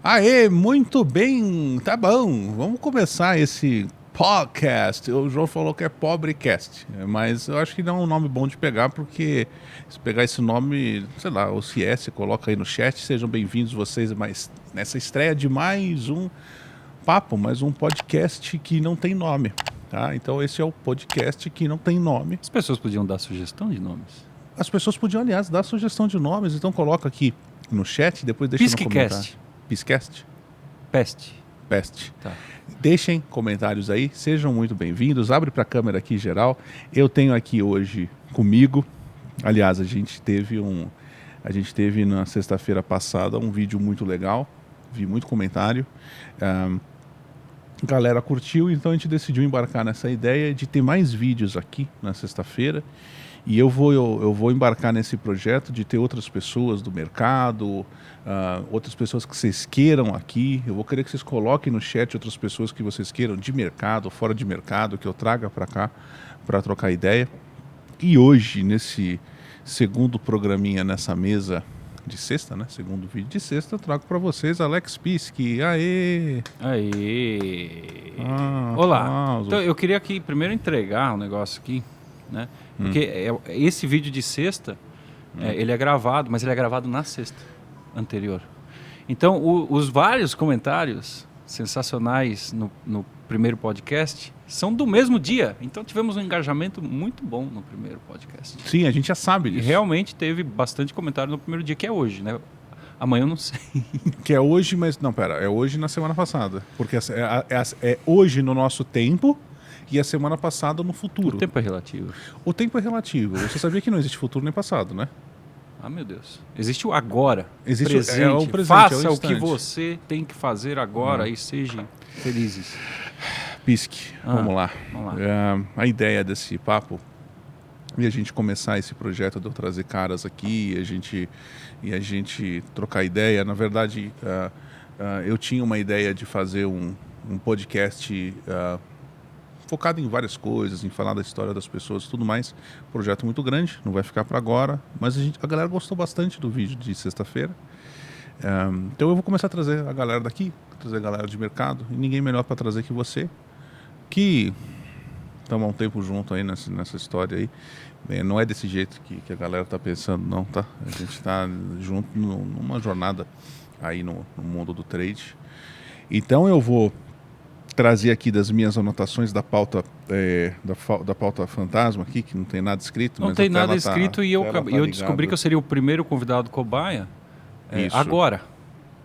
Aê, muito bem, tá bom. Vamos começar esse podcast. O João falou que é Pobrecast, mas eu acho que não é um nome bom de pegar, porque se pegar esse nome, sei lá, o CS, coloca aí no chat. Sejam bem-vindos vocês nessa estreia de mais um papo, mais um podcast que não tem nome, tá? Então esse é o podcast que não tem nome. As pessoas podiam dar sugestão de nomes. As pessoas podiam, aliás, dar sugestão de nomes, então coloca aqui no chat, depois deixa no comentário. Piscast? Peste. Tá. Deixem comentários aí, sejam muito bem-vindos. Abre para a câmera aqui geral. Eu tenho aqui hoje comigo, aliás, a gente teve na sexta-feira passada um vídeo muito legal, vi muito comentário. A galera curtiu, então a gente decidiu embarcar nessa ideia de ter mais vídeos aqui na sexta-feira. E eu vou embarcar nesse projeto de ter outras pessoas do mercado, outras pessoas que vocês queiram aqui. Eu vou querer que vocês coloquem no chat outras pessoas que vocês queiram de mercado, fora de mercado, que eu traga para cá para trocar ideia. E hoje, nesse segundo programinha nessa mesa de sexta, né? Segundo vídeo de sexta, eu trago para vocês Alex Piski. Aê! Olá! Então, eu queria aqui primeiro entregar um negócio aqui, né? Porque esse vídeo de sexta, ele é gravado, mas ele é gravado na sexta anterior. Então, os vários comentários sensacionais no primeiro podcast são do mesmo dia. Então, tivemos um engajamento muito bom no primeiro podcast. Sim, a gente já sabe disso. E realmente teve bastante comentário no primeiro dia, que é hoje, né? Amanhã eu não sei. Que é hoje, mas... Não, pera. É hoje na semana passada. Porque é hoje no nosso tempo... E a semana passada no futuro. O tempo é relativo. O tempo é relativo. Você sabia que não existe futuro nem passado, né? Ah, meu Deus. Existe o agora. Existe presente. o presente. Faça é o o que você tem que fazer agora e sejam felizes. Pisque, vamos lá. Vamos lá. A ideia desse papo e a gente começar esse projeto de eu trazer caras aqui e a gente trocar ideia. Na verdade, eu tinha uma ideia de fazer um podcast... focado em várias coisas, em falar da história das pessoas e tudo mais. Projeto muito grande, não vai ficar para agora, mas a galera gostou bastante do vídeo de sexta-feira. Então eu vou começar a trazer a galera daqui, trazer a galera de mercado, e ninguém melhor para trazer que você, que estamos há um tempo junto aí nessa história aí. Bem, não é desse jeito que a galera está pensando, não, tá? A gente está junto numa jornada aí no mundo do trade. Então eu vou trazer aqui das minhas anotações da pauta da pauta fantasma aqui, que não tem nada escrito. Não tem nada escrito e eu descobri que eu seria o primeiro convidado cobaia agora.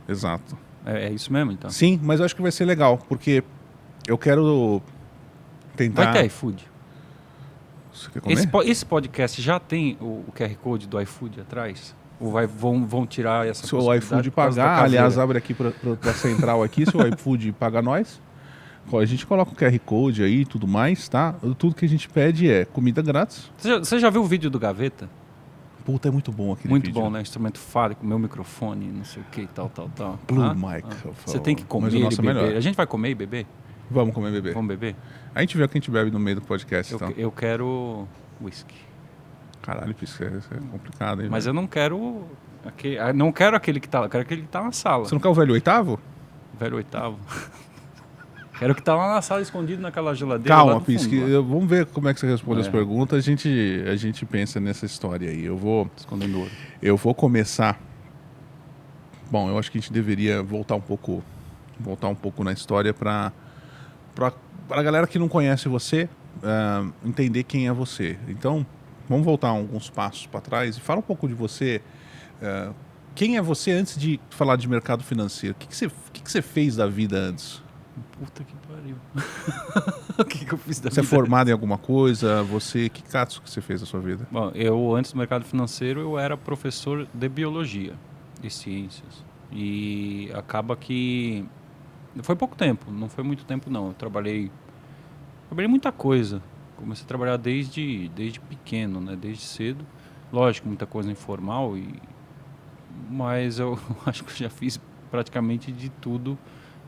Exato. É isso mesmo, então? Sim, mas eu acho que vai ser legal, porque eu quero tentar... Vai ter iFood? Você quer comer? Esse podcast já tem o QR Code do iFood atrás? Ou vão tirar essa possibilidade? Se o iFood pagar, aliás, abre aqui para a central aqui, se o iFood paga nós... A gente coloca o QR Code aí e tudo mais, tá? Tudo que a gente pede é comida grátis. Você já viu o vídeo do Gaveta? Puta, é muito bom aquele muito vídeo. Muito bom, né? Instrumento fálico, meu microfone, não sei o que, tal. Blue Mic. Você tem que comer e beber. Melhor. A gente vai comer e beber? Vamos comer e beber. Vamos beber? A gente vê o que a gente bebe no meio do podcast, então. Eu quero whisky. Caralho, isso é complicado, hein? Mas eu não quero... Não quero aquele que tá lá, eu quero aquele que tá na sala. Você não quer o velho oitavo? Velho oitavo. Quero que tá lá na sala, escondido naquela geladeira. Calma, Pisque, vamos ver como é que você responde as perguntas. A gente pensa nessa história aí. Escondendo ouro. Eu vou começar... Bom, eu acho que a gente deveria voltar um pouco na história para a galera que não conhece você entender quem é você. Então, vamos voltar alguns passos para trás e fala um pouco de você. Quem é você antes de falar de mercado financeiro? O que você fez da vida antes? Puta que pariu. O que eu fiz da vida? Você é formado em alguma coisa? Que catos que você fez da sua vida? Bom, eu antes do mercado financeiro eu era professor de biologia, de ciências. E acaba que foi pouco tempo, não foi muito tempo não. Eu trabalhei muita coisa. Comecei a trabalhar desde pequeno, né? Desde cedo. Lógico, muita coisa informal, mas eu acho que eu já fiz praticamente de tudo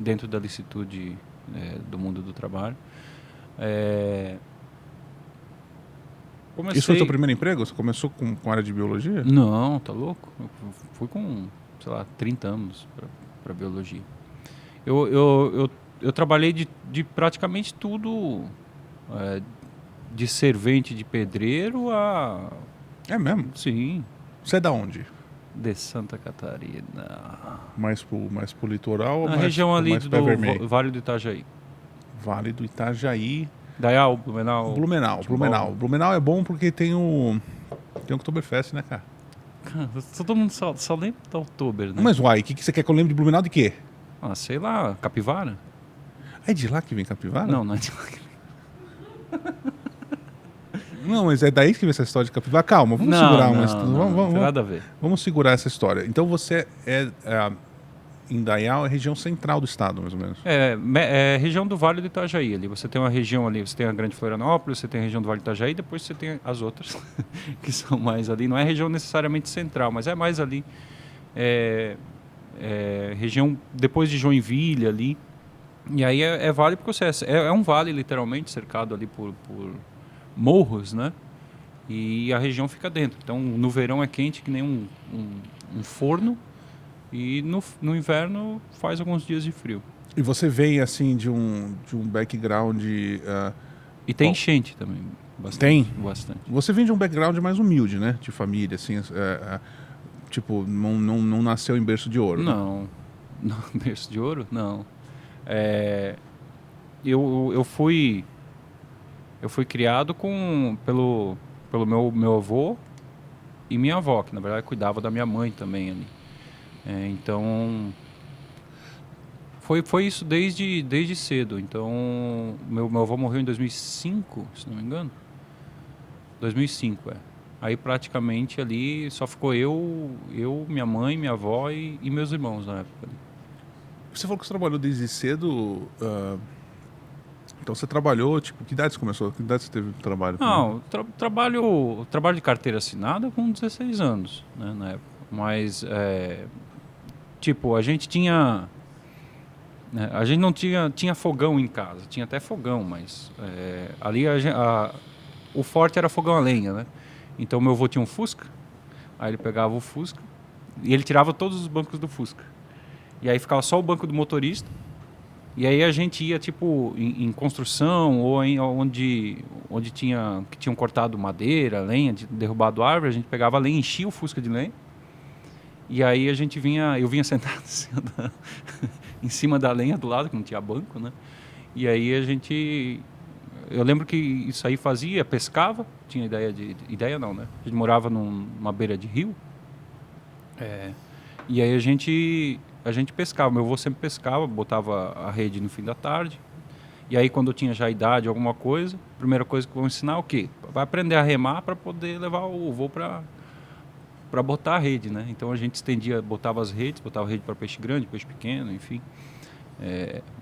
dentro da licitude do mundo do trabalho. Isso foi o seu primeiro emprego? Você começou com área de biologia? Não, tá louco? Eu fui com, sei lá, 30 anos para biologia. Eu trabalhei de praticamente tudo, de servente de pedreiro a... É mesmo? Sim, Você é da onde? de Santa Catarina. Mais pro litoral ou Na mais, região ali mais Pé Vermelho? do Vale do Itajaí. Vale do Itajaí. Dayal, Blumenau. Blumenau. Timbó. Blumenau é bom porque tem o Oktoberfest, né, cara? Cara, todo mundo só lembra do Oktober, né? Mas uai, o que você quer que eu lembre de Blumenau de quê? Ah, sei lá, capivara? É de lá que vem capivara? Não é de lá. Não, mas é daí que vem essa história de capivara. Calma, vamos segurar uma história. Não tem nada a ver. Vamos segurar essa história. Então você em Dayal, é a região central do estado, mais ou menos. É região do Vale do Itajaí ali. Você tem uma região ali, você tem a Grande Florianópolis, você tem a região do Vale do Itajaí, depois você tem as outras, que são mais ali. Não é região necessariamente central, mas é mais ali. Região depois de Joinville ali. E aí é vale porque você é um vale literalmente cercado ali por morros, né? E a região fica dentro. Então no verão é quente que nem um forno. E no inverno faz alguns dias de frio. E você vem assim de um background. E tem enchente também. Bastante, tem? Bastante. Você vem de um background mais humilde, né? De família, assim. Tipo, não nasceu em berço de ouro. Não. Não, berço de ouro? Não. Eu fui criado pelo meu avô e minha avó, que na verdade cuidava da minha mãe também ali. Então foi isso desde cedo. Então meu avô morreu em 2005, se não me engano. 2005, Aí praticamente ali só ficou eu, minha mãe, minha avó e meus irmãos na época. Você falou que você trabalhou desde cedo. Então você trabalhou, tipo, que idade você começou? Que idade você teve trabalho? Não, trabalho de carteira assinada com 16 anos, né, na época. Mas tipo, a gente tinha... A gente não tinha fogão em casa, tinha até fogão, mas ali o forte era fogão a lenha, né? Então meu avô tinha um Fusca, aí ele pegava o Fusca e ele tirava todos os bancos do Fusca. E aí ficava só o banco do motorista, e aí a gente ia tipo em construção ou onde tinham cortado madeira, lenha, derrubado árvore, a gente pegava a lenha, enchia o Fusca de lenha. E aí eu vinha sentado assim, em cima da lenha do lado, que não tinha banco, né? E aí eu lembro que isso aí pescava, tinha ideia não, né? A gente morava numa beira de rio, e aí a gente pescava, meu avô sempre pescava, botava a rede no fim da tarde, e aí quando eu tinha já idade, alguma coisa, a primeira coisa que eu vou ensinar é o quê? Vai aprender a remar para poder levar o voo para botar a rede, né? Então a gente botava as redes, botava rede para peixe grande, peixe pequeno, enfim.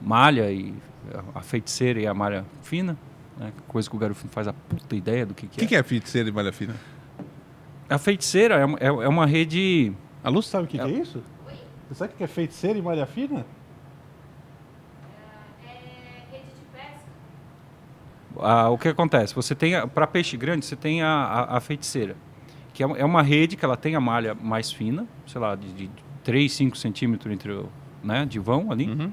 Malha e a feiticeira e a malha fina, né? Coisa que o Garofino faz a puta ideia do que é. O que é feiticeira e malha fina? A feiticeira é uma rede... A Lúcia sabe o que é isso? Oi? Você sabe o que é feiticeira e malha fina? Rede de pesca. O que acontece? Você tem, para peixe grande, você tem a feiticeira, que é uma rede que ela tem a malha mais fina, sei lá, de 3, 5 centímetros de vão ali. Uhum.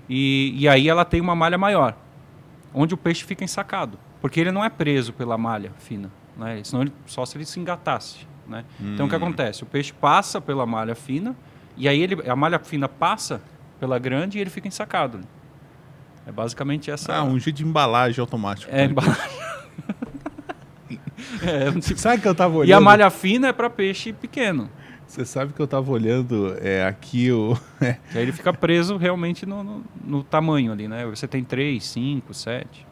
E aí ela tem uma malha maior, onde o peixe fica ensacado. Porque ele não é preso pela malha fina, né? Senão só se ele se engatasse, né? Então o que acontece? O peixe passa pela malha fina, e aí a malha fina passa pela grande e ele fica ensacado. É basicamente essa... um jeito de embalagem automático. Embalagem. Sabe que eu tava olhando? E a malha fina é para peixe pequeno. Você sabe que eu tava olhando aqui Que aí ele fica preso realmente no tamanho ali, né? Você tem 3, 5, 7.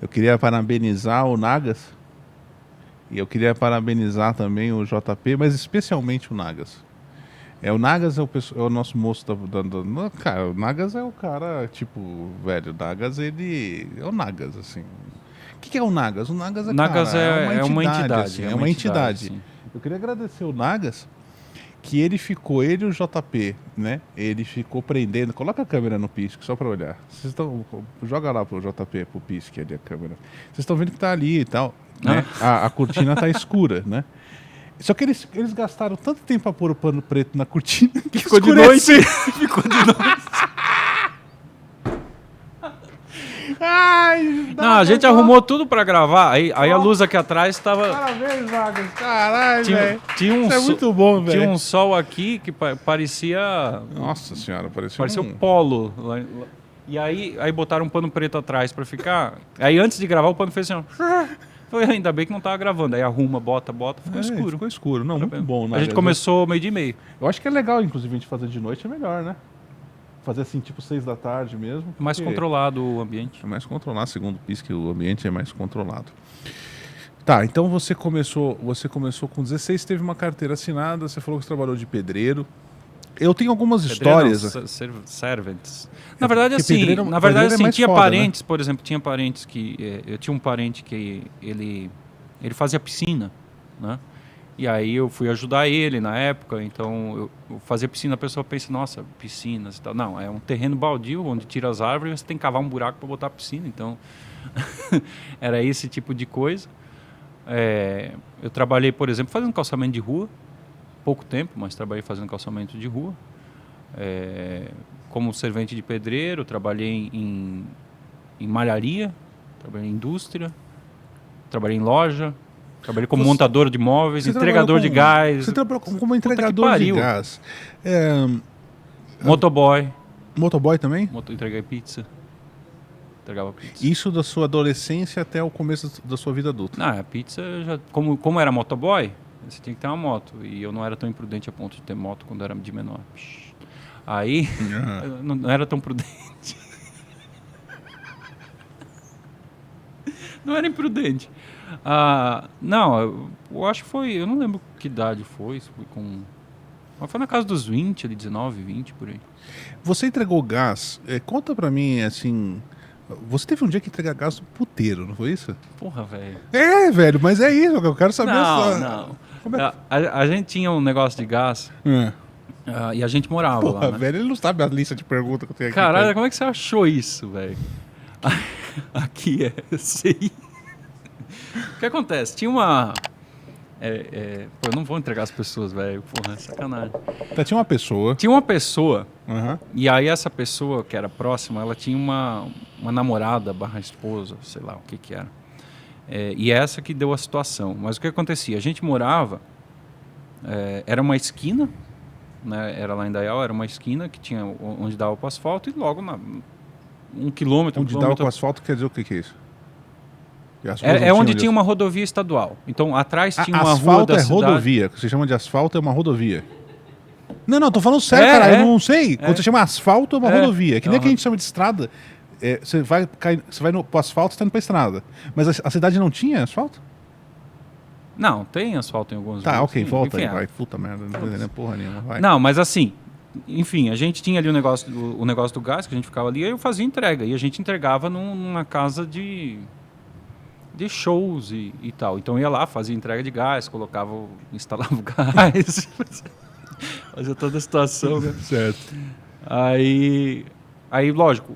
Eu queria parabenizar o Nagas. E eu queria parabenizar também o JP, mas especialmente o Nagas. O Nagas é o nosso moço cara, o Nagas é o cara, tipo, velho, o Nagas, ele é o Nagas, assim. O que é o Nagas? O Nagas é uma entidade. Assim, é uma entidade. Eu queria agradecer o Nagas, que ele e o JP, né? Ele ficou prendendo. Coloca a câmera no Pisque, só para olhar. Joga lá pro JP, pro Pisque ali a câmera. Vocês estão vendo que tá ali e tal, né? A cortina tá escura, né? Só que eles gastaram tanto tempo pra pôr o pano preto na cortina que Ficou de escureceu. noite. Ficou de noite. Ai, Não, a gente arrumou tudo pra gravar. Aí a luz aqui atrás tava... Parabéns, Vargas. Caralho, Tinha, velho. tinha um Isso é so- muito bom, velho. Tinha um sol aqui que parecia... Nossa senhora, parecia Parecia um polo. E aí botaram um pano preto atrás pra ficar. Aí antes de gravar o pano fez assim, ó. Falei, ainda bem que não tava gravando. Aí arruma, bota, ficou escuro. Ficou escuro. Não, muito bom. A gente começou meio dia e meio. Eu acho que é legal, inclusive, a gente fazer de noite é melhor, né? Fazer assim, tipo 6 da tarde mesmo. Mais porque controlado o ambiente. É mais controlado, segundo o PIS, que o ambiente é mais controlado. Tá, então você começou com 16, teve uma carteira assinada, você falou que você trabalhou de pedreiro. Eu tenho algumas histórias. Servants. Na verdade, porque assim, pedreiro é assim, mais tinha foda, parentes, por exemplo, tinha parentes que... eu tinha um parente que ele fazia piscina, né? E aí eu fui ajudar ele na época, então eu fazia piscina, a pessoa pensa, nossa, piscinas e tal. Não, é um terreno baldio, onde tira as árvores e você tem que cavar um buraco para botar a piscina, então era esse tipo de coisa. Eu trabalhei, por exemplo, fazendo calçamento de rua, pouco tempo, mas trabalhei fazendo calçamento de rua. Como servente de pedreiro, trabalhei em malharia, trabalhei em indústria, trabalhei em loja, trabalhei como montador de móveis, entregador de gás. Você trabalhou como entregador de gás. Motoboy. Motoboy também? Entreguei pizza. Entregava pizza. Isso da sua adolescência até o começo da sua vida adulta? Não, a pizza, como era motoboy, você tinha que ter uma moto. E eu não era tão imprudente a ponto de ter moto quando era de menor. Aí, não era tão prudente. Não era imprudente. Não, eu acho que foi... Eu não lembro que idade foi. Mas foi na casa dos 20, ali, 19, 20, por aí. Você entregou gás. Conta pra mim, assim... Você teve um dia que entregar gás no puteiro, não foi isso? Porra, velho. Velho, mas é isso. Eu quero saber Não. A gente tinha um negócio de gás... e a gente morava Porra, lá, né? velho, ele não sabe a lista de perguntas que eu tenho aqui. Caralho, como é que você achou isso, velho? Aqui eu sei. O que acontece? Tinha uma... Pô, eu não vou entregar as pessoas, velho. Porra, é sacanagem. Tinha uma pessoa. Tinha uma pessoa, Uhum. e aí essa pessoa que era próxima, ela tinha uma namorada / esposa, sei lá o que era. E essa que deu a situação. Mas o que acontecia? A gente morava... era uma esquina, né? Era lá em Dayal, era uma esquina que tinha onde dava para o asfalto e logo 1 quilômetro... Onde dava com asfalto quer dizer o que é isso? Onde tinha uma rodovia estadual. Então, atrás tinha uma asfalto rua da cidade. rodovia. O que você chama de asfalto é uma rodovia. Não, tô falando sério, cara. Eu não sei. Quando você chama asfalto é uma rodovia. Que nem que a gente chama de estrada. Você vai pro asfalto, você tá indo pra estrada. Mas a cidade não tinha asfalto? Não, tem asfalto em alguns Tá, lugares. ok, volta Enfim, aí, vai. Puta merda, não tô entendendo porra nenhuma, vai. Não, mas assim, enfim, a gente tinha ali o negócio do gás, que a gente ficava ali, aí eu fazia entrega. E a gente entregava numa casa de shows e tal. Então eu ia lá, fazia entrega de gás, instalava o gás, fazia toda a situação, né? Certo. Aí lógico,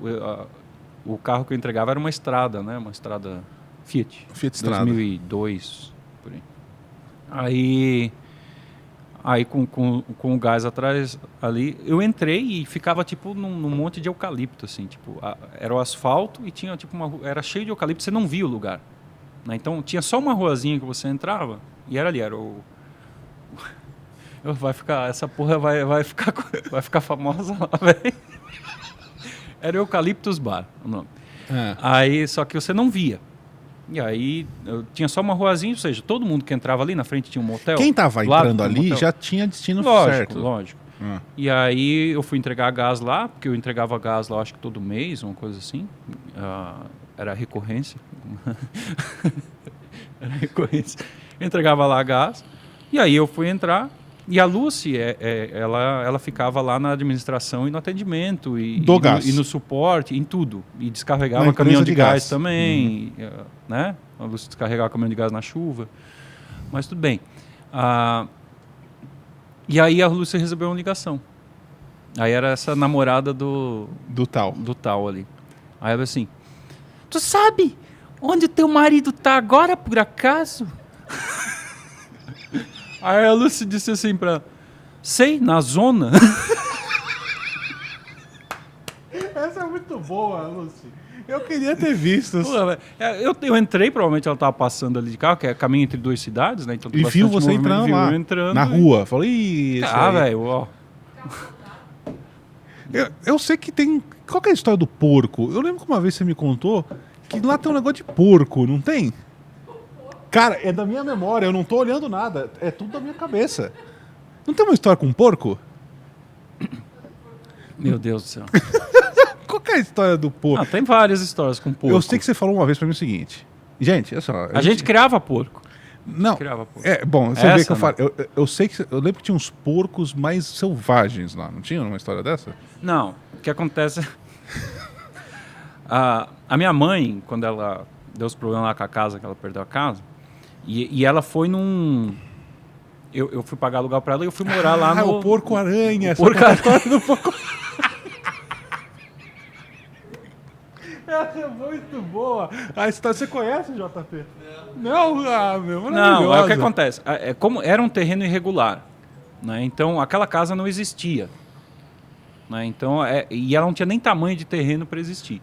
o carro que eu entregava era uma estrada, né? Uma estrada Fiat. Fiat Strada. 2002, por aí. Aí com o gás atrás ali, eu entrei e ficava tipo num monte de eucalipto, assim, tipo, era o asfalto e tinha tipo era cheio de eucalipto, você não via o lugar, né? Então tinha só uma ruazinha que você entrava e era ali, essa porra vai ficar famosa lá, velho. Era o Eucaliptus Bar, o nome. Aí, só que você não via. E aí, eu tinha só uma ruazinha, ou seja, todo mundo que entrava ali, na frente tinha um motel. Quem tava entrando ali já tinha destino certo. Lógico. E aí, eu fui entregar gás lá, porque eu entregava gás lá, acho que todo mês, uma coisa assim. Era recorrência. Era recorrência. Eu entregava lá gás, e aí eu fui entrar, e a Lucy, ela ficava lá na administração e no atendimento, e no suporte, em tudo. E descarregava caminhão de gás também, né? A Lucy descarregava caminhão de gás na chuva. Mas tudo bem. E aí a Lucy recebeu uma ligação. Aí era essa namorada do tal ali. Aí ela assim, tu sabe onde teu marido tá agora, por acaso? Aí a Lucy disse assim pra ela, sei, na zona. Essa é muito boa, Lucy. Eu queria ter visto. Pô, velho, eu entrei, provavelmente ela tava passando ali de carro, que é caminho entre duas cidades, né? Então tem E viu bastante você movimento, entrando viu lá, eu entrando na e- rua. Falei, ih, esse aí. velho, ó. Eu sei que tem... Qual que é a história do porco? Eu lembro que uma vez você me contou que lá tem um negócio de porco, não tem? Cara, é da minha memória, eu não tô olhando nada. É tudo da minha cabeça. Não tem uma história com porco? Meu Deus do céu. Qual que é a história do porco? Ah, tem várias histórias com porco. Eu sei que você falou uma vez pra mim o seguinte. Gente, olha só. A gente criava porco. Não. criava porco. É, bom, você Essa, vê que eu né? falo. Eu sei que. Eu lembro que tinha uns porcos mais selvagens lá, não tinha uma história dessa? Não, o que acontece... a minha mãe, quando ela deu os problemas lá com a casa, que ela perdeu a casa, e ela foi num... Eu fui pagar aluguel pra ela e eu fui morar lá no... o porco-aranha. Essa porco-aranha. história do porco. Essa é muito boa. A história, você conhece, JP? Não, meu, Não, é o que maravilhosa. acontece. Como era um terreno irregular, né? Então aquela casa não existia, né? Então e ela não tinha nem tamanho de terreno para existir.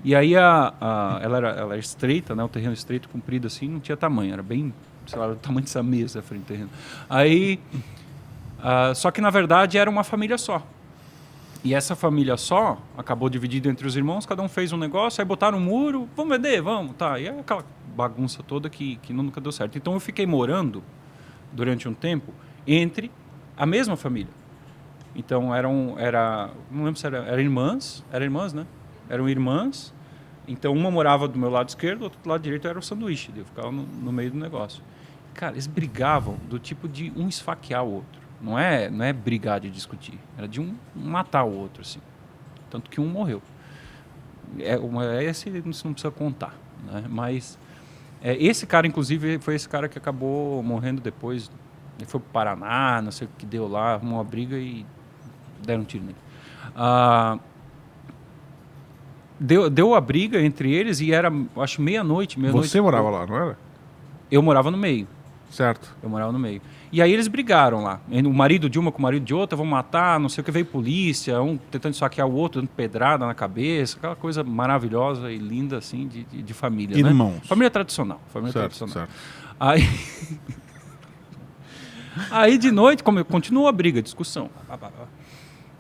E aí ela era estreita, né? O terreno estreito, comprido assim, não tinha tamanho, era bem, sei lá, o tamanho dessa mesa à frente do terreno. Aí, só que na verdade era uma família só. E essa família só acabou dividida entre os irmãos, cada um fez um negócio, aí botaram um muro, vamos vender, vamos, tá. E é aquela bagunça toda que nunca deu certo. Então eu fiquei morando durante um tempo entre a mesma família. Então não lembro se era irmãs, né? Eram irmãs. Então uma morava do meu lado esquerdo, do outro lado direito era o sanduíche, eu ficava no meio do negócio. Cara, eles brigavam do tipo de um esfaquear o outro. Não é brigar de discutir, era de um matar o outro, assim. Tanto que um morreu. Esse você não precisa contar, né? Mas esse cara, inclusive, foi esse cara que acabou morrendo depois. Ele foi pro Paraná, não sei o que deu lá, arrumou uma briga e deram um tiro nele. Deu a briga entre eles e era, acho, meia-noite. Você morava lá, não era? Eu morava no meio. Certo. Eu morava no meio. E aí eles brigaram lá. O marido de uma com o marido de outra, vão matar, não sei o que, veio polícia, um tentando saquear o outro, dando pedrada na cabeça, aquela coisa maravilhosa e linda, assim, de família, Irmãos. né? Família tradicional. Certo. Aí... aí de noite, continuou a briga, a discussão.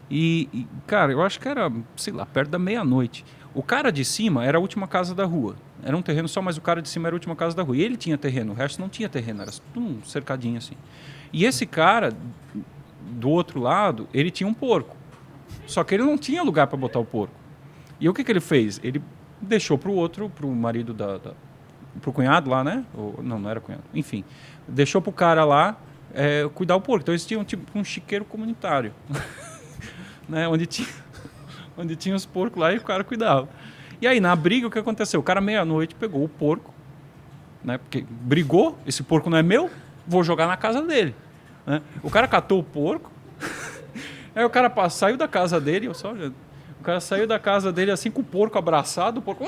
E, cara, eu acho que era, sei lá, perto da meia-noite. O cara de cima era a última casa da rua. Era um terreno só, mas o cara de cima era a última casa da rua. E ele tinha terreno, o resto não tinha terreno, era tudo um cercadinho assim. E esse cara, do outro lado, ele tinha um porco. Só que ele não tinha lugar para botar o porco. E o que ele fez? Ele deixou pro marido pro cunhado lá, né? Não era cunhado. Enfim, deixou pro cara lá cuidar o porco. Então eles tinham tipo um chiqueiro comunitário. Né? Onde tinha os porcos lá e o cara cuidava. E aí, na briga, o que aconteceu? O cara, meia-noite, pegou o porco, né? Porque brigou, esse porco não é meu, vou jogar na casa dele. Né? O cara catou o porco, aí o cara saiu da casa dele, eu só olhando. O cara saiu da casa dele assim com o porco abraçado, o porco...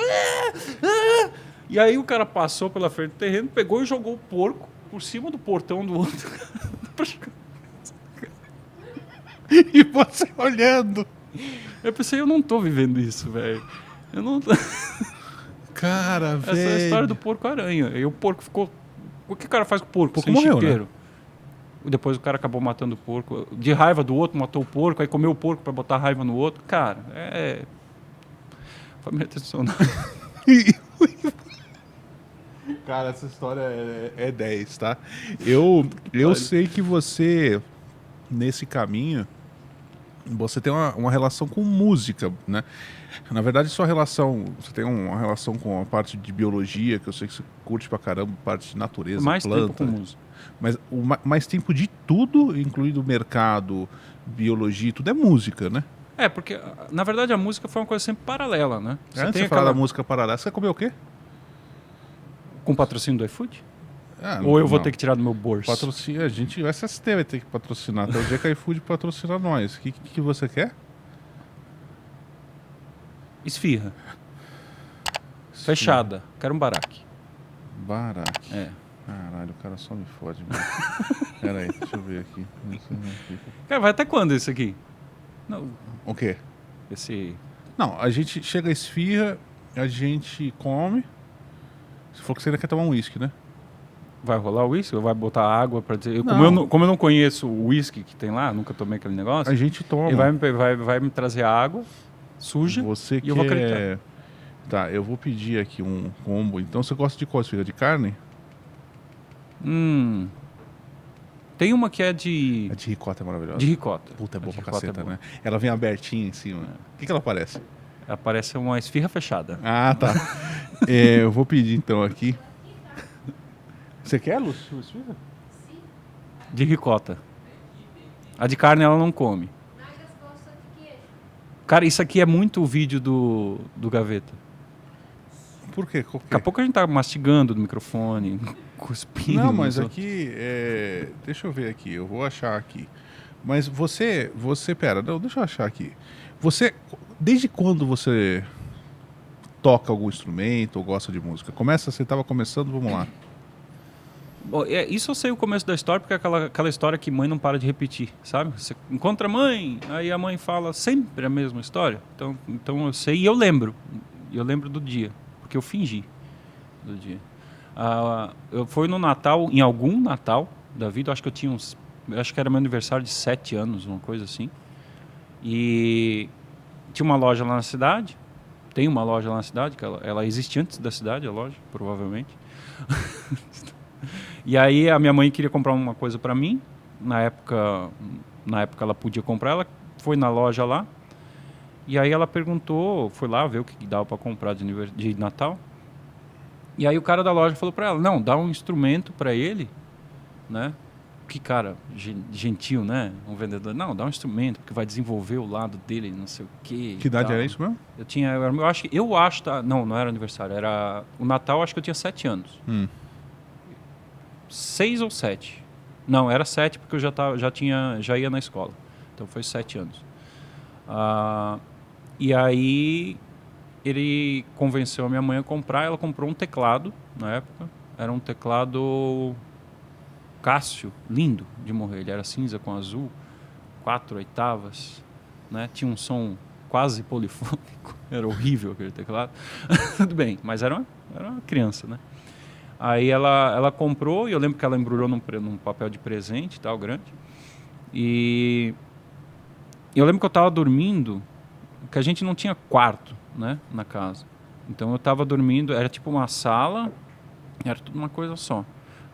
E aí o cara passou pela frente do terreno, pegou e jogou o porco por cima do portão do outro. E você olhando. Eu pensei, eu não tô vivendo isso, velho. Eu não... Cara, velho. Essa é a história do porco-aranha. E o porco ficou... O que o cara faz com o porco? O porco Sem morreu, chiqueiro. Depois o cara acabou matando o porco. De raiva do outro, matou o porco. Aí comeu o porco pra botar raiva no outro. Cara, família tradicional. Cara, essa história é 10, tá? Eu sei que você, nesse caminho, você tem uma relação com música, né? Na verdade, você tem uma relação com a parte de biologia, que eu sei que você curte pra caramba, parte de natureza, Mais planta. tempo com música. Mas mais tempo de tudo, incluindo mercado, biologia, tudo é música, né? Porque, na verdade, a música foi uma coisa sempre paralela, né? Antes de falar da música paralela, você comeu o quê? Com patrocínio do iFood? Ah, Ou eu vou não. ter que tirar do meu bolso? Patrocina, o SST vai ter que patrocinar. Até o dia que a iFood patrocina nós. O que você quer? Esfirra. Fechada. Quero um baraque. Baraque. Caralho, o cara só me fode, mano. Pera aí, deixa eu ver aqui. Cara, vai até quando esse aqui? Não, O quê? esse... Não, a gente chega a esfirra, a gente come. Você falou que você ainda quer tomar um uísque, né? Vai rolar o uísque? Ou vai botar água pra dizer... Não. Como eu não conheço o uísque que tem lá, nunca tomei aquele negócio, A gente toma. ele vai me trazer água suja Você e eu vou acreditar. quer... Tá, eu vou pedir aqui um combo. Então você gosta de qual esfirra? De carne? Tem uma que é de... A de ricota é maravilhosa. De ricota. Puta, é A boa de pra ricota é caceta, boa. né? Ela vem abertinha em cima. O que ela parece? Ela parece uma esfirra fechada. Ah, tá. Eu vou pedir então aqui. Você quer, Lúcio? Esfirra? De ricota. A de carne ela não come. Nagas gosta de queijo. Cara, isso aqui é muito o vídeo do Gaveta. Por quê? Daqui a pouco a gente tá mastigando no microfone, cuspindo. Não, mas nos aqui... Deixa eu ver aqui. Eu vou achar aqui. Mas você... Pera, não, deixa eu achar aqui. Você... Desde quando você toca algum instrumento ou gosta de música? Você estava começando, vamos lá. Bom, isso eu sei o começo da história, porque é aquela história que mãe não para de repetir, sabe? Você encontra a mãe, aí a mãe fala sempre a mesma história. Então eu sei e eu lembro. Eu lembro do dia, porque eu fingi do dia. Eu fui no Natal, em algum Natal da vida, acho que era meu aniversário de 7 anos, uma coisa assim. E tinha uma loja lá na cidade. Tem uma loja lá na cidade, que ela existia antes da cidade, a loja, provavelmente. E aí a minha mãe queria comprar uma coisa para mim. Na época ela podia comprar, ela foi na loja lá. E aí ela perguntou, foi lá ver o que dava para comprar de Natal. E aí o cara da loja falou para ela, não, dá um instrumento para ele, né? Que cara gentil, né? Um vendedor, não, dá um instrumento que vai desenvolver o lado dele, não sei o quê. Que idade era isso mesmo? Eu acho, não era aniversário, era o Natal, acho que eu tinha 7 anos. 6 ou 7. Não, era 7 porque eu já ia na escola. Então foi 7 anos. E aí ele convenceu a minha mãe a comprar. Ela comprou um teclado na época. Era um teclado Cássio, lindo de morrer. Ele era cinza com azul, 4 oitavas, né? Tinha um som quase polifônico. Era horrível aquele teclado. Tudo bem, mas era uma criança, né? Aí ela comprou e eu lembro que ela embrulhou num papel de presente, tal, grande. E eu lembro que eu estava dormindo, que a gente não tinha quarto, né, na casa. Então eu estava dormindo, era tipo uma sala, era tudo uma coisa só.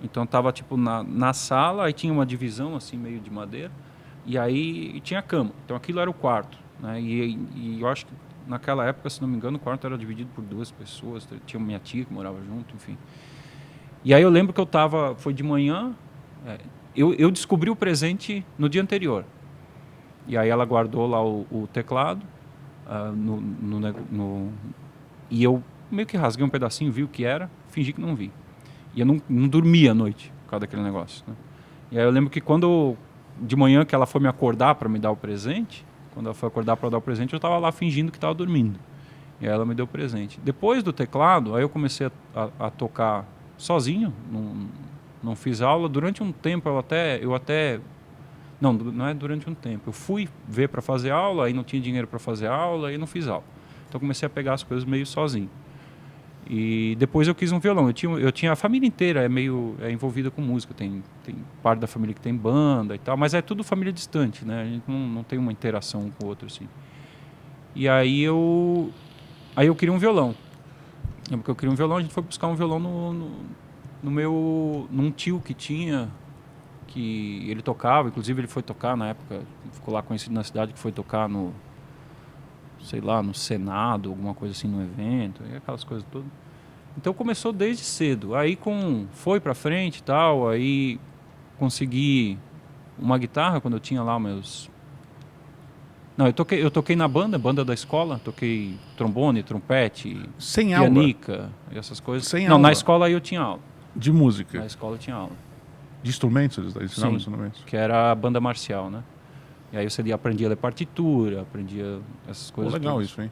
Então eu estava tipo na sala, aí tinha uma divisão assim meio de madeira, e aí tinha a cama. Então aquilo era o quarto, né? E eu acho que naquela época, se não me engano, o quarto era dividido por 2 pessoas. Tinha minha tia que morava junto, enfim. E aí eu lembro que foi de manhã, eu descobri o presente no dia anterior. E aí ela guardou lá o teclado, e eu meio que rasguei um pedacinho, vi o que era, fingi que não vi. E eu não dormia à noite por causa daquele negócio, né? E aí eu lembro que de manhã que ela foi me acordar para me dar o presente, quando ela foi acordar para dar o presente, eu estava lá fingindo que estava dormindo. E aí ela me deu o presente. Depois do teclado, aí eu comecei a tocar sozinho, não fiz aula. Durante um tempo não é durante um tempo. Eu fui ver para fazer aula, aí não tinha dinheiro para fazer aula, e não fiz aula. Então comecei a pegar as coisas meio sozinho. E depois eu quis um violão. Eu tinha a família inteira é envolvida com música. Tem parte da família que tem banda e tal, mas é tudo família distante, né? A gente não tem uma interação um com o outro assim. E aí eu queria um violão. Porque eu queria um violão, a gente foi buscar um violão num tio que tinha, que ele tocava, inclusive ele foi tocar na época, ficou lá conhecido na cidade, que foi tocar no Senado, alguma coisa assim, no evento, e aquelas coisas todas. Então começou desde cedo. Aí foi pra frente e tal, aí consegui uma guitarra quando eu tinha lá meus... Não, eu toquei na banda da escola, toquei trombone, trompete, Sem aula? pianica, e essas coisas. Sem Não, aula? na escola aí eu tinha aula. De música? Na escola eu tinha aula. De instrumentos? Eles ensinavam Sim, instrumentos? que era a banda marcial, né? E aí eu aprendia a ler partitura, aprendia essas coisas. Legal todas. isso, hein?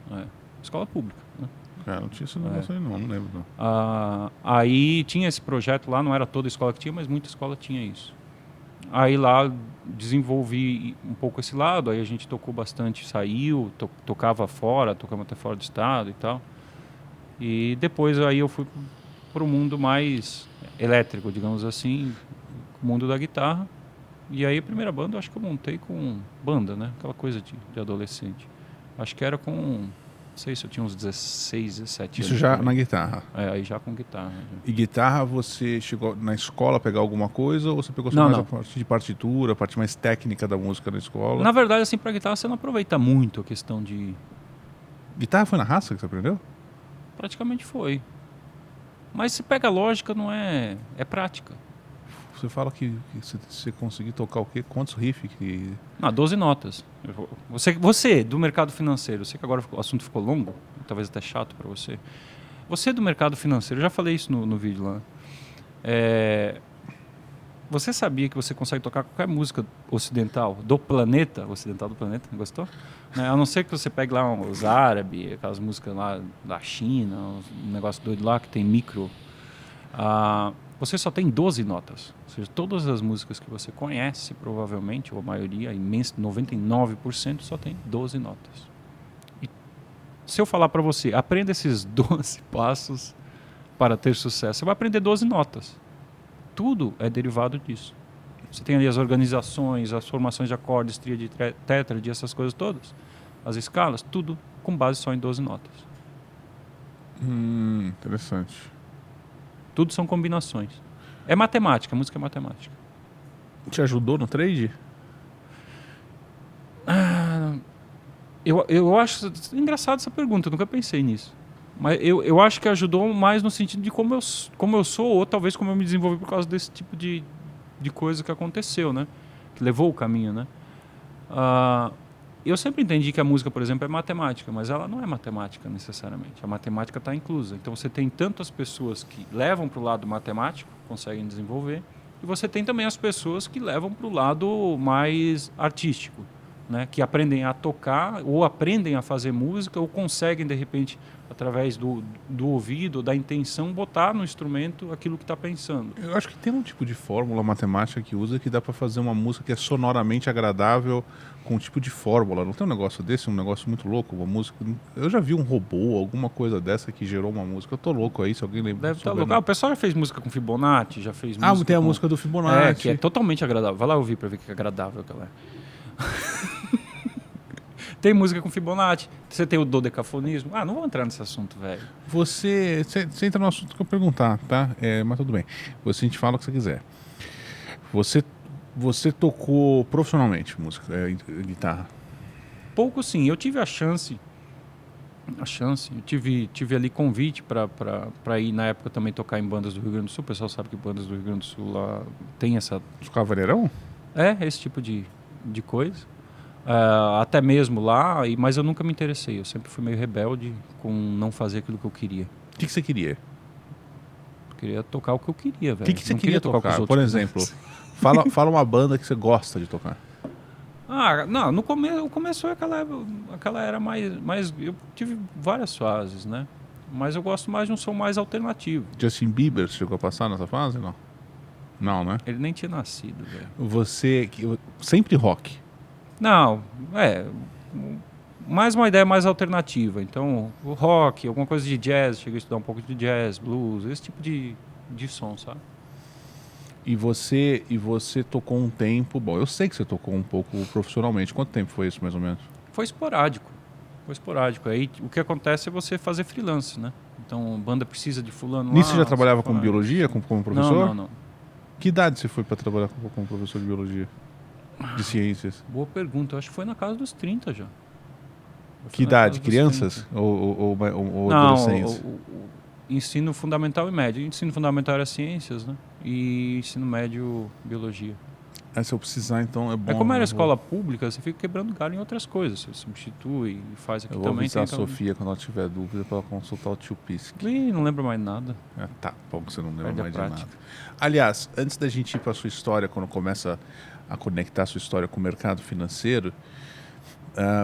Escola pública, né? Não tinha esse negócio aí não lembro. Não. Aí tinha esse projeto lá, não era toda escola que tinha, mas muita escola tinha isso. Aí lá desenvolvi um pouco esse lado, aí a gente tocou bastante, saiu, tocava fora, tocamos até fora do estado e tal. E depois aí eu fui para o mundo mais elétrico, digamos assim, o mundo da guitarra. E aí a primeira banda eu acho que eu montei com banda, né? Aquela coisa de adolescente. Acho que era com, não sei se eu tinha uns 16, 17 anos. Isso já por aí. na guitarra. Aí já com guitarra. Já. E guitarra, você chegou na escola a pegar alguma coisa ou você pegou só Não, mais não. a parte de partitura, a parte mais técnica da música na escola? Na verdade, assim, pra guitarra você não aproveita muito a questão de... Guitarra foi na raça que você aprendeu? Praticamente foi. Mas se pega a lógica, não é... É prática. Você fala que se você conseguir tocar o quê? Quantos riffs que... Não, 12 notas. Você, do mercado financeiro, eu sei que agora o assunto ficou longo, talvez até chato para você. Você do mercado financeiro, eu já falei isso no vídeo lá. Você sabia que você consegue tocar qualquer música ocidental do planeta, gostou? Né? A não ser que você pegue lá os árabes, aquelas músicas lá da China, um negócio doido lá que tem micro. Você só tem 12 notas. Ou seja, todas as músicas que você conhece, provavelmente, ou a maioria, imensa, 99%, só tem 12 notas. E se eu falar para você, aprenda esses 12 passos para ter sucesso, você vai aprender 12 notas. Tudo é derivado disso. Você tem ali as organizações, as formações de acordes, tríade, tétrade, essas coisas todas. As escalas, tudo com base só em 12 notas. Interessante. Tudo são combinações. É matemática, a música é matemática. Te ajudou no trade? Eu acho engraçado essa pergunta, eu nunca pensei nisso. Mas eu acho que ajudou mais no sentido de como eu sou, ou talvez como eu me desenvolvi por causa desse tipo de coisa que aconteceu, né? Que levou o caminho, né? Eu sempre entendi que a música, por exemplo, é matemática, mas ela não é matemática necessariamente. A matemática está inclusa. Então você tem tanto as pessoas que levam para o lado matemático, conseguem desenvolver, e você tem também as pessoas que levam para o lado mais artístico, né? Que aprendem a tocar, ou aprendem a fazer música, ou conseguem, de repente, através do ouvido, da intenção, botar no instrumento aquilo que está pensando. Eu acho que tem um tipo de fórmula matemática que usa que dá para fazer uma música que é sonoramente agradável com um tipo de fórmula. Não tem um negócio desse, um negócio muito louco, uma música... Eu já vi um robô, alguma coisa dessa que gerou uma música. Eu tô louco aí, se alguém lembra. Deve estar louco. O pessoal já fez música com Fibonacci, já fez música tem a com... música do Fibonacci. Que é totalmente agradável. Vai lá ouvir para ver que é agradável que ela é. Tem música com Fibonacci, você tem o dodecafonismo. Não vou entrar nesse assunto, velho. Você entra no assunto que eu perguntar, tá? Mas tudo bem. A gente fala o que você quiser. Você tocou profissionalmente música, guitarra? Pouco sim, eu tive a chance, eu tive ali convite para ir na época também tocar em bandas do Rio Grande do Sul. O pessoal sabe que bandas do Rio Grande do Sul lá tem essa... Os Cavaleirão? Esse tipo de coisa. Até mesmo lá, mas eu nunca me interessei. Eu sempre fui meio rebelde com não fazer aquilo que eu queria. O que você queria? Eu queria tocar o que eu queria, velho. O que você queria tocar? Com os outros, por exemplo, fala uma banda que você gosta de tocar. Não, no começo, o começo foi aquela era mais... Eu tive várias fases, né? Mas eu gosto mais de um som mais alternativo. Justin Bieber chegou a passar nessa fase, não? Não, né? Ele nem tinha nascido, velho. Você... Sempre rock. Não, mais uma ideia mais alternativa. Então, o rock, alguma coisa de jazz, cheguei a estudar um pouco de jazz, blues, esse tipo de som, sabe? E você tocou um tempo... Bom, eu sei que você tocou um pouco profissionalmente. Quanto tempo foi isso, mais ou menos? Foi esporádico. Aí o que acontece é você fazer freelance, né? Então, a banda precisa de fulano Nisso lá... você já trabalhava com biologia, como professor? Não. Que idade você foi para trabalhar como professor de biologia? De ciências? Boa pergunta. Eu acho que foi na casa dos 30 já. Que idade? Crianças? Ou adolescentes? O ensino fundamental e médio. Ensino fundamental era ciências, né? E ensino médio, biologia. Se eu precisar, então é bom. Como era escola pública, você fica quebrando galho em outras coisas. Você substitui e faz aqui também. Eu vou avisar a Sofia quando ela tiver dúvida para ela consultar o tio Pisque. Não lembro mais nada. Tá bom que você não lembra mais de prática. nada. Aliás, antes da gente ir para a sua história, quando começa a conectar a sua história com o mercado financeiro,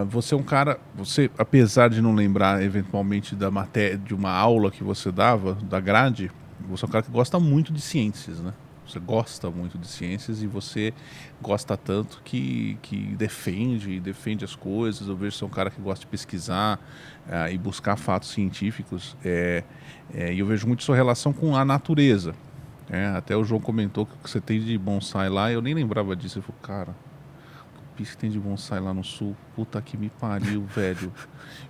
você é um cara, você, apesar de não lembrar eventualmente da matéria, de uma aula que você dava, da grade, você é um cara que gosta muito de ciências, né? Você gosta muito de ciências e você gosta tanto que defende as coisas. Eu vejo que você é um cara que gosta de pesquisar e buscar fatos científicos. E eu vejo muito sua relação com a natureza. Até o João comentou que o que você tem de bonsai lá, eu nem lembrava disso. Eu falei, cara, o que tem de bonsai lá no sul? Puta que me pariu, velho.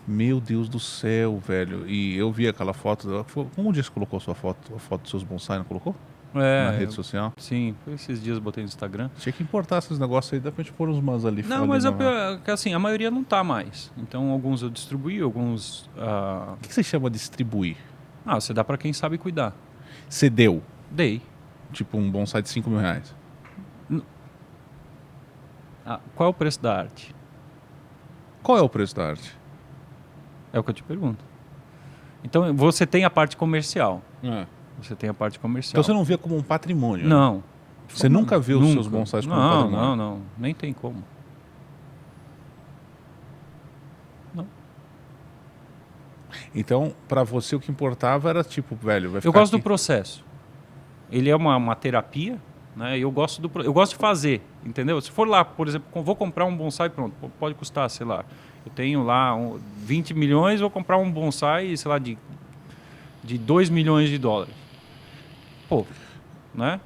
Meu Deus do céu, velho. E eu vi aquela foto. Como um dia você colocou a sua foto, a foto dos seus bonsai, não colocou? Na rede social? Sim, esses dias eu botei no Instagram. Tinha que importar esses negócios aí, dá pra gente pôr uns mans ali. Não, mas assim, a maioria não tá mais. Então alguns eu distribuí, alguns... O que você chama de distribuir? Você dá pra quem sabe cuidar. Você deu? Dei. Tipo um bonsai de R$5.000. Qual é o preço da arte? Qual é o preço da arte? É o que eu te pergunto. Então você tem a parte comercial. Você tem a parte comercial. Então você não vê como um patrimônio? Não. Né? Você nunca viu os seus bonsais como um patrimônio? Não. Nem tem como. Não. Então, pra você o que importava era tipo, velho, vai ficar Eu gosto aqui. do processo. Ele é uma terapia, né? Eu gosto de fazer, entendeu? Se for lá, por exemplo, vou comprar um bonsai, pronto, pode custar, sei lá, eu tenho lá 20 milhões, vou comprar um bonsai, sei lá, de $2 milhões. Pô, né?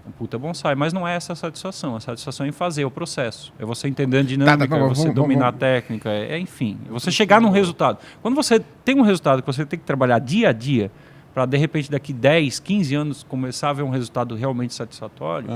Um puta bonsai, mas não é essa a satisfação. A satisfação é em fazer o processo. É você entender a dinâmica, é você dominar a técnica, enfim. É você chegar num resultado. Quando você tem um resultado que você tem que trabalhar dia a dia, para de repente daqui 10, 15 anos começar a ver um resultado realmente satisfatório,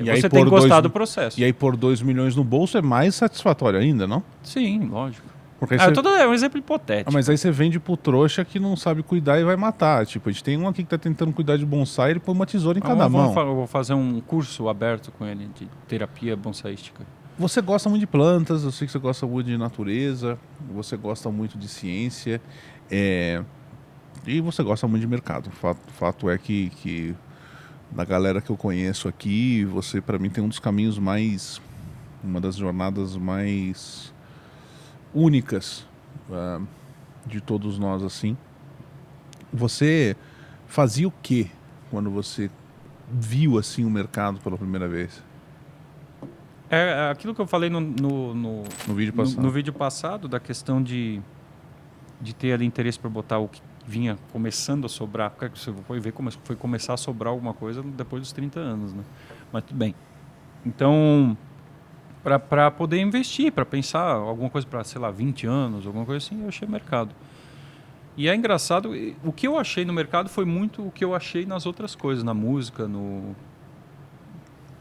você tem que gostar do processo. E aí pôr 2 milhões no bolso é mais satisfatório ainda, não? Sim, lógico. Porque É um exemplo hipotético. Mas aí você vende pro trouxa que não sabe cuidar e vai matar. Tipo, a gente tem um aqui que tá tentando cuidar de bonsai, ele põe uma tesoura em cada mão. Eu vou fazer um curso aberto com ele de terapia bonsaística. Você gosta muito de plantas, eu sei que você gosta muito de natureza, você gosta muito de ciência, e você gosta muito de mercado. O fato é que da galera que eu conheço aqui, você para mim tem um dos caminhos mais... uma das jornadas mais únicas de todos nós, assim. Você fazia o quê quando você viu assim o mercado pela primeira vez? É aquilo que eu falei no vídeo passado. No vídeo passado, da questão de ter ali interesse para botar o que vinha começando a sobrar. Porque você foi ver como foi começar a sobrar alguma coisa depois dos 30 anos, né? Mas tudo bem. Então, para poder investir, para pensar alguma coisa para, sei lá, 20 anos, alguma coisa assim, eu achei mercado. E é engraçado, o que eu achei no mercado foi muito o que eu achei nas outras coisas, na música, no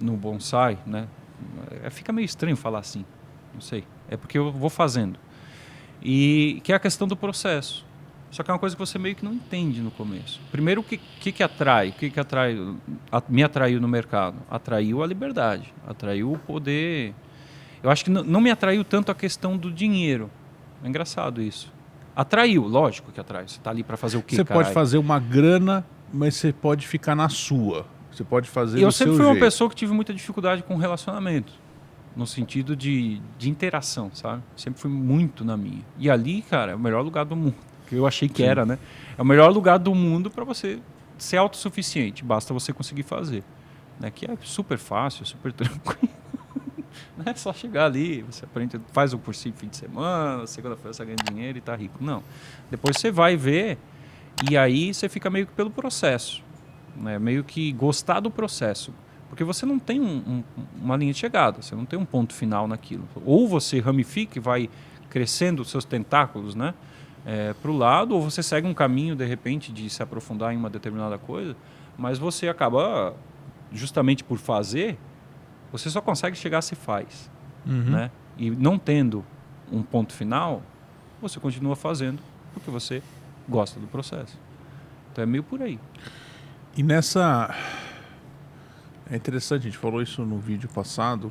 bonsai, né? Fica meio estranho falar assim, não sei. É porque eu vou fazendo. E que é a questão do processo. Só que é uma coisa que você meio que não entende no começo. Primeiro, o que atrai? Me atraiu no mercado? Atraiu a liberdade, atraiu o poder. Eu acho que não me atraiu tanto a questão do dinheiro. É engraçado isso. Atraiu, lógico que atrai. Você está ali para fazer o quê, Você pode fazer uma grana, mas você pode ficar na sua. Você pode fazer do seu jeito. Eu sempre fui uma pessoa que tive muita dificuldade com relacionamento. No sentido de interação, sabe? Sempre fui muito na minha. E ali, cara, é o melhor lugar do mundo. Que eu achei que era, né? É o melhor lugar do mundo para você ser autossuficiente. Basta você conseguir fazer. Né? Que é super fácil, super tranquilo. Não é só chegar ali, você aprende, faz um cursinho no fim de semana, segunda-feira você ganha dinheiro e tá rico. Não. Depois você vai ver e aí você fica meio que pelo processo. Né? Meio que gostar do processo. Porque você não tem uma linha de chegada, você não tem um ponto final naquilo. Ou você ramifica e vai crescendo os seus tentáculos, né? Para o lado, ou você segue um caminho, de repente, de se aprofundar em uma determinada coisa, mas você acaba, justamente por fazer, você só consegue chegar se faz. Né? E não tendo um ponto final, você continua fazendo porque você gosta do processo. Então é meio por aí. E nessa... É interessante, a gente falou isso no vídeo passado,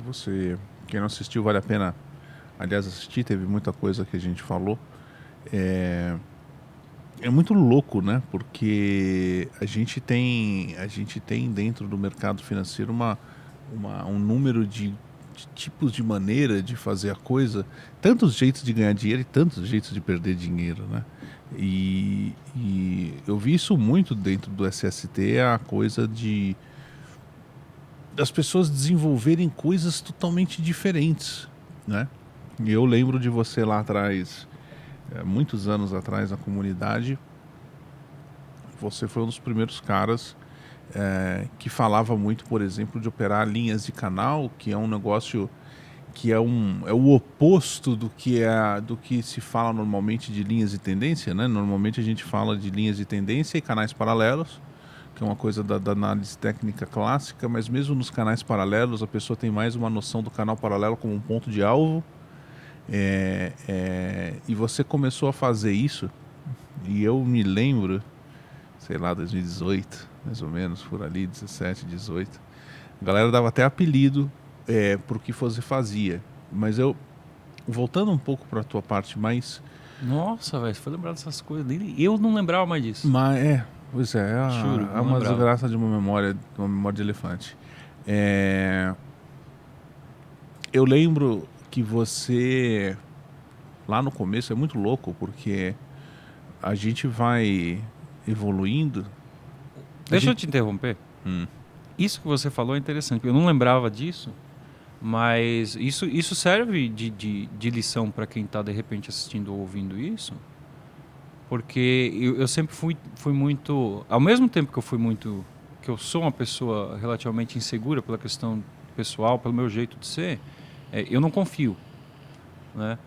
quem não assistiu vale a pena, aliás, assistir, teve muita coisa que a gente falou. É muito louco, né? Porque a gente tem dentro do mercado financeiro um número de de tipos de maneira de fazer a coisa, tantos jeitos de ganhar dinheiro e tantos jeitos de perder dinheiro, né? E eu vi isso muito dentro do SST, a coisa das pessoas desenvolverem coisas totalmente diferentes, né? E eu lembro de você lá atrás, muitos anos atrás na comunidade, você foi um dos primeiros caras que falava muito, por exemplo, de operar linhas de canal, que é um negócio que é o oposto do que se fala normalmente de linhas de tendência, né? Normalmente a gente fala de linhas de tendência e canais paralelos, que é uma coisa da análise técnica clássica, mas mesmo nos canais paralelos a pessoa tem mais uma noção do canal paralelo como um ponto de alvo. E você começou a fazer isso, e eu me lembro, sei lá, 2018, mais ou menos, por ali, 17, 18. A galera dava até apelido pro que você fazia. Mas voltando um pouco para a tua parte mais... Nossa, velho, você foi lembrar dessas coisas. Eu não lembrava mais disso. Pois é, Juro, é não uma lembrava. desgraça de uma memória de elefante. Eu lembro que você, lá no começo, é muito louco, porque a gente vai evoluindo. Deixa eu te interromper. Isso que você falou é interessante. Eu não lembrava disso, mas isso serve de lição para quem está de repente assistindo ou ouvindo isso, porque eu sempre fui muito, ao mesmo tempo que eu sou uma pessoa relativamente insegura pela questão pessoal, pelo meu jeito de ser, eu não confio, né?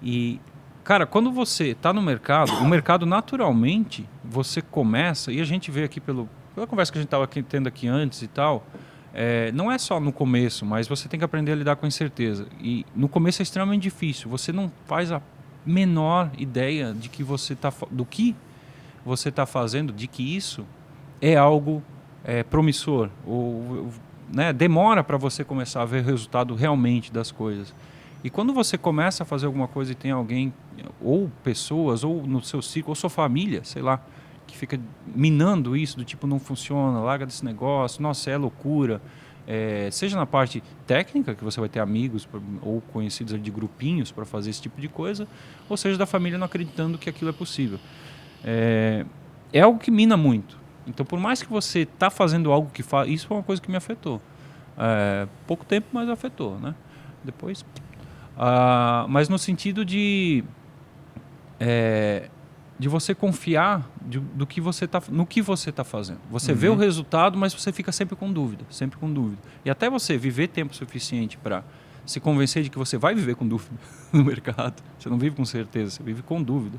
E cara, quando você está no mercado, o mercado naturalmente você começa, e a gente vê aqui pela conversa que a gente estava tendo aqui antes e tal, não é só no começo, mas você tem que aprender a lidar com a incerteza. E no começo é extremamente difícil. Você não faz a menor ideia do que você está fazendo, de que isso é algo promissor. Ou, né, demora para você começar a ver o resultado realmente das coisas. E quando você começa a fazer alguma coisa e tem alguém, ou pessoas, ou no seu ciclo, ou sua família, sei lá, que fica minando isso, do tipo, não funciona, larga desse negócio, nossa, é loucura. Seja na parte técnica, que você vai ter amigos ou conhecidos de grupinhos para fazer esse tipo de coisa, ou seja da família não acreditando que aquilo é possível. É algo que mina muito. Então, por mais que você está fazendo algo que faz... Isso foi uma coisa que me afetou. Pouco tempo, mas afetou, né? Depois... mas no sentido de você confiar no que você está fazendo. Você vê o resultado, mas você fica sempre com dúvida. E até você viver tempo suficiente para se convencer de que você vai viver com dúvida no mercado. Você não vive com certeza, você vive com dúvida.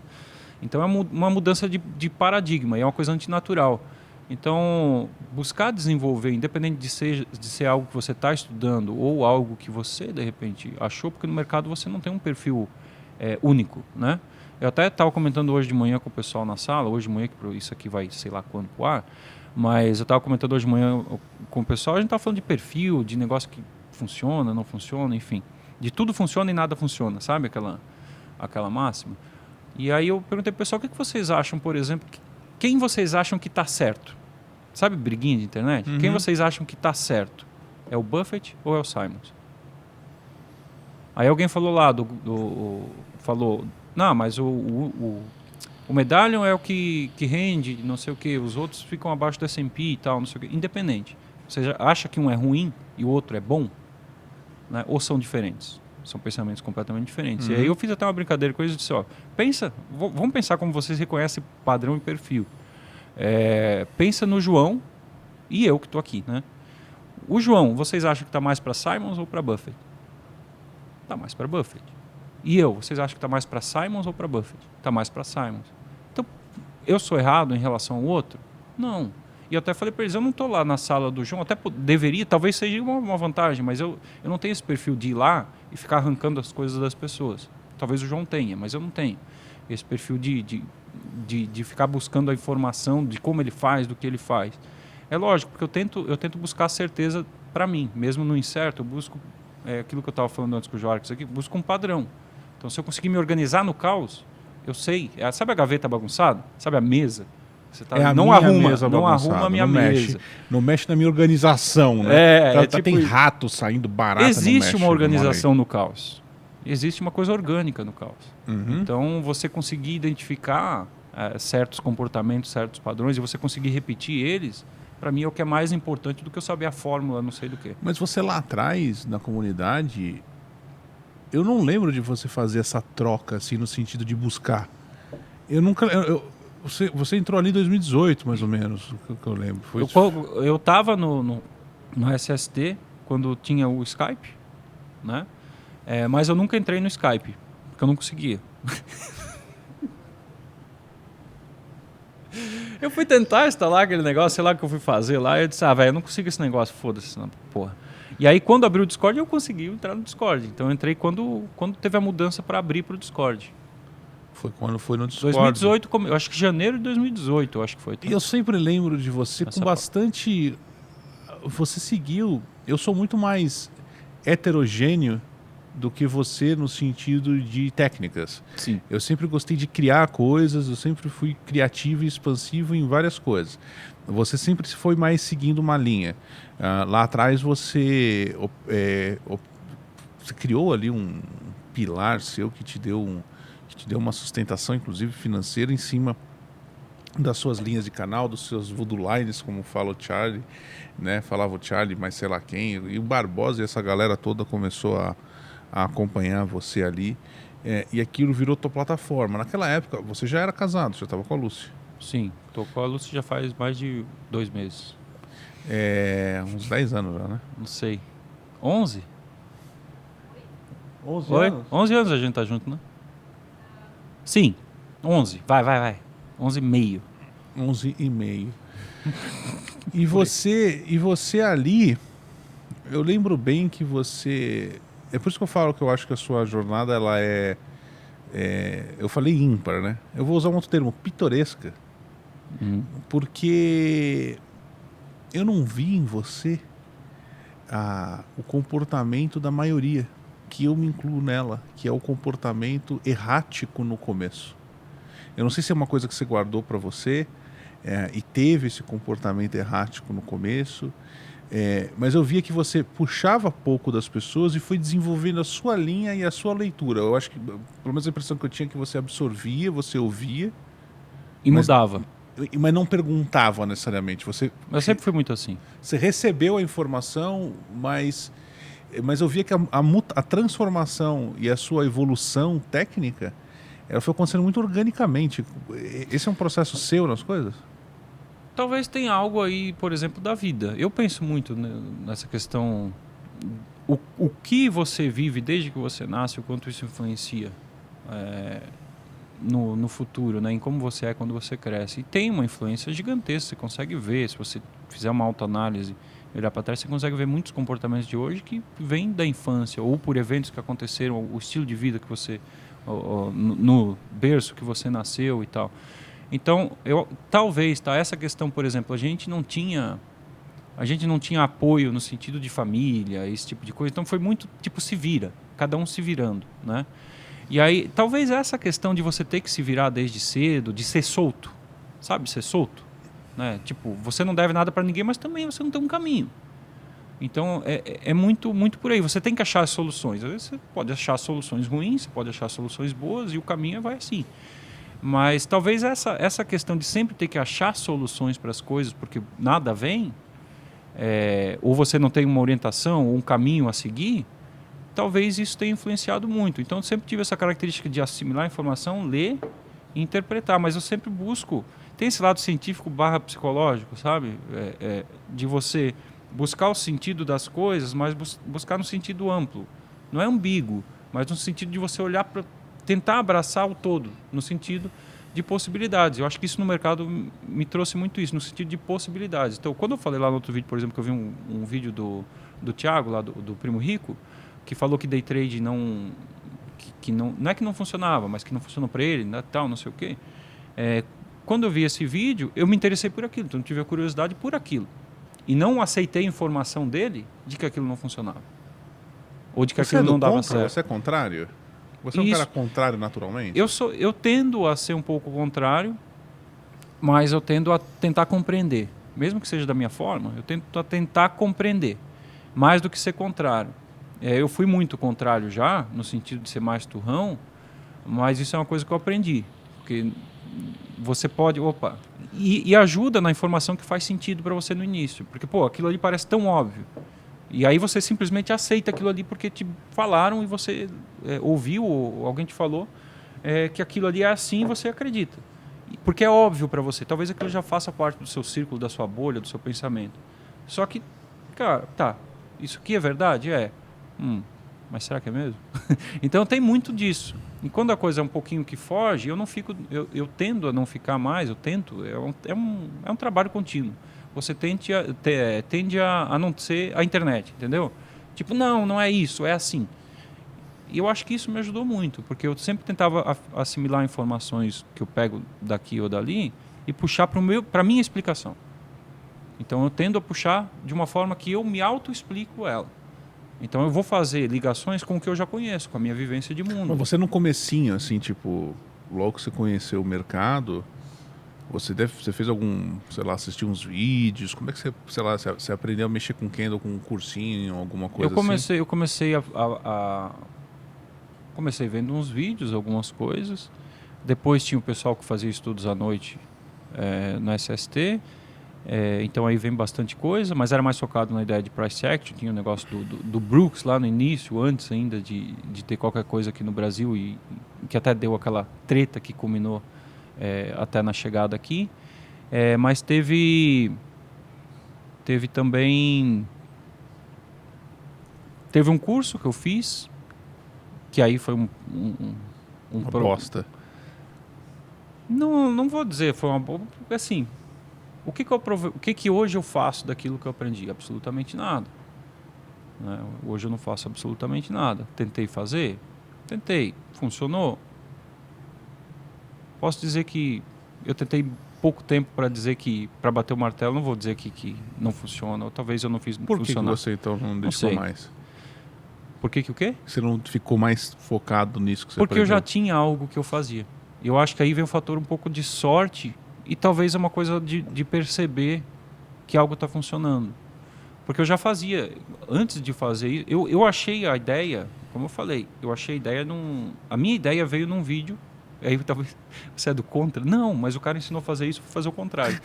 Então é uma mudança de paradigma, é uma coisa antinatural. Então, buscar desenvolver, independente de ser algo que você está estudando ou algo que você, de repente, achou, porque no mercado você não tem um perfil único, né? Eu até estava comentando hoje de manhã com o pessoal na sala, hoje de manhã, que isso aqui vai, sei lá quando pro ar, mas eu estava comentando hoje de manhã com o pessoal, a gente estava falando de perfil, de negócio que funciona, não funciona, enfim. De tudo funciona e nada funciona, sabe aquela máxima? E aí eu perguntei pro pessoal, o que vocês acham, por exemplo, quem vocês acham que está certo? Sabe briguinha de internet? Quem vocês acham que está certo? É o Buffett ou é o Simons? Aí alguém falou lá, falou, não, mas o Medallion é o que rende, não sei o quê, os outros ficam abaixo do S&P e tal, não sei o quê. Independente. Você acha que um é ruim e o outro é bom? Né? Ou são diferentes? São pensamentos completamente diferentes. E aí eu fiz até uma brincadeira com eles e disse, vamos pensar como vocês reconhecem padrão e perfil. Pensa no João e eu que estou aqui, né? O João, vocês acham que está mais para Simons ou para Buffett? Está mais para Buffett. E eu, vocês acham que está mais para Simons ou para Buffett? Está mais para Simons. Então, eu sou errado em relação ao outro? Não. E eu até falei para eles, eu não estou lá na sala do João, até deveria, talvez seja uma vantagem, mas eu não tenho esse perfil de ir lá e ficar arrancando as coisas das pessoas. Talvez o João tenha, mas eu não tenho. Esse perfil de ficar buscando a informação de como ele faz, do que ele faz. É lógico, porque eu tento buscar certeza para mim, mesmo no incerto, eu busco aquilo que eu estava falando antes com o Jorge aqui, busco um padrão. Então, se eu conseguir me organizar no caos, eu sei. Sabe a gaveta bagunçada? Sabe a mesa? Você tá, É a não minha arruma, mesa não bagunçada, arruma a minha não mesa. mexe, não mexe na minha organização, né? Tem Tipo, rato saindo, barata, existe não mexe, uma organização no caos. Existe uma coisa orgânica no caos. Uhum. Então, você conseguir identificar certos comportamentos, certos padrões, e você conseguir repetir eles, para mim é o que é mais importante do que eu saber a fórmula, não sei do que. Mas você lá atrás, na comunidade, eu não lembro de você fazer essa troca, assim, no sentido de buscar. Eu nunca... você entrou ali em 2018, mais ou menos, o que eu lembro. Eu tava no SST, quando tinha o Skype, né? Mas eu nunca entrei no Skype, porque eu não conseguia. Eu fui tentar instalar aquele negócio, sei lá o que eu fui fazer lá, e eu disse, velho, eu não consigo esse negócio, foda-se, não, porra. E aí, quando abriu o Discord, eu consegui entrar no Discord. Então, eu entrei quando teve a mudança para abrir para o Discord. Foi quando foi no Discord. 2018, eu acho que janeiro de 2018, eu acho que foi. E eu sempre lembro de você com bastante... Você seguiu... Eu sou muito mais heterogêneo do que você no sentido de técnicas. Sim. Eu sempre gostei de criar coisas, eu sempre fui criativo e expansivo em várias coisas. Você sempre foi mais seguindo uma linha. Lá atrás você criou ali um pilar seu que te deu uma sustentação, inclusive financeira, em cima das suas linhas de canal, dos seus voodoo lines, como fala o Charlie, né? Falava o Charlie, mas sei lá quem, e o Barbosa e essa galera toda começou a acompanhar você ali, e aquilo virou tua plataforma. Naquela época, você já era casado, já estava com a Lúcia. Sim, tô com a Lúcia já faz mais de 2 meses. Uns 10 anos já, né? Não sei. 11? 11 Oi? anos? 11 anos a gente tá junto, né? Sim, 11. Vai. 11 e meio. 11 e meio. E você ali, eu lembro bem que você... É por isso que eu falo que eu acho que a sua jornada, ela eu falei ímpar, né? Eu vou usar um outro termo, pitoresca. Porque eu não vi em você o comportamento da maioria, que eu me incluo nela, que é o comportamento errático no começo. Eu não sei se é uma coisa que você guardou para você e teve esse comportamento errático no começo, mas eu via que você puxava pouco das pessoas e foi desenvolvendo a sua linha e a sua leitura. Eu acho que, pelo menos a impressão que eu tinha, é que você absorvia, você ouvia. E mudava. Mas não perguntava necessariamente. Eu sempre fui muito assim. Você recebeu a informação, mas eu via que a transformação e a sua evolução técnica, ela foi acontecendo muito organicamente. Esse é um processo seu nas coisas? Talvez tenha algo aí, por exemplo, da vida. Eu penso muito nessa questão, o que você vive desde que você nasce, o quanto isso influencia no futuro, né? Em como você é quando você cresce. E tem uma influência gigantesca, você consegue ver, se você fizer uma autoanálise, olhar para trás, você consegue ver muitos comportamentos de hoje que vêm da infância, ou por eventos que aconteceram, o estilo de vida que você, no berço que você nasceu e tal. Então, talvez, essa questão, por exemplo, a gente não tinha apoio no sentido de família, esse tipo de coisa. Então, foi muito, tipo, se vira, cada um se virando, né? E aí, talvez essa questão de você ter que se virar desde cedo, de ser solto, sabe? Ser solto, né? Tipo, você não deve nada para ninguém, mas também você não tem um caminho. Então, é muito, muito por aí. Você tem que achar as soluções. Às vezes você pode achar soluções ruins, você pode achar soluções boas, e o caminho vai assim. Mas talvez essa questão de sempre ter que achar soluções para as coisas, porque nada vem, ou você não tem uma orientação ou um caminho a seguir, talvez isso tenha influenciado muito. Então eu sempre tive essa característica de assimilar a informação, ler e interpretar, mas eu sempre busco, tem esse lado científico / psicológico, sabe? De você buscar o sentido das coisas, mas buscar no sentido amplo. Não é ambíguo, mas no sentido de você olhar para tentar abraçar o todo, no sentido de possibilidades. Eu acho que isso no mercado me trouxe muito isso, no sentido de possibilidades. Então, quando eu falei lá no outro vídeo, por exemplo, que eu vi um vídeo do Thiago, lá do Primo Rico, que falou que day trade não é que não funcionava, mas que não funcionou para ele, né, tal, não sei o quê. Quando eu vi esse vídeo, eu me interessei por aquilo, então eu tive a curiosidade por aquilo. E não aceitei a informação dele de que aquilo não funcionava. Ou de que aquilo não dava certo. Você é contrário? Você é um cara contrário naturalmente? Eu tendo a ser um pouco contrário, mas eu tendo a tentar compreender. Mesmo que seja da minha forma, eu tento a tentar compreender, mais do que ser contrário. Eu fui muito contrário já, no sentido de ser mais turrão, mas isso é uma coisa que eu aprendi. Porque você pode... Opa! E ajuda na informação que faz sentido para você no início. Porque, pô, aquilo ali parece tão óbvio. E aí você simplesmente aceita aquilo ali porque te falaram e você ouviu ou alguém te falou que aquilo ali é assim e você acredita. Porque é óbvio para você. Talvez aquilo já faça parte do seu círculo, da sua bolha, do seu pensamento. Só que, cara, tá, isso aqui é verdade? Mas será que é mesmo? Então tem muito disso. E quando a coisa é um pouquinho que foge, eu não fico, eu tendo a não ficar mais, é um trabalho contínuo. Você tende a não ser a internet, entendeu? Tipo, não é isso, é assim. E eu acho que isso me ajudou muito, porque eu sempre tentava assimilar informações que eu pego daqui ou dali e puxar para a minha explicação. Então eu tendo a puxar de uma forma que eu me auto-explico ela. Então eu vou fazer ligações com o que eu já conheço, com a minha vivência de mundo. Mas você no comecinho, assim, tipo, logo que você conheceu o mercado, você fez algum, sei lá, assistiu uns vídeos, como é que você, sei lá, você aprendeu a mexer com Candle, com um cursinho, alguma coisa assim? Eu comecei vendo uns vídeos, algumas coisas. Depois tinha o pessoal que fazia estudos à noite no SST. Então aí vem bastante coisa, mas era mais focado na ideia de price action. Tinha o negócio do Brooks lá no início, antes ainda de ter qualquer coisa aqui no Brasil, e que até deu aquela treta que culminou até na chegada aqui. Mas teve também... Teve um curso que eu fiz, que aí foi uma bosta. Não vou dizer, foi uma boa... Assim... O que hoje eu faço daquilo que eu aprendi? Absolutamente nada. Né? Hoje eu não faço absolutamente nada. Tentei fazer? Tentei. Funcionou? Posso dizer que eu tentei pouco tempo para dizer que, para bater o martelo, não vou dizer que não funciona. Ou talvez eu não fiz funcionar. Por que você então não deixou mais? Por que o quê? Você não ficou mais focado nisso que você Porque aprendeu? eu já tinha algo que eu fazia. Eu acho que aí vem um fator um pouco de sorte. E talvez é uma coisa de perceber que algo está funcionando. Porque eu já fazia, antes de fazer, eu achei a ideia, como eu falei, a minha ideia veio num vídeo, aí talvez você é do contra. Não, mas o cara ensinou a fazer isso, vou fazer o contrário.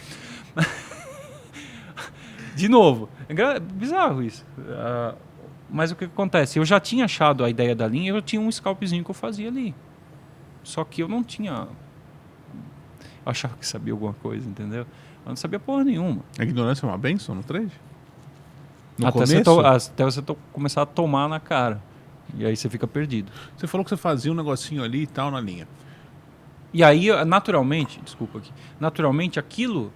De novo, é bizarro isso. Mas o que acontece? Eu já tinha achado a ideia da linha, eu tinha um scalpzinho que eu fazia ali. Só que eu não tinha... Eu achava que sabia alguma coisa, entendeu? Eu não sabia porra nenhuma. A ignorância é uma bênção no trade? No até você começar a tomar na cara. E aí você fica perdido. Você falou que você fazia um negocinho ali e tal na linha. E aí, naturalmente, naturalmente aquilo,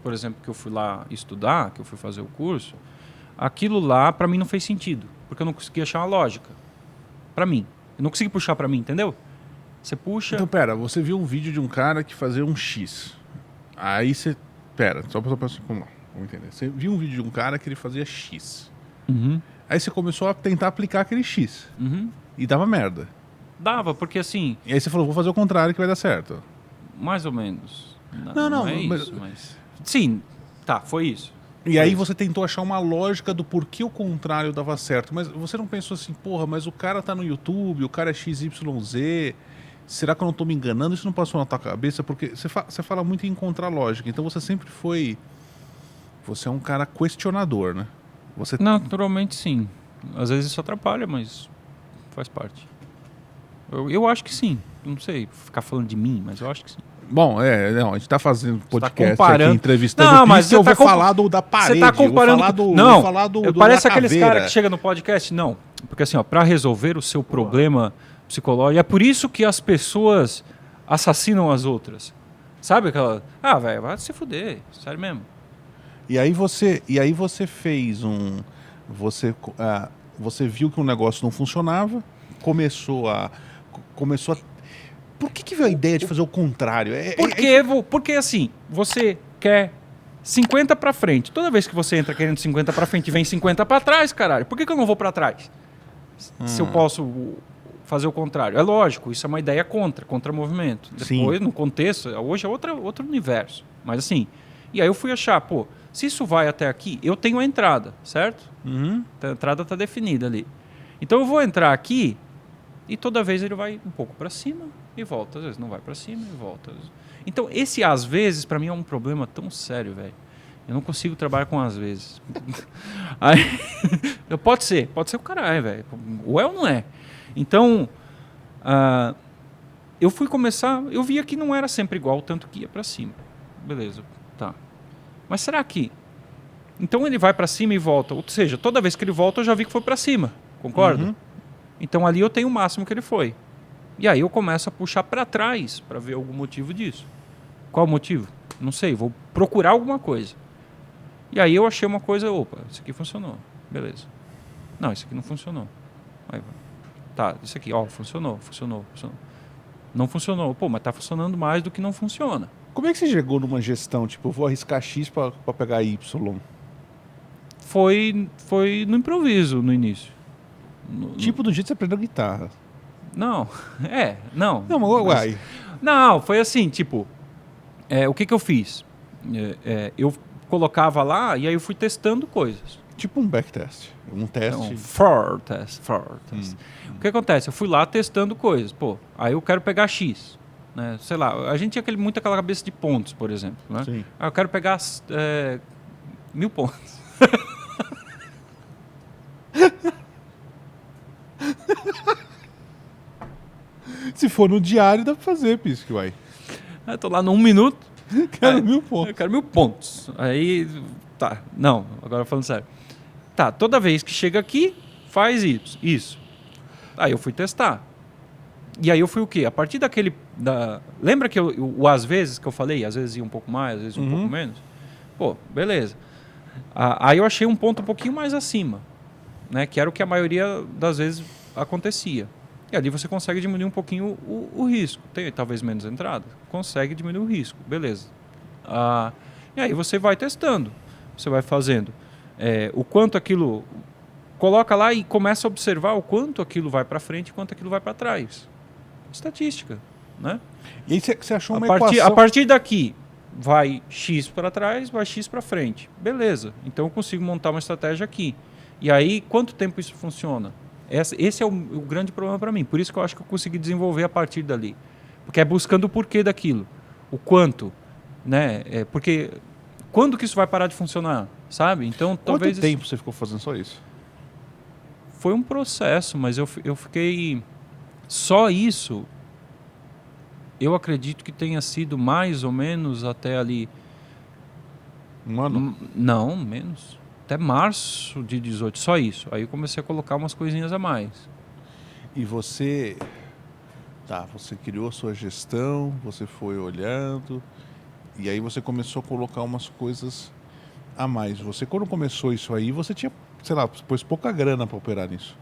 por exemplo, que eu fui lá estudar, que eu fui fazer o curso, aquilo lá pra mim não fez sentido. Porque eu não conseguia achar uma lógica. Pra mim. Eu não consegui puxar pra mim, entendeu? Você puxa... Então, pera, você viu um vídeo de um cara que fazia um X. Aí você... Pera, só pra vamos entender. Você viu um vídeo de um cara que ele fazia X. Uhum. Aí você começou a tentar aplicar aquele X. Uhum. E dava merda. Dava, porque assim... E aí você falou, vou fazer o contrário que vai dar certo. Mais ou menos. Não é mas... isso, mas... Sim, tá, foi isso. E aí você tentou achar uma lógica do porquê o contrário dava certo. Mas você não pensou assim, porra, mas o cara tá no YouTube, o cara é XYZ... Será que eu não estou me enganando? Isso não passou na tua cabeça? Porque você fala muito em encontrar lógica. Então você sempre foi... Você é um cara questionador, né? Naturalmente, sim. Às vezes isso atrapalha, mas faz parte. Eu acho que sim. Não sei ficar falando de mim, mas eu acho que sim. Bom, a gente tá fazendo podcast comparando... aqui, entrevistando não, mas eu vou falar da parede. Você tá comparando... Vou falar do parece da aqueles caveira. caras que chegam no podcast. Não, porque assim, para resolver o seu problema... psicológico. É por isso que as pessoas assassinam as outras. Sabe aquela... velho, vai se fuder. Sério mesmo. E aí você fez um... Você viu que um negócio não funcionava, começou a... Por que veio a ideia de fazer o contrário? Porque assim, você quer 50 pra frente. Toda vez que você entra querendo 50 pra frente, vem 50 pra trás, caralho. Por que eu não vou pra trás? Se eu posso... fazer o contrário. É lógico, isso é uma ideia contra movimento. Depois, Sim. no contexto, hoje é outro universo. Mas assim, e aí eu fui achar, pô, se isso vai até aqui, eu tenho a entrada, certo? Uhum. A entrada está definida ali. Então eu vou entrar aqui e toda vez ele vai um pouco para cima e volta. Às vezes não vai para cima e volta. Então esse às vezes para mim é um problema tão sério, velho. Eu não consigo trabalhar com às vezes. Aí, pode ser o caralho, velho. Ou é ou não é. Então eu fui começar, eu via que não era sempre igual, tanto que ia para cima. Beleza, tá. Mas será que... Então ele vai para cima e volta. Ou seja, toda vez que ele volta eu já vi que foi para cima. Concorda? Uhum. Então ali eu tenho o máximo que ele foi. E aí eu começo a puxar para trás para ver algum motivo disso. Qual o motivo? Não sei, vou procurar alguma coisa. E aí eu achei uma coisa, opa, isso aqui funcionou. Beleza. Não, isso aqui não funcionou. Aí, tá, isso aqui, ó, funcionou. Não funcionou. Pô, mas tá funcionando mais do que não funciona. Como é que você chegou numa gestão? Tipo, eu vou arriscar X pra pegar Y. Foi no improviso no início. Tipo do jeito que você aprendeu guitarra. Não, não. Não, mas uai. Não, foi assim, tipo, o que eu fiz? Eu colocava lá e aí eu fui testando coisas. Tipo um backtest. Um teste. Então, for test. O que acontece? Eu fui lá testando coisas. Pô, aí eu quero pegar X. Né? Sei lá, a gente tinha muito aquela cabeça de pontos, por exemplo. Né? Sim. Aí eu quero pegar 1000 pontos. Se for no diário, dá pra fazer, Pisque, uai. Eu tô lá no 1 minuto. Quero 1000 pontos. Eu quero 1000 pontos. Aí, tá. Não, agora falando sério. Tá, toda vez que chega aqui, faz isso. Aí eu fui testar. E aí eu fui o quê? A partir daquele... Lembra que o às vezes que eu falei? Às vezes ia um pouco mais, às vezes um pouco menos? Pô, beleza. Aí eu achei um ponto um pouquinho mais acima. Né? Que era o que a maioria das vezes acontecia. E ali você consegue diminuir um pouquinho o risco. Tem talvez menos entrada? Consegue diminuir o risco. Beleza. E aí você vai testando. Você vai fazendo. O quanto aquilo... Coloca lá e começa a observar o quanto aquilo vai para frente e quanto aquilo vai para trás. Estatística. Né? E aí você achou uma a equação... partir daqui, vai X para trás, vai X para frente. Beleza. Então eu consigo montar uma estratégia aqui. E aí, quanto tempo isso funciona? Esse é o grande problema para mim. Por isso que eu acho que eu consegui desenvolver a partir dali. Porque é buscando o porquê daquilo. O quanto. Né? Porque quando que isso vai parar de funcionar? Sabe? Então, talvez... Quanto tempo você ficou fazendo só isso? Foi um processo, mas eu fiquei... Só isso, eu acredito que tenha sido mais ou menos até ali... Um ano? Não, menos. Até março de 18, só isso. Aí eu comecei a colocar umas coisinhas a mais. E você... Tá, você criou a sua gestão, você foi olhando, e aí você começou a colocar umas coisas a mais. Você, quando começou isso aí, você tinha, sei lá, pôs pouca grana para operar nisso.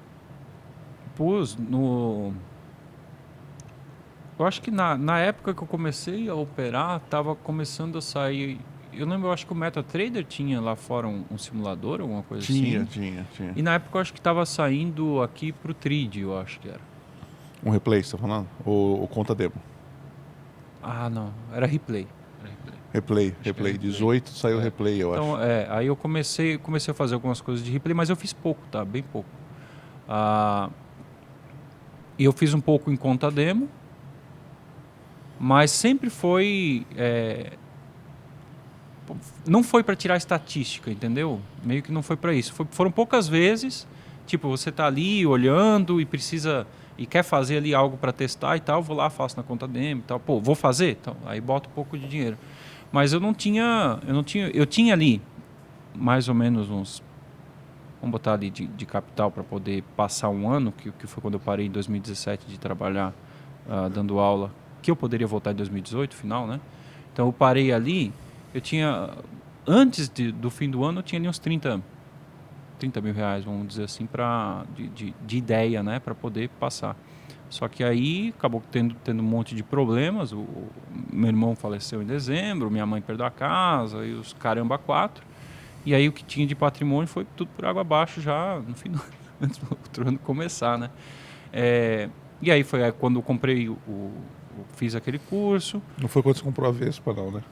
Pus no... Eu acho que na época que eu comecei a operar, estava começando a sair... Eu lembro, eu acho que o MetaTrader tinha lá fora um simulador, alguma coisa assim. Tinha. E na época eu acho que estava saindo aqui pro Trade, eu acho que era. Um replay, você tá falando? Ou conta demo? Ah, não. Era replay. Replay. Replay. 18 saiu replay, eu Então, acho. aí eu comecei a fazer algumas coisas de replay, mas eu fiz pouco, tá? Bem pouco. E eu fiz um pouco em conta demo, mas sempre foi... não foi para tirar estatística, entendeu? Meio que não foi para isso. Foram poucas vezes, tipo, você tá ali olhando e precisa... E quer fazer ali algo para testar e tal, vou lá, faço na conta demo e tal. Pô, vou fazer? Então, aí boto um pouco de dinheiro. Mas eu tinha ali mais ou menos uns... Vamos botar ali de capital para poder passar um ano, que foi quando eu parei em 2017 de trabalhar dando aula, que eu poderia voltar em 2018, final, né? Então eu parei ali, eu tinha... Antes do fim do ano, eu tinha ali uns 30 mil reais, vamos dizer assim, de ideia, né, para poder passar. Só que aí acabou tendo um monte de problemas. Meu irmão faleceu em dezembro, minha mãe perdeu a casa, e os caramba 4. E aí o que tinha de patrimônio foi tudo por água abaixo já no final, antes do outro ano começar, né? E aí foi quando eu comprei fiz aquele curso. Não foi quando você comprou a Vespa, não, né?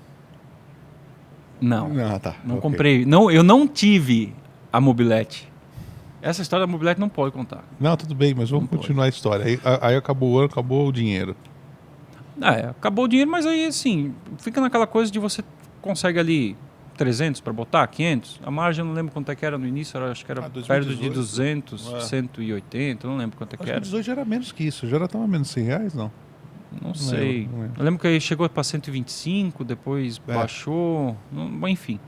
Não, Ah, tá. não Ok. comprei. Não, eu não tive a mobilete. Essa história da mobilete não pode contar. Não, tudo bem, mas vamos Não continuar a história. Aí acabou o ano, acabou o dinheiro. Acabou o dinheiro, mas aí assim, fica naquela coisa de você consegue ali 300 para botar, 500. A margem eu não lembro quanto é que era no início, acho que era perto de 2018. 200, É. 180, não lembro quanto é Acho que que era. 18 já era menos que isso. Já era tão menos R$100, não? Não sei. não lembro. Eu lembro que aí chegou para 125, depois É. baixou, enfim.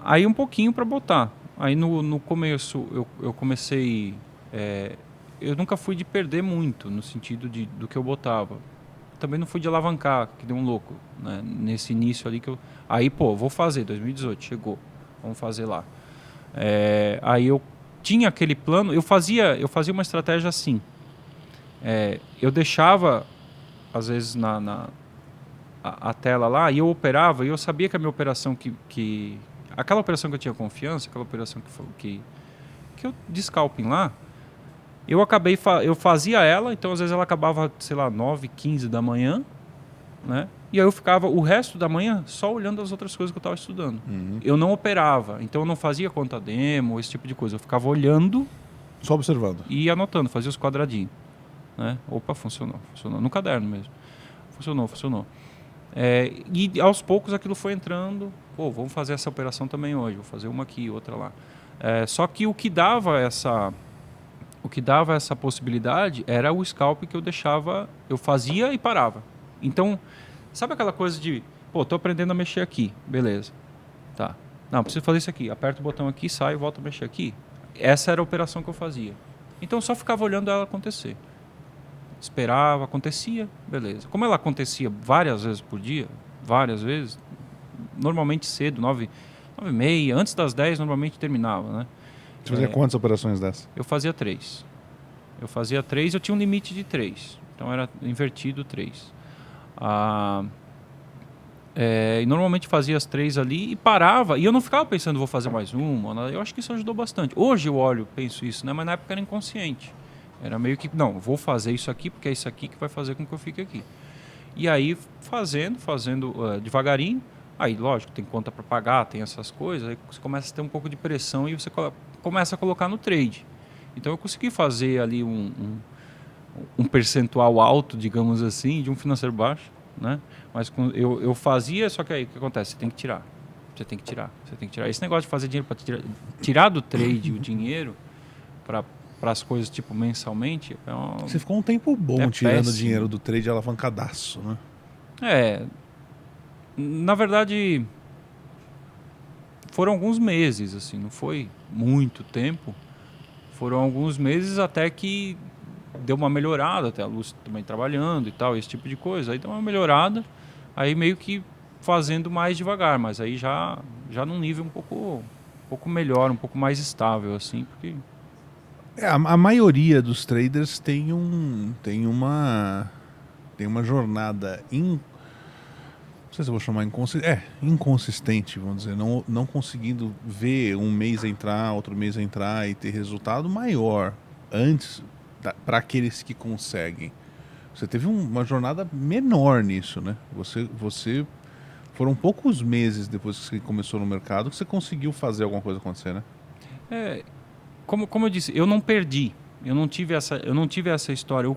Aí um pouquinho para botar. Aí no começo eu comecei... eu nunca fui de perder muito, no sentido do que eu botava. Também não fui de alavancar, que deu um louco, né? Nesse início ali que eu... Aí, vou fazer, 2018, chegou. Vamos fazer lá. Aí eu tinha aquele plano, eu fazia uma estratégia assim. Eu deixava, às vezes, a tela lá, e eu operava, e eu sabia que a minha operação aquela operação que eu tinha confiança, aquela operação que eu de scalping lá, eu fazia ela, então às vezes ela acabava, sei lá, 9h15 da manhã, né? E aí eu ficava o resto da manhã só olhando as outras coisas que eu estava estudando. Uhum. Eu não operava, então eu não fazia conta demo, esse tipo de coisa. Eu ficava olhando Só observando. e anotando, fazia os quadradinhos. Né? Opa, funcionou. No caderno mesmo. Funcionou. E aos poucos aquilo foi entrando. Vamos fazer essa operação também hoje. Vou fazer uma aqui, outra lá. Só que o que dava essa possibilidade era o scalp que eu fazia e parava. Então, sabe aquela coisa de, tô aprendendo a mexer aqui, beleza. Tá. Não, preciso fazer isso aqui. Aperto o botão aqui, saio, volto a mexer aqui. Essa era a operação que eu fazia. Então, eu só ficava olhando ela acontecer. Esperava, acontecia, beleza. Como ela acontecia várias vezes por dia, normalmente cedo, 9h30, antes das 10 normalmente terminava, né? Você fazia quantas operações dessas? Eu fazia 3. Eu tinha um limite de 3. Então era invertido 3. E normalmente fazia as 3 ali e parava. E eu não ficava pensando, vou fazer mais uma. Eu acho que isso ajudou bastante. Hoje eu olho, penso isso, né? Mas na época era inconsciente. Era meio que, não, vou fazer isso aqui porque é isso aqui que vai fazer com que eu fique aqui. E aí fazendo devagarinho. Aí, lógico, tem conta para pagar, tem essas coisas. Aí você começa a ter um pouco de pressão e você começa a colocar no trade. Então eu consegui fazer ali um percentual alto, digamos assim, de um financeiro baixo, né? Mas eu fazia, só que aí o que acontece? Você tem que tirar. Esse negócio de fazer dinheiro para tirar do trade o dinheiro para as coisas tipo mensalmente. Você ficou um tempo bom tirando péssimo. dinheiro do trade alavancadaço, né? Na verdade, foram alguns meses, assim, não foi muito tempo. Foram alguns meses até que deu uma melhorada, até a Lúcia também trabalhando e tal, esse tipo de coisa. Aí deu uma melhorada, aí meio que fazendo mais devagar, mas aí já num nível um pouco melhor, um pouco mais estável, assim, porque... A maioria dos traders tem uma jornada não sei se eu vou chamar inconsistente, vamos dizer, não conseguindo ver um mês entrar, outro mês entrar e ter resultado maior antes para aqueles que conseguem. Você teve uma jornada menor nisso, né? Você foram poucos meses depois que você começou no mercado que você conseguiu fazer alguma coisa acontecer, né? Como eu disse, eu não perdi. Eu não tive essa história.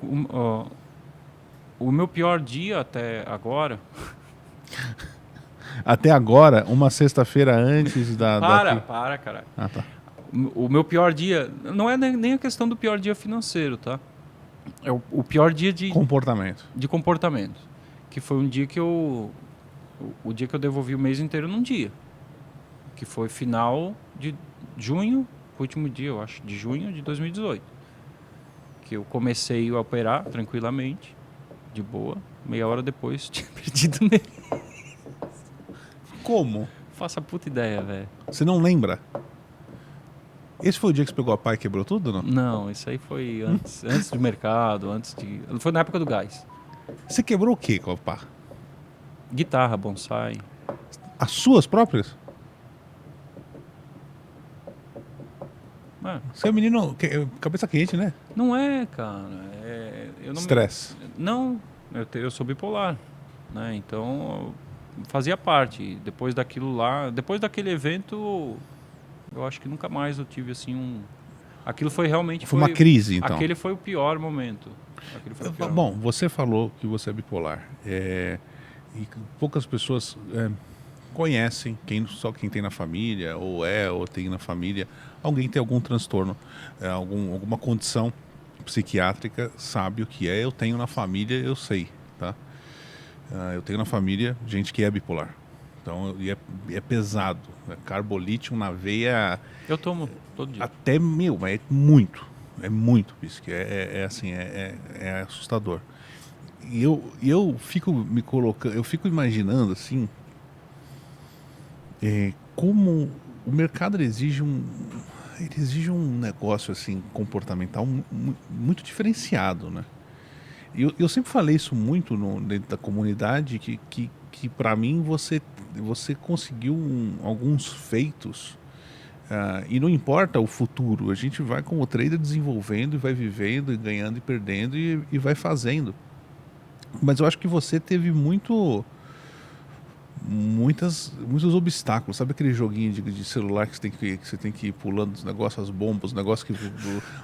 O meu pior dia até agora... Até agora, uma sexta-feira antes Para, caralho. Ah, tá. O meu pior dia... Não é nem a questão do pior dia financeiro, tá? É o pior dia de comportamento. Que foi um dia que o dia que eu devolvi o mês inteiro num dia. Que foi final de junho... último dia, eu acho, de junho de 2018. Que eu comecei a operar tranquilamente, de boa. Meia hora depois tinha perdido nele. Como? Faça a puta ideia, velho. Você não lembra? Esse foi o dia que você pegou a pá e quebrou tudo, não? Não, isso aí foi antes do mercado, foi na época do gás. Você quebrou o que com a pá? Guitarra, bonsai. As suas próprias? Você é um menino cabeça quente, né? Não é, cara. eu não Estresse. Não, eu sou bipolar, né? Então fazia parte. Depois daquilo lá, depois daquele evento, eu acho que nunca mais eu tive assim Aquilo foi realmente Foi uma crise, então. Aquele foi o pior momento. Aquele foi o pior Bom, momento. você falou que você é bipolar. E poucas pessoas conhecem, só quem tem na família, ou tem na família, alguém tem algum transtorno, alguma condição psiquiátrica, sabe o que é. Eu tenho na família, eu sei, tá? Eu tenho na família gente que é bipolar. Então, é pesado. É carbolítio na veia. Eu tomo todo dia. Até mas é muito. É muito isso. Que assim, é assustador. E eu fico me colocando, eu fico imaginando assim, como o mercado ele exige um negócio assim comportamental muito diferenciado, né? E eu sempre falei isso muito dentro da comunidade que para mim você conseguiu alguns feitos. E não importa o futuro, a gente vai como trader desenvolvendo e vai vivendo e ganhando e perdendo e vai fazendo. Mas eu acho que você teve muitos obstáculos. Sabe aquele joguinho de celular que você tem que ir pulando os negócios, as bombas, os negócios que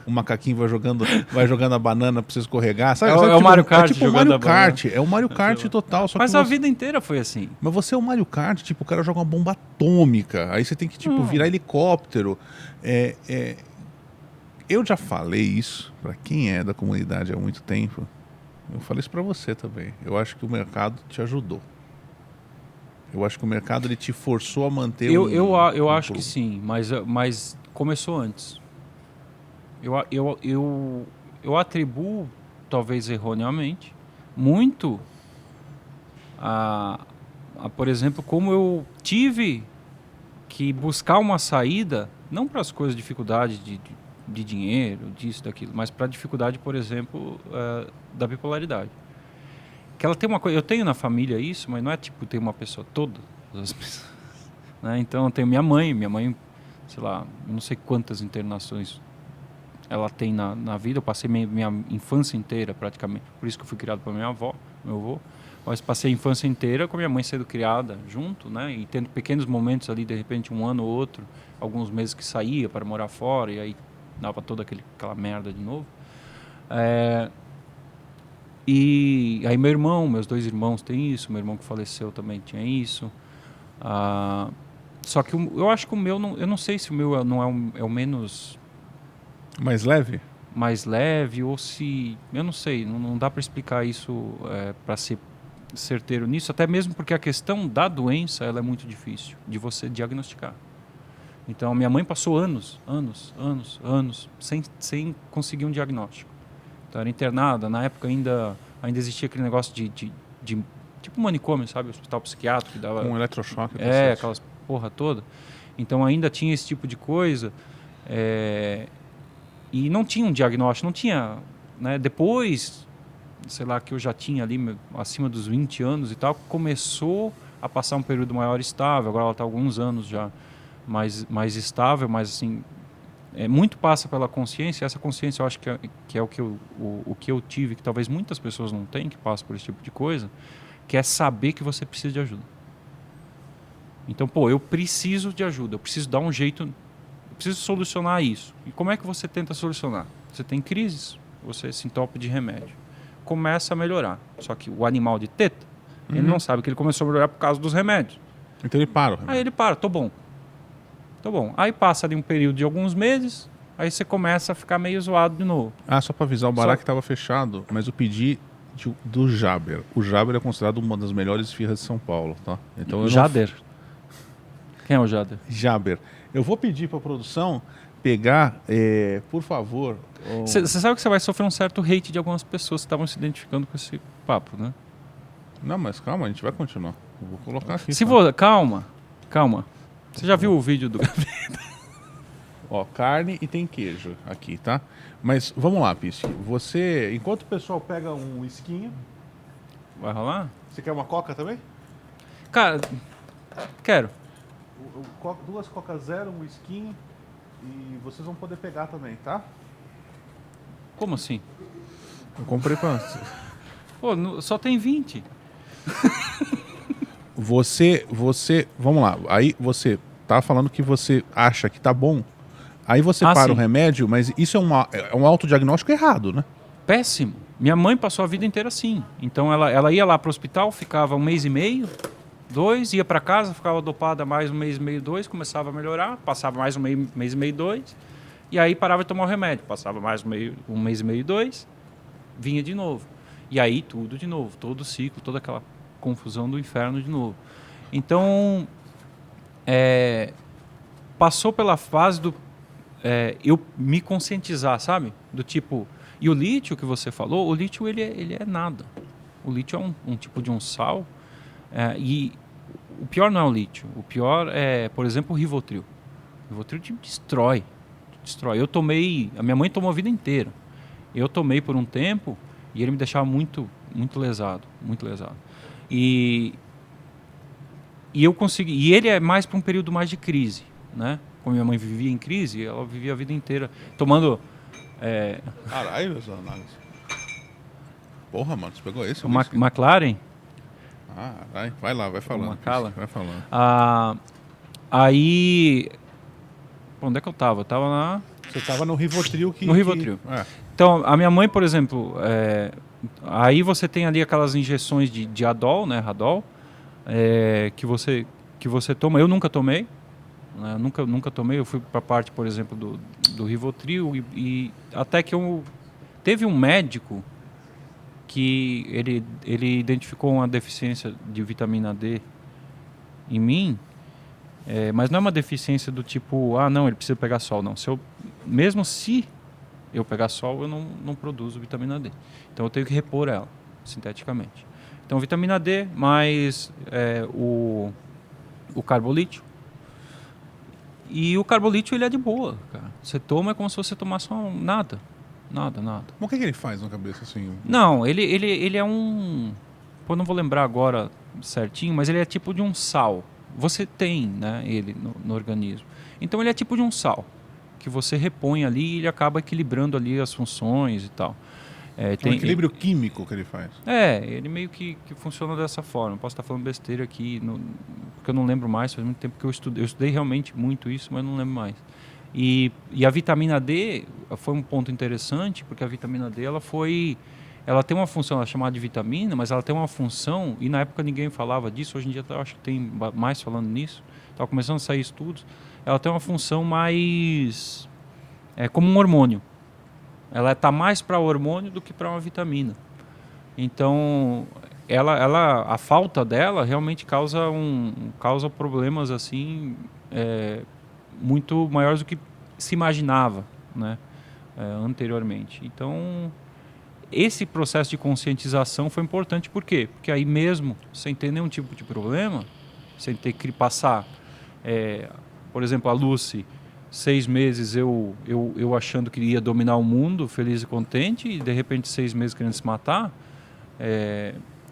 o macaquinho vai jogando a banana pra você escorregar? Sabe, É tipo, o Mario Kart tipo o jogando Mario a banana. Kart. É o Mario Kart total. Só Mas que a vida inteira foi assim. Mas você é o Mario Kart, tipo, o cara joga uma bomba atômica. Aí você tem que, tipo, virar helicóptero. Eu já falei isso pra quem é da comunidade há muito tempo. Eu falei isso pra você também. Eu acho que o mercado te ajudou. Eu acho que o mercado ele te forçou a manter Eu acho que sim, mas começou antes. Eu atribuo, talvez erroneamente, muito por exemplo, como eu tive que buscar uma saída, não para as coisas, dificuldade de dinheiro, disso, daquilo, mas para a dificuldade, por exemplo, da bipolaridade. Que ela tem uma coisa, eu tenho na família isso, mas não é tipo ter uma pessoa, todas as pessoas, né? Então eu tenho minha mãe, sei lá, eu não sei quantas internações ela tem na vida. Eu passei minha infância inteira praticamente, por isso que eu fui criado por minha avó, meu avô, mas passei a infância inteira com minha mãe sendo criada junto, né? E tendo pequenos momentos ali, de repente um ano ou outro, alguns meses que saía para morar fora e aí dava toda aquela merda de novo. E aí meus 2 irmãos têm isso, meu irmão que faleceu também tinha isso. Só que eu acho que o meu, eu não sei se o meu não é o menos mais leve? Mais leve, ou se... Eu não sei, não dá para explicar isso para ser certeiro nisso, até mesmo porque a questão da doença ela é muito difícil de você diagnosticar. Então, minha mãe passou anos sem conseguir um diagnóstico. Então, era internada. Na época ainda existia aquele negócio de tipo manicômio, sabe? Hospital psiquiátrico que dava... Com eletrochoque. Aquelas porra toda. Então, ainda tinha esse tipo de coisa. E não tinha um diagnóstico, não tinha... Né? Depois, sei lá, que eu já tinha ali acima dos 20 anos e tal, começou a passar um período maior estável. Agora ela está há alguns anos já mais estável, mas assim... muito passa pela consciência. Essa consciência eu acho que é o que eu tive, que talvez muitas pessoas não têm, que passam por esse tipo de coisa, que é saber que você precisa de ajuda. Então, eu preciso de ajuda, eu preciso dar um jeito, eu preciso solucionar isso. E como é que você tenta solucionar? Você tem crises, você se entope de remédio. Começa a melhorar. Só que o animal de teta, ele não sabe que ele começou a melhorar por causa dos remédios. Então ele para. Aí ele para, tô bom. Aí passa ali um período de alguns meses, aí você começa a ficar meio zoado de novo. Só para avisar, o Barack estava fechado, mas eu pedi do Jaber. O Jaber é considerado uma das melhores esfirras de São Paulo, tá? Então Jader. Quem é o Jader? Jaber. Eu vou pedir para a produção pegar, por favor... Você sabe que você vai sofrer um certo hate de algumas pessoas que estavam se identificando com esse papo, né? Não, mas calma, a gente vai continuar. Eu vou colocar aqui. Calma. Você já viu o vídeo do Gaveta? Carne e tem queijo aqui, tá? Mas vamos lá, Pisci. Você, enquanto o pessoal pega um whiskinho... Vai rolar? Você quer uma coca também? Cara, quero. 2 Coca Zero, um whiskinho. E vocês vão poder pegar também, tá? Como assim? Eu comprei pra... Pô, só tem 20. Vamos lá. Aí você tá falando que você acha que tá bom. Aí você para sim. o remédio, mas isso é um autodiagnóstico errado, né? Péssimo. Minha mãe passou a vida inteira assim. Então ela ia lá pro hospital, ficava 1 mês e meio, 2, ia para casa, ficava dopada mais 1 mês e meio, 2, começava a melhorar, passava mais 1 mês e meio, 2, e aí parava de tomar o remédio, passava mais 1 mês e meio, 2, vinha de novo. E aí tudo de novo, todo o ciclo, toda aquela confusão do inferno de novo. Então, passou pela fase do eu me conscientizar, sabe? Do tipo... E o lítio que você falou, o lítio ele é nada. O lítio é um tipo de um sal. E o pior não é o lítio. O pior é, por exemplo, o Rivotril. O Rivotril te destrói. Eu tomei... A minha mãe tomou a vida inteira. Eu tomei por um tempo e ele me deixava muito, muito lesado. Muito lesado. E eu consegui... E ele é mais para um período mais de crise, né? Como minha mãe vivia em crise, ela vivia a vida inteira tomando... Caralho, meus análises. Porra, mano, você pegou esse? McLaren? Vai lá, vai falando. Macallan. Vai falando. Aí... Onde é que eu tava? Eu tava lá... Você tava no Rivotril No Rivotril. Então, a minha mãe, por exemplo... Aí você tem ali aquelas injeções de Adol, né? Radol. Que você toma. Eu nunca tomei. Né? Nunca tomei. Eu fui para a parte, por exemplo, do Rivotril e até que teve um médico que ele identificou uma deficiência de vitamina D em mim, mas não é uma deficiência do tipo, não, ele precisa pegar sol, não. Mesmo se eu pegar sol, eu não produzo vitamina D. Então eu tenho que repor ela sinteticamente. Então vitamina D mais o carbolítio. E o carbolítio ele é de boa, cara. Você toma é como se você tomasse nada. Nada. Mas o que ele faz na cabeça assim? Não, ele é um... Pô, não vou lembrar agora certinho, mas ele é tipo de um sal. Você tem, né, ele no organismo. Então ele é tipo de um sal, que você repõe ali e ele acaba equilibrando ali as funções e tal. Tem um equilíbrio químico que ele faz. Ele meio que funciona dessa forma. Posso estar falando besteira aqui, porque eu não lembro mais, faz muito tempo que eu estudei realmente muito isso, mas não lembro mais. E a vitamina D foi um ponto interessante, porque a vitamina D ela tem uma função, ela é chamada de vitamina, mas ela tem uma função, e na época ninguém falava disso, hoje em dia eu acho que tem mais falando nisso, estava começando a sair estudos, ela tem uma função mais... como um hormônio. Ela está mais para hormônio do que para uma vitamina. Então, a falta dela realmente causa problemas assim muito maiores do que se imaginava, né, anteriormente. Então, esse processo de conscientização foi importante. Por quê? Porque aí mesmo, sem ter nenhum tipo de problema, sem ter que passar... por exemplo, a Lucy... 6 meses eu achando que ia dominar o mundo, feliz e contente, e de repente 6 meses querendo se matar,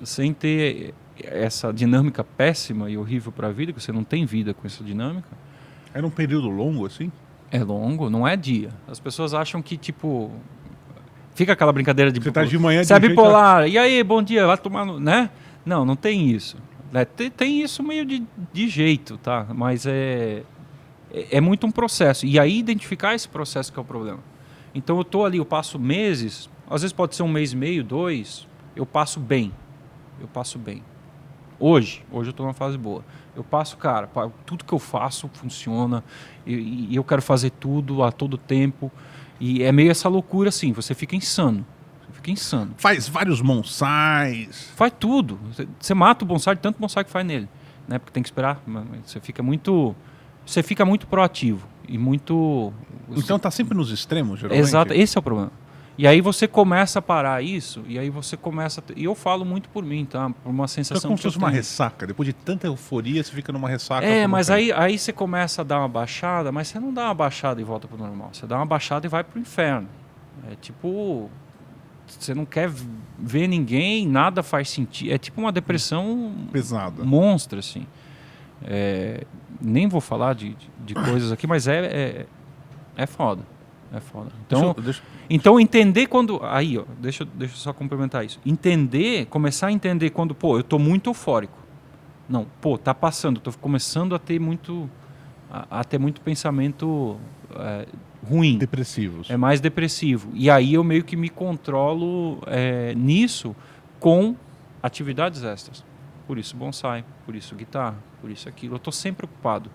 sem ter essa dinâmica péssima e horrível para a vida, que você não tem vida com essa dinâmica. Era um período longo, assim? É longo, não é dia. As pessoas acham que, tipo... Fica aquela brincadeira de... Você tá de manhã... Você é bipolar, e aí, bom dia, vai tomar... Né? Não tem isso. Tem isso meio de jeito, tá? Mas é muito um processo. E aí identificar esse processo que é o problema. Então eu estou ali, eu passo meses, às vezes pode ser 1 mês e meio, 2, eu passo bem. Hoje eu estou numa fase boa. Eu passo, cara, tudo que eu faço funciona, e eu quero fazer tudo a todo tempo. E é meio essa loucura assim, você fica insano. Faz vários bonsais. Faz tudo. Você mata o bonsai de tanto bonsai que faz nele. Né? Porque tem que esperar. Você fica muito proativo e muito... Então tá sempre nos extremos, geralmente? Exato, esse é o problema. E aí você começa a parar isso, e aí você começa... E eu falo muito por mim, tá? Por uma sensação... Então é como se fosse uma ressaca. Depois de tanta euforia, você fica numa ressaca. Mas aí você começa a dar uma baixada, mas você não dá uma baixada e volta pro normal. Você dá uma baixada e vai pro inferno. É tipo... Você não quer ver ninguém, nada faz sentido. É tipo uma depressão... pesada. Monstra, assim. Nem vou falar de coisas aqui, mas é foda. É foda. Então, Deixa- então entender quando... Aí, ó, deixa eu só complementar isso. Entender, começar a entender quando, pô, eu tô muito eufórico. Não, pô, tá passando, tô começando a ter muito... A ter muito pensamento ruim. Depressivos. É mais depressivo. E aí eu meio que me controlo nisso com atividades extras. Por isso bonsai, por isso guitarra, por isso aquilo. Eu tô sempre ocupado.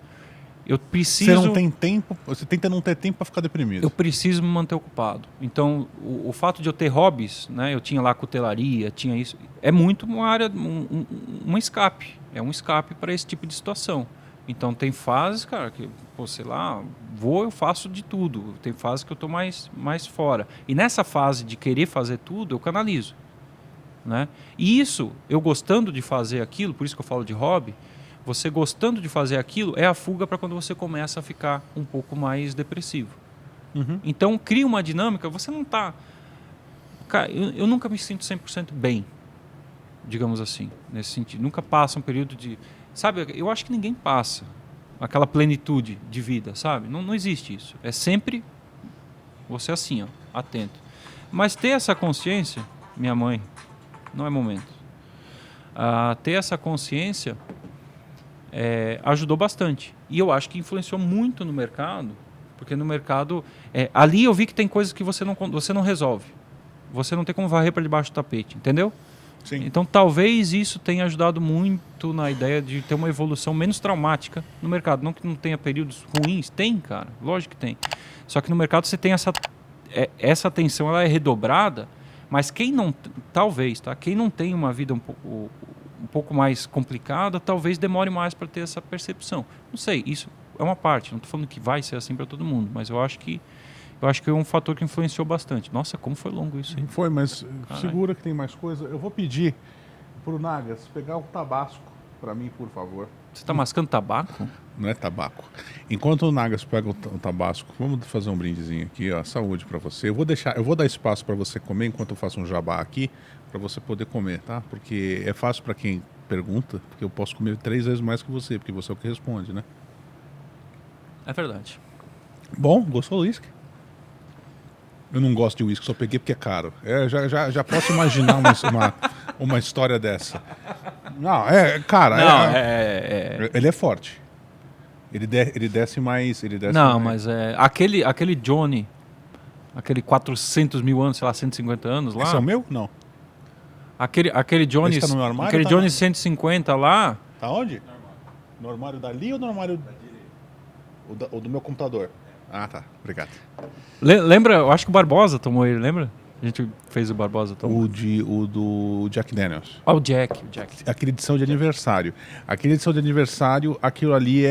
Eu preciso... Você não tem tempo, você tenta não ter tempo para ficar deprimido. Eu preciso me manter ocupado. Então, o fato de eu ter hobbies, né? Eu tinha lá cutelaria, tinha isso. É muito uma área, um escape. É um escape para esse tipo de situação. Então, tem fases, cara, que, pô, sei lá, eu faço de tudo. Tem fases que eu tô mais fora. E nessa fase de querer fazer tudo, eu canalizo. Né? E isso, eu gostando de fazer aquilo, por isso que eu falo de hobby, você gostando de fazer aquilo é a fuga para quando você começa a ficar um pouco mais depressivo. Uhum. Então, cria uma dinâmica, você não está... Cara, eu nunca me sinto 100% bem, digamos assim, nesse sentido. Nunca passa um período de... Sabe, eu acho que ninguém passa aquela plenitude de vida, sabe? Não existe isso. É sempre você assim, ó, atento. Mas ter essa consciência, minha mãe, não é momento. Ter essa consciência ajudou bastante. E eu acho que influenciou muito no mercado, porque no mercado... ali eu vi que tem coisas que você não resolve. Você não tem como varrer para debaixo do tapete, entendeu? Sim. Então talvez isso tenha ajudado muito na ideia de ter uma evolução menos traumática no mercado. Não que não tenha períodos ruins, tem, cara, lógico que tem. Só que no mercado você tem essa atenção, ela é redobrada, mas quem não, talvez, tá? Quem não tem uma vida um pouco mais complicada, talvez demore mais para ter essa percepção. Não sei, isso é uma parte, não estou falando que vai ser assim para todo mundo, mas eu acho que é um fator que influenciou bastante. Nossa, como foi longo isso, hein? Foi, mas Caralho. segura que tem mais coisa. Eu vou pedir pro Nagas pegar o tabasco para mim, por favor. Você está mascando tabaco? Não é tabaco. Enquanto o Nagas pega o tabasco, vamos fazer um brindezinho aqui, ó. Saúde para você. Eu vou dar espaço para você comer enquanto eu faço um jabá aqui, para você poder comer, tá? Porque é fácil para quem pergunta, porque eu posso comer 3 vezes mais que você, porque você é o que responde, né? É verdade. Bom, gostou do uísque? Eu não gosto de uísque, só peguei porque é caro. Já posso imaginar uma história dessa. Não, cara. Não, Ele é forte. Ele desce mais. Não, mas aquele Johnny, aquele 400 mil anos, sei lá, 150 anos lá. Esse é o meu? Não. Aquele Johnny, Esse tá no meu armário, aquele tá Johnny no- 150 lá. Tá onde? No armário dali ou no armário... O do meu computador? Ah, tá. Obrigado. Lembra? Eu acho que o Barbosa tomou ele, lembra? A gente fez o Barbosa tomar. O do Jack Daniels. O Jack. Aquela edição de aniversário. Aquela edição de aniversário, aquilo ali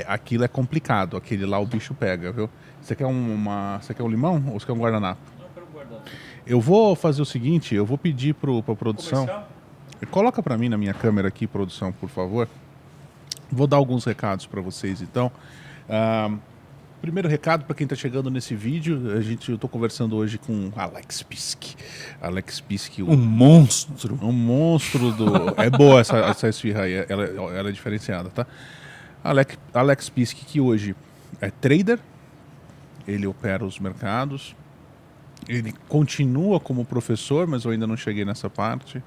aquilo é complicado. Aquele lá o bicho pega, viu? Você quer um limão ou você quer um guardanapo? Não, eu quero guardar. Eu vou fazer o seguinte, eu vou pedir pra produção. Coloca pra mim na minha câmera aqui, produção, por favor. Vou dar alguns recados pra vocês, então. Primeiro recado para quem está chegando nesse vídeo, eu estou conversando hoje com Alex Pisk. Alex Pisk, Um monstro. um monstro do... É boa essa esfirra aí, ela é diferenciada, tá? Alex Pisk, que hoje é trader, ele opera os mercados, ele continua como professor, mas eu ainda não cheguei nessa parte.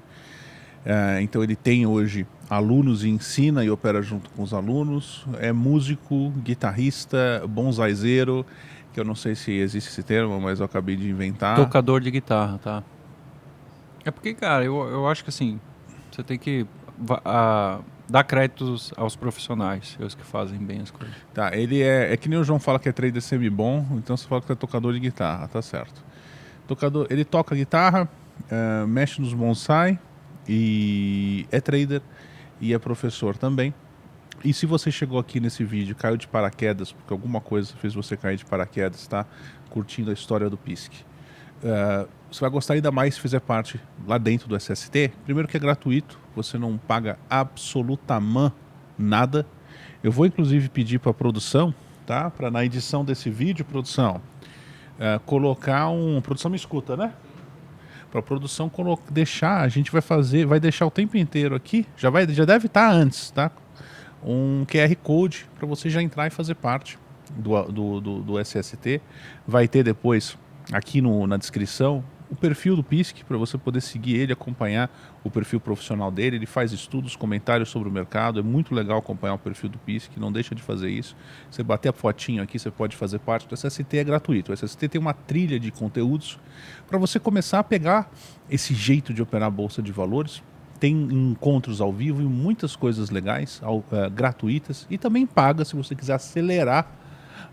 Então ele tem hoje alunos e ensina e opera junto com os alunos. É músico, guitarrista, bonsaizeiro, que eu não sei se existe esse termo, mas eu acabei de inventar. Tocador de guitarra, tá? É porque, cara, eu acho que assim, você tem que dar créditos aos profissionais, os que fazem bem as coisas. Tá, ele é que nem o João fala que é trader semi-bom, então você fala que é tocador de guitarra, tá certo. Ele toca guitarra, mexe nos bonsai, e é trader e é professor também. E se você chegou aqui nesse vídeo, caiu de paraquedas, porque alguma coisa fez você cair de paraquedas, tá? Curtindo a história do Pisk. Você vai gostar ainda mais se fizer parte lá dentro do SST. Primeiro que é gratuito, você não paga absolutamente nada. Eu vou inclusive pedir para a produção, tá? Para na edição desse vídeo, produção, colocar produção me escuta, né? Para a produção deixar, a gente vai deixar o tempo inteiro aqui, já deve estar antes, tá? Um QR Code para você já entrar e fazer parte do SST. Vai ter depois, aqui na descrição, o perfil do Pisc, para você poder seguir ele, acompanhar o perfil profissional dele. Ele faz estudos, comentários sobre o mercado. É muito legal acompanhar o perfil do Pisc, não deixa de fazer isso. Você bater a fotinho aqui, você pode fazer parte do SST, é gratuito. O SST tem uma trilha de conteúdos para você começar a pegar esse jeito de operar a Bolsa de Valores. Tem encontros ao vivo e muitas coisas legais, gratuitas, e também paga se você quiser acelerar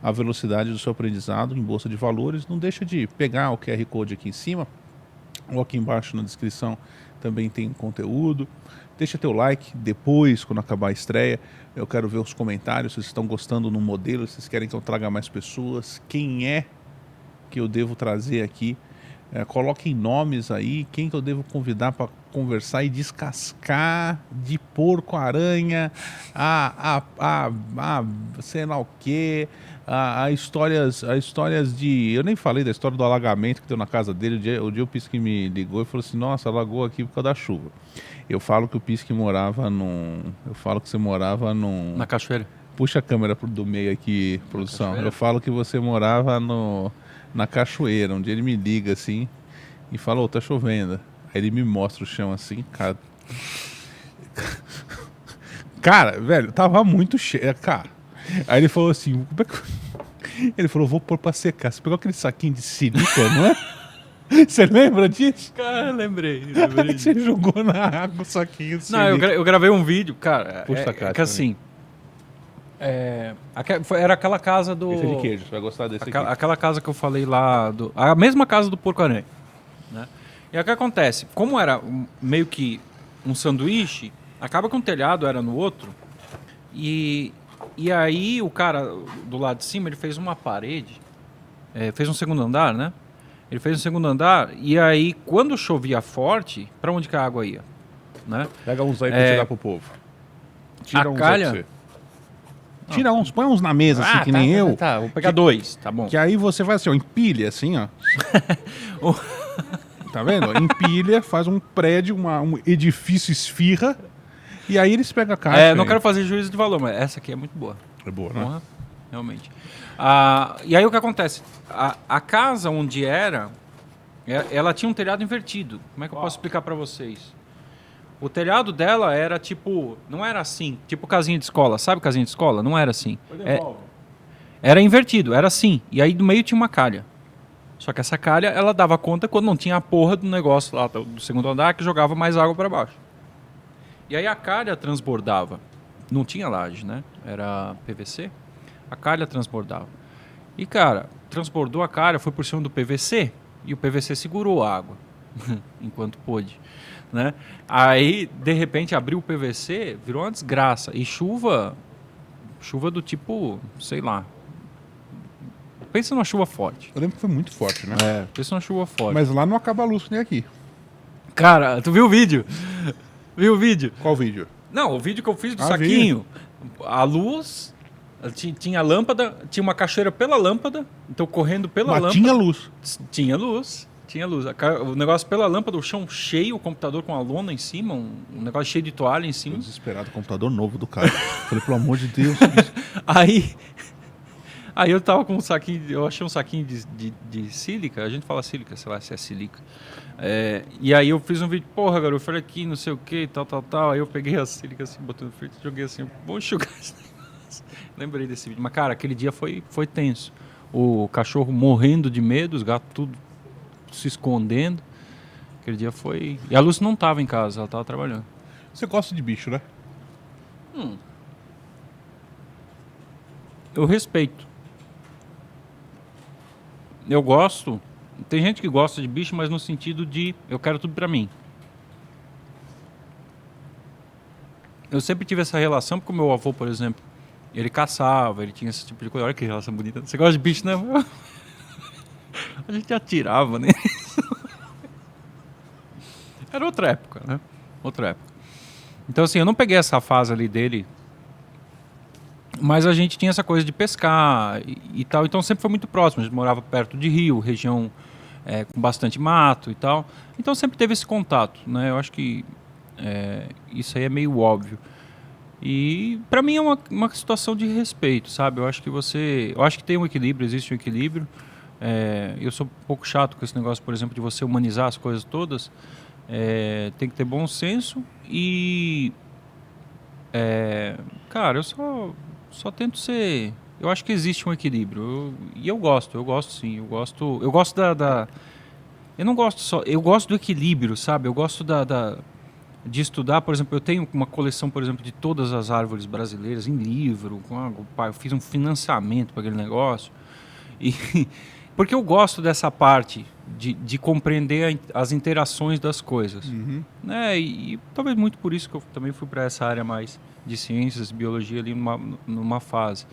a velocidade do seu aprendizado em Bolsa de Valores. Não deixa de pegar o QR Code aqui em cima, ou aqui embaixo na descrição também tem conteúdo. Deixa teu like depois, quando acabar a estreia. Eu quero ver os comentários, se vocês estão gostando no modelo, se vocês querem que eu traga mais pessoas, quem é que eu devo trazer aqui. Coloquem nomes aí, quem que eu devo convidar para conversar e descascar de porco-aranha, sei lá o quê, a histórias de... Eu nem falei da história do alagamento que deu na casa dele. O dia o Pisc me ligou e falou assim, nossa, alagou aqui por causa da chuva. Eu falo que o Pisc morava num... Eu falo que você morava num... Na cachoeira. Puxa a câmera do meio aqui, produção. Cachoeira? Eu falo que você morava na cachoeira. Um dia ele me liga assim e fala, tá chovendo. Aí ele me mostra o chão assim, cara. Cara, velho, tava muito cheio, cara. Aí ele falou assim, como é que... Ele falou, vou pôr pra secar. Você pegou aquele saquinho de silica, não é? Você lembra disso? Cara, lembrei. Aí você jogou na água o saquinho de Não, silica. eu gravei um vídeo, cara. Puxa a caixa, que assim... era aquela casa do... Esse é de queijo, você vai gostar desse aqui. Aquela casa que eu falei lá, a mesma casa do Porco-Aranha, né? E aí o que acontece? Como era meio que um sanduíche, acaba que um telhado era no outro, e aí o cara do lado de cima, ele fez uma parede, fez um segundo andar, né? Ele fez um segundo andar, e aí quando chovia forte, para onde que a água ia? Né? Pega uns aí pra tirar pro povo. Tira A uns calha- aí pra você. Tira uns, põe uns na mesa, assim, que nem eu. Tá, vou pegar dois, tá bom. Que aí você faz assim, ó, empilha assim, ó. Tá vendo? Empilha, faz um prédio, um edifício esfirra, e aí eles pegam a caixa. Não quero fazer juízo de valor, mas essa aqui é muito boa. É boa, né? Porra, realmente. E aí o que acontece? A casa onde era, ela tinha um telhado invertido. Como é que eu posso explicar pra vocês? O telhado dela era tipo, não era assim, tipo casinha de escola. Sabe casinha de escola? Não era assim. Era invertido, era assim. E aí do meio tinha uma calha. Só que essa calha, ela dava conta quando não tinha a porra do negócio lá do segundo andar que jogava mais água para baixo. E aí a calha transbordava. Não tinha laje, né? Era PVC. A calha transbordava. E, cara, transbordou a calha, foi por cima do PVC e o PVC segurou a água enquanto pôde, né? Aí, de repente, abriu o PVC, virou uma desgraça. E chuva do tipo, sei lá. Pensa numa chuva forte. Eu lembro que foi muito forte, né? Pensa numa chuva forte. Mas lá não acaba a luz que nem aqui. Cara, tu viu o vídeo? Viu o vídeo? Qual vídeo? Não, o vídeo que eu fiz do vi. saquinho. A luz, tinha lâmpada, tinha uma cachoeira pela lâmpada, então correndo pela Mas lâmpada. tinha luz. Tinha luz. Tinha luz. O negócio pela lâmpada, o chão cheio, o computador com a lona em cima, um negócio cheio de toalha em Tô cima. desesperado, computador novo do cara. Falei, pelo amor de Deus. Aí eu tava com um saquinho, eu achei um saquinho de sílica, a gente fala sílica, sei lá se é silica. E aí eu fiz um vídeo, porra, garoto, eu falei aqui, não sei o que, tal. Aí eu peguei a sílica assim, botei no filtro, joguei assim, vou enxugar esse negócio. Lembrei desse vídeo. Mas, cara, aquele dia foi tenso. O cachorro morrendo de medo, os gatos tudo se escondendo. Aquele dia foi... E a Lúcia não tava em casa, ela tava trabalhando. Você gosta de bicho, né? Eu respeito. Eu gosto. Tem gente que gosta de bicho, mas no sentido de eu quero tudo pra mim. Eu sempre tive essa relação, porque o meu avô, por exemplo, ele caçava, ele tinha esse tipo de coisa. Olha que relação bonita. Você gosta de bicho, né? A gente atirava, né? Era outra época, né? Outra época. Então, assim, eu não peguei essa fase ali dele, mas a gente tinha essa coisa de pescar e tal, então sempre foi muito próximo. A gente morava perto de rio, região com bastante mato e tal. Então sempre teve esse contato, né? Eu acho que isso aí é meio óbvio. E para mim é uma situação de respeito, sabe? Eu acho que tem um equilíbrio, existe um equilíbrio. Eu sou um pouco chato com esse negócio, por exemplo, de você humanizar as coisas todas. Tem que ter bom senso e cara, eu só tento ser. Eu acho que existe um equilíbrio. E eu gosto sim. Eu gosto da. Eu não gosto só. Eu gosto do equilíbrio, sabe? Eu gosto de estudar, por exemplo, eu tenho uma coleção, por exemplo, de todas as árvores brasileiras em livro. Eu fiz um financiamento para aquele negócio. E porque eu gosto dessa parte de compreender as interações das coisas. Né? E talvez muito por isso que eu também fui para essa área mais de ciências, biologia ali numa fase.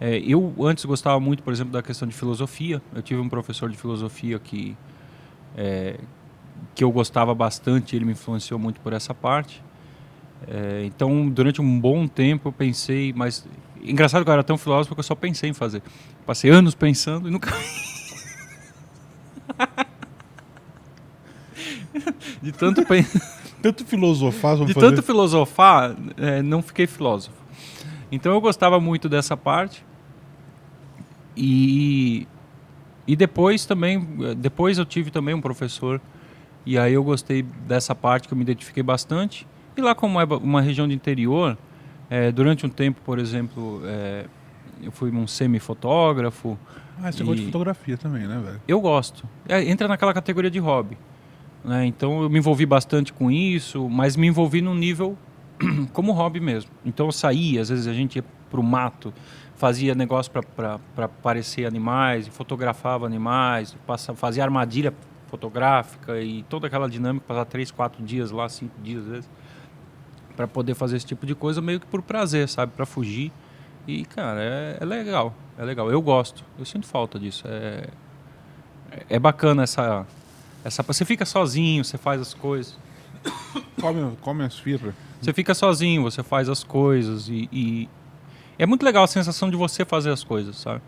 Eu antes gostava muito, por exemplo, da questão de filosofia. Eu tive um professor de filosofia que eu gostava bastante, ele me influenciou muito por essa parte. Então, durante um bom tempo eu pensei, mas engraçado que eu era tão filósofo que eu só pensei em fazer. Passei anos pensando e nunca... De tanto Tanto filosofar, de tanto filosofar, não fiquei filósofo. Então eu gostava muito dessa parte. E depois também, depois eu tive também um professor, e aí eu gostei dessa parte que eu me identifiquei bastante. E lá, como é uma região de interior, durante um tempo, por exemplo, eu fui um semi-fotógrafo. Você gosta de fotografia também, né, velho? Eu gosto. Entra naquela categoria de hobby. Né? Então eu me envolvi bastante com isso, mas me envolvi num nível como hobby mesmo. Então eu saía, às vezes a gente ia pro mato, fazia negócio para aparecer animais, fotografava animais, fazia armadilha fotográfica e toda aquela dinâmica, passar 3, 4 dias lá, 5 dias às vezes, para poder fazer esse tipo de coisa meio que por prazer, sabe? Para fugir. E, cara, é legal, é legal. Eu gosto, eu sinto falta disso. É bacana essa... Você fica sozinho, você faz as coisas. Come as firras. Você fica sozinho, você faz as coisas e é muito legal a sensação de você fazer as coisas, sabe?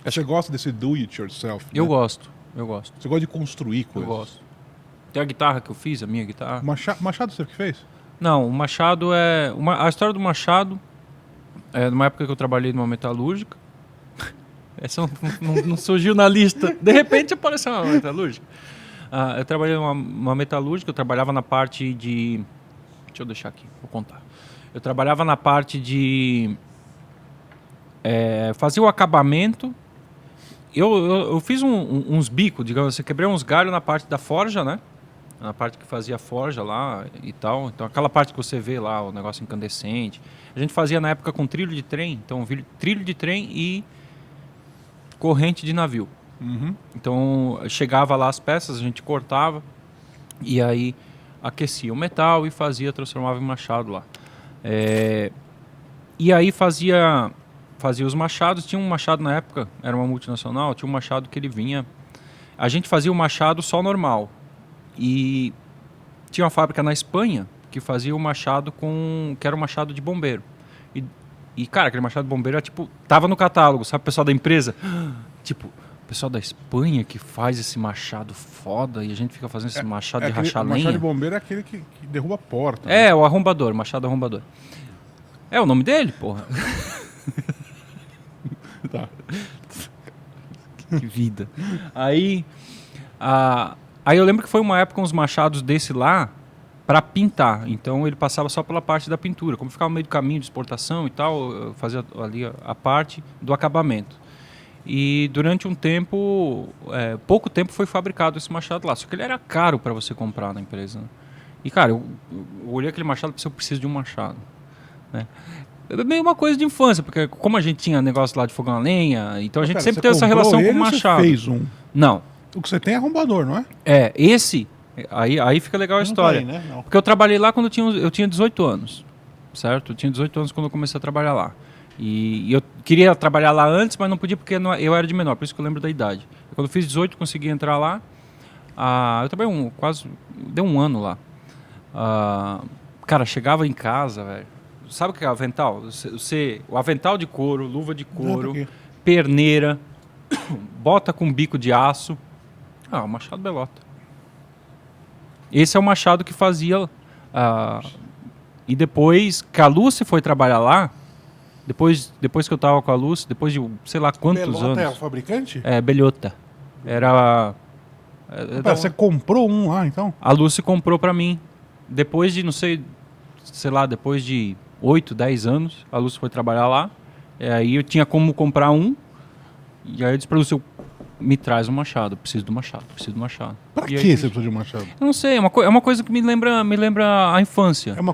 Você gosta desse do it yourself? Eu né? gosto. Você gosta de construir coisas? Eu gosto. Tem a guitarra que eu fiz, a minha guitarra. Machado você que fez? Não, o Machado a história do Machado é numa época que eu trabalhei numa metalúrgica. Essa não surgiu na lista. De repente apareceu uma metalúrgica. Eu trabalhei numa metalúrgica, eu trabalhava na parte de... Deixa eu deixar aqui, vou contar. Eu trabalhava na parte de... fazer o acabamento. Eu fiz uns bicos, digamos assim, quebrei uns galhos na parte da forja, né? Na parte que fazia forja lá e tal. Então aquela parte que você vê lá, o negócio incandescente. A gente fazia na época com trilho de trem. Então trilho de trem e corrente de navio. Então chegava lá as peças, a gente cortava e aí aquecia o metal e transformava em machado lá. E aí fazia os machados. Tinha um machado na época, era uma multinacional, tinha um machado que ele vinha... A gente fazia o machado só normal. E tinha uma fábrica na Espanha que fazia o machado que era um machado de bombeiro. E cara, aquele machado de bombeiro era tipo... Tava no catálogo, sabe? O pessoal da empresa... Tipo... O pessoal da Espanha que faz esse machado foda e a gente fica fazendo esse machado de rachar lenha. O machado de bombeiro é aquele que derruba a porta. Né? O arrombador, machado arrombador. É o nome dele, porra. Tá. Que vida. Aí eu lembro que foi uma época uns machados desse lá para pintar. Então ele passava só pela parte da pintura. Como ficava no meio do caminho de exportação e tal, eu fazia ali a parte do acabamento. E durante um tempo, pouco tempo foi fabricado esse machado lá. Só que ele era caro para você comprar na empresa. Né? E, cara, eu olhei aquele machado e pensei, eu preciso de um machado. Né? É meio uma coisa de infância, porque como a gente tinha negócio lá de fogão a lenha, então a gente sempre teve essa relação com o machado. Você fez um? Não. O que você tem é arrombador, não é? Esse... Aí fica legal a história. Tá aí, né? Não. Porque eu trabalhei lá quando eu tinha 18 anos. Certo? Eu tinha 18 anos quando eu comecei a trabalhar lá. E eu queria trabalhar lá antes, mas não podia porque eu era de menor, por isso que eu lembro da idade. Quando eu fiz 18, consegui entrar lá. Eu trabalhei deu um ano lá. Cara, chegava em casa, velho. Sabe o que é avental? O avental de couro, luva de couro, perneira, bota com bico de aço. O machado Belota. Esse é o machado que fazia E depois que a Lucy foi trabalhar lá, depois que eu tava com a Lucy, depois de sei lá quantos Belota anos. é o fabricante? É, Belhota. Era. Pera, você comprou um lá, então? A Lucy comprou pra mim. Depois de, não sei lá, depois de 8, 10 anos, a Lucy foi trabalhar lá. Aí eu tinha como comprar um. E aí eu disse pra Lucy, me traz um machado, preciso do machado. Pra E que aí, você precisa de um machado? eu não sei, é uma coisa que me lembra a infância. É uma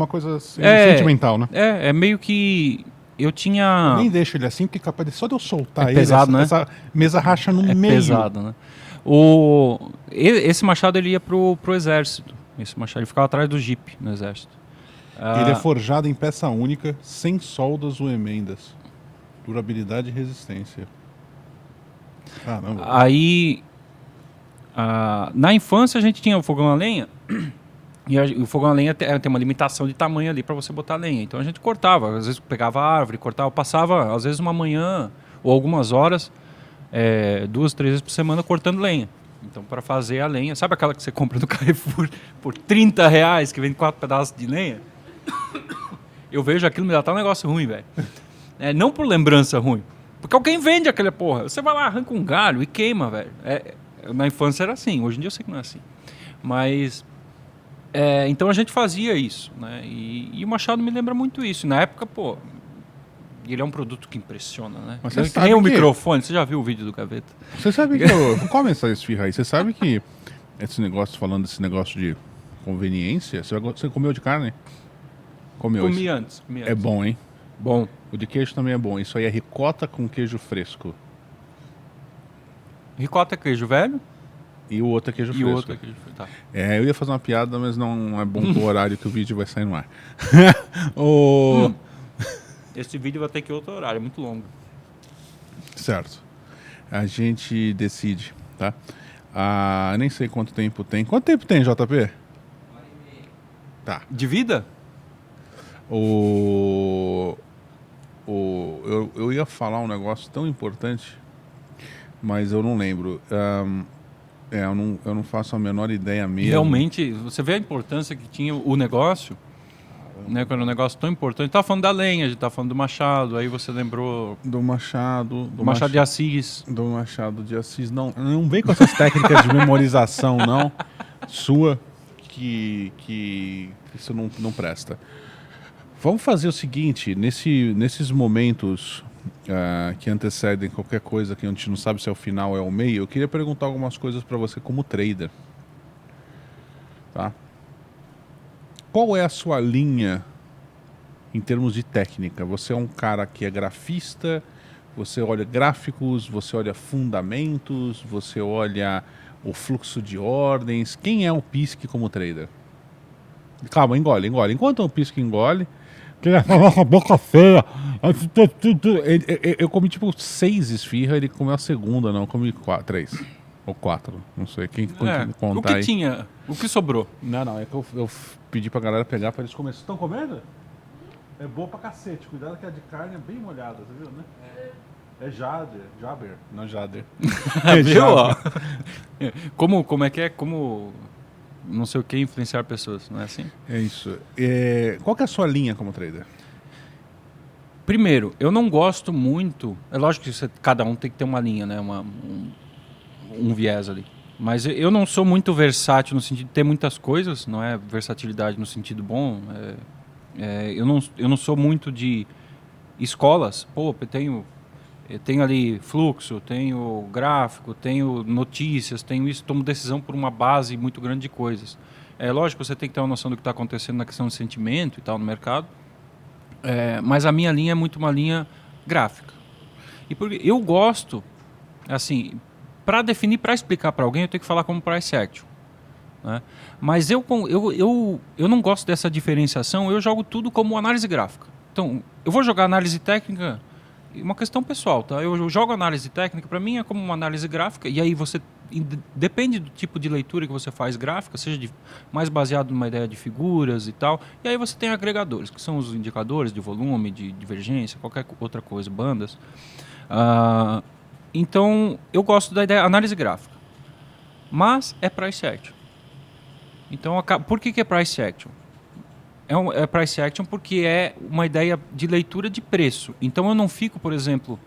coisa sentimental, né? É meio que eu tinha... Nem deixa ele assim, porque capaz de só de eu soltar É ele, pesado, né? essa mesa racha no É meio. pesado, né? Esse machado ele ia pro exército. Esse machado ele ficava atrás do Jeep no exército. Ele é forjado em peça única, sem soldas ou emendas. Durabilidade e resistência. Caramba. Aí, na infância a gente tinha o fogão a lenha. E o fogão a lenha tem uma limitação de tamanho ali para você botar lenha. Então a gente cortava, às vezes pegava a árvore, cortava, passava às vezes uma manhã ou algumas horas, 2, 3 vezes por semana cortando lenha. Então para fazer a lenha, sabe aquela que você compra no Carrefour por R$30, que vem 4 pedaços de lenha? Eu vejo aquilo, me dá até um negócio ruim, velho. Não por lembrança ruim, porque alguém vende aquela porra. Você vai lá, arranca um galho e queima, velho. Na infância era assim, hoje em dia eu sei que não é assim. Mas... então a gente fazia isso, né? E o machado me lembra muito isso. E na época, pô, ele é um produto que impressiona, né? Mas você Que sabe nem o que- microfone, você já viu o vídeo do Gaveta? Você sabe que come essa esfirra aí. Você sabe que esse negócio, falando desse negócio de conveniência, você comeu de carne? Comeu. Comi esse. antes. É bom, hein? Bom. O de queijo também é bom. Isso aí é ricota com queijo fresco. Ricota é queijo velho E o outro é queijo e fresco. o outro é queijo velho. Tá. Eu ia fazer uma piada, mas não é bom pro horário que o vídeo vai sair no ar. O... Esse vídeo vai ter que ir outro horário, é muito longo. Certo. A gente decide, tá? Nem sei quanto tempo tem. Quanto tempo tem, JP? Tá. De vida? Eu ia falar um negócio tão importante, mas eu não lembro. Eu não faço a menor ideia mesmo. Realmente, você vê a importância que tinha o negócio, né? Quando é um negócio tão importante. A gente tava falando da lenha, a gente tava falando do machado, aí você lembrou Do Machado. do Machado de Assis. Do Machado de Assis. Não vem com essas técnicas de memorização, não. Sua, que isso não presta. Vamos fazer o seguinte, nesses momentos que antecedem qualquer coisa que a gente não sabe se é o final ou é o meio, eu queria perguntar algumas coisas para você como trader. Tá? Qual é a sua linha em termos de técnica? Você é um cara que é grafista, você olha gráficos, você olha fundamentos, você olha o fluxo de ordens. Quem é o Pisque como trader? Calma, engole. Enquanto o Pisque engole, que ele falou com a boca feia. Eu comi tipo 6 esfirras, ele comeu a segunda, não. Eu comi 3 ou 4, não sei. Quem O contar que aí? tinha? O que sobrou? Não, é que eu pedi pra galera pegar pra eles comerem. Vocês estão comendo? É boa pra cacete. Cuidado que a de carne é bem molhada, você viu, né? É Jaber, não Jader. Viu? Ó? Como é que é? Como não sei o que influenciar pessoas, não é assim? É isso. Qual que é a sua linha como trader? Primeiro, eu não gosto muito. É lógico que cada um tem que ter uma linha, né? Um viés ali. Mas eu não sou muito versátil no sentido de ter muitas coisas, não é versatilidade no sentido bom. Eu não sou muito de escolas. Pô, eu tenho ali fluxo, tenho gráfico, tenho notícias, tenho isso, tomo decisão por uma base muito grande de coisas. É lógico, você tem que ter uma noção do que está acontecendo na questão de sentimento e tal no mercado, mas a minha linha é muito uma linha gráfica. E porque eu gosto, assim, para definir, para explicar para alguém, eu tenho que falar como price action. Né? Mas eu não gosto dessa diferenciação, eu jogo tudo como análise gráfica. Então, eu vou jogar análise técnica, uma questão pessoal, tá? Eu jogo análise técnica, para mim é como uma análise gráfica, e aí você, depende do tipo de leitura que você faz gráfica, seja mais baseado numa ideia de figuras e tal, e aí você tem agregadores, que são os indicadores de volume, de divergência, qualquer outra coisa, bandas. Então, eu gosto da ideia análise gráfica, mas é price action. Então, por que é price action? É price action porque é uma ideia de leitura de preço. Então eu não fico, por exemplo,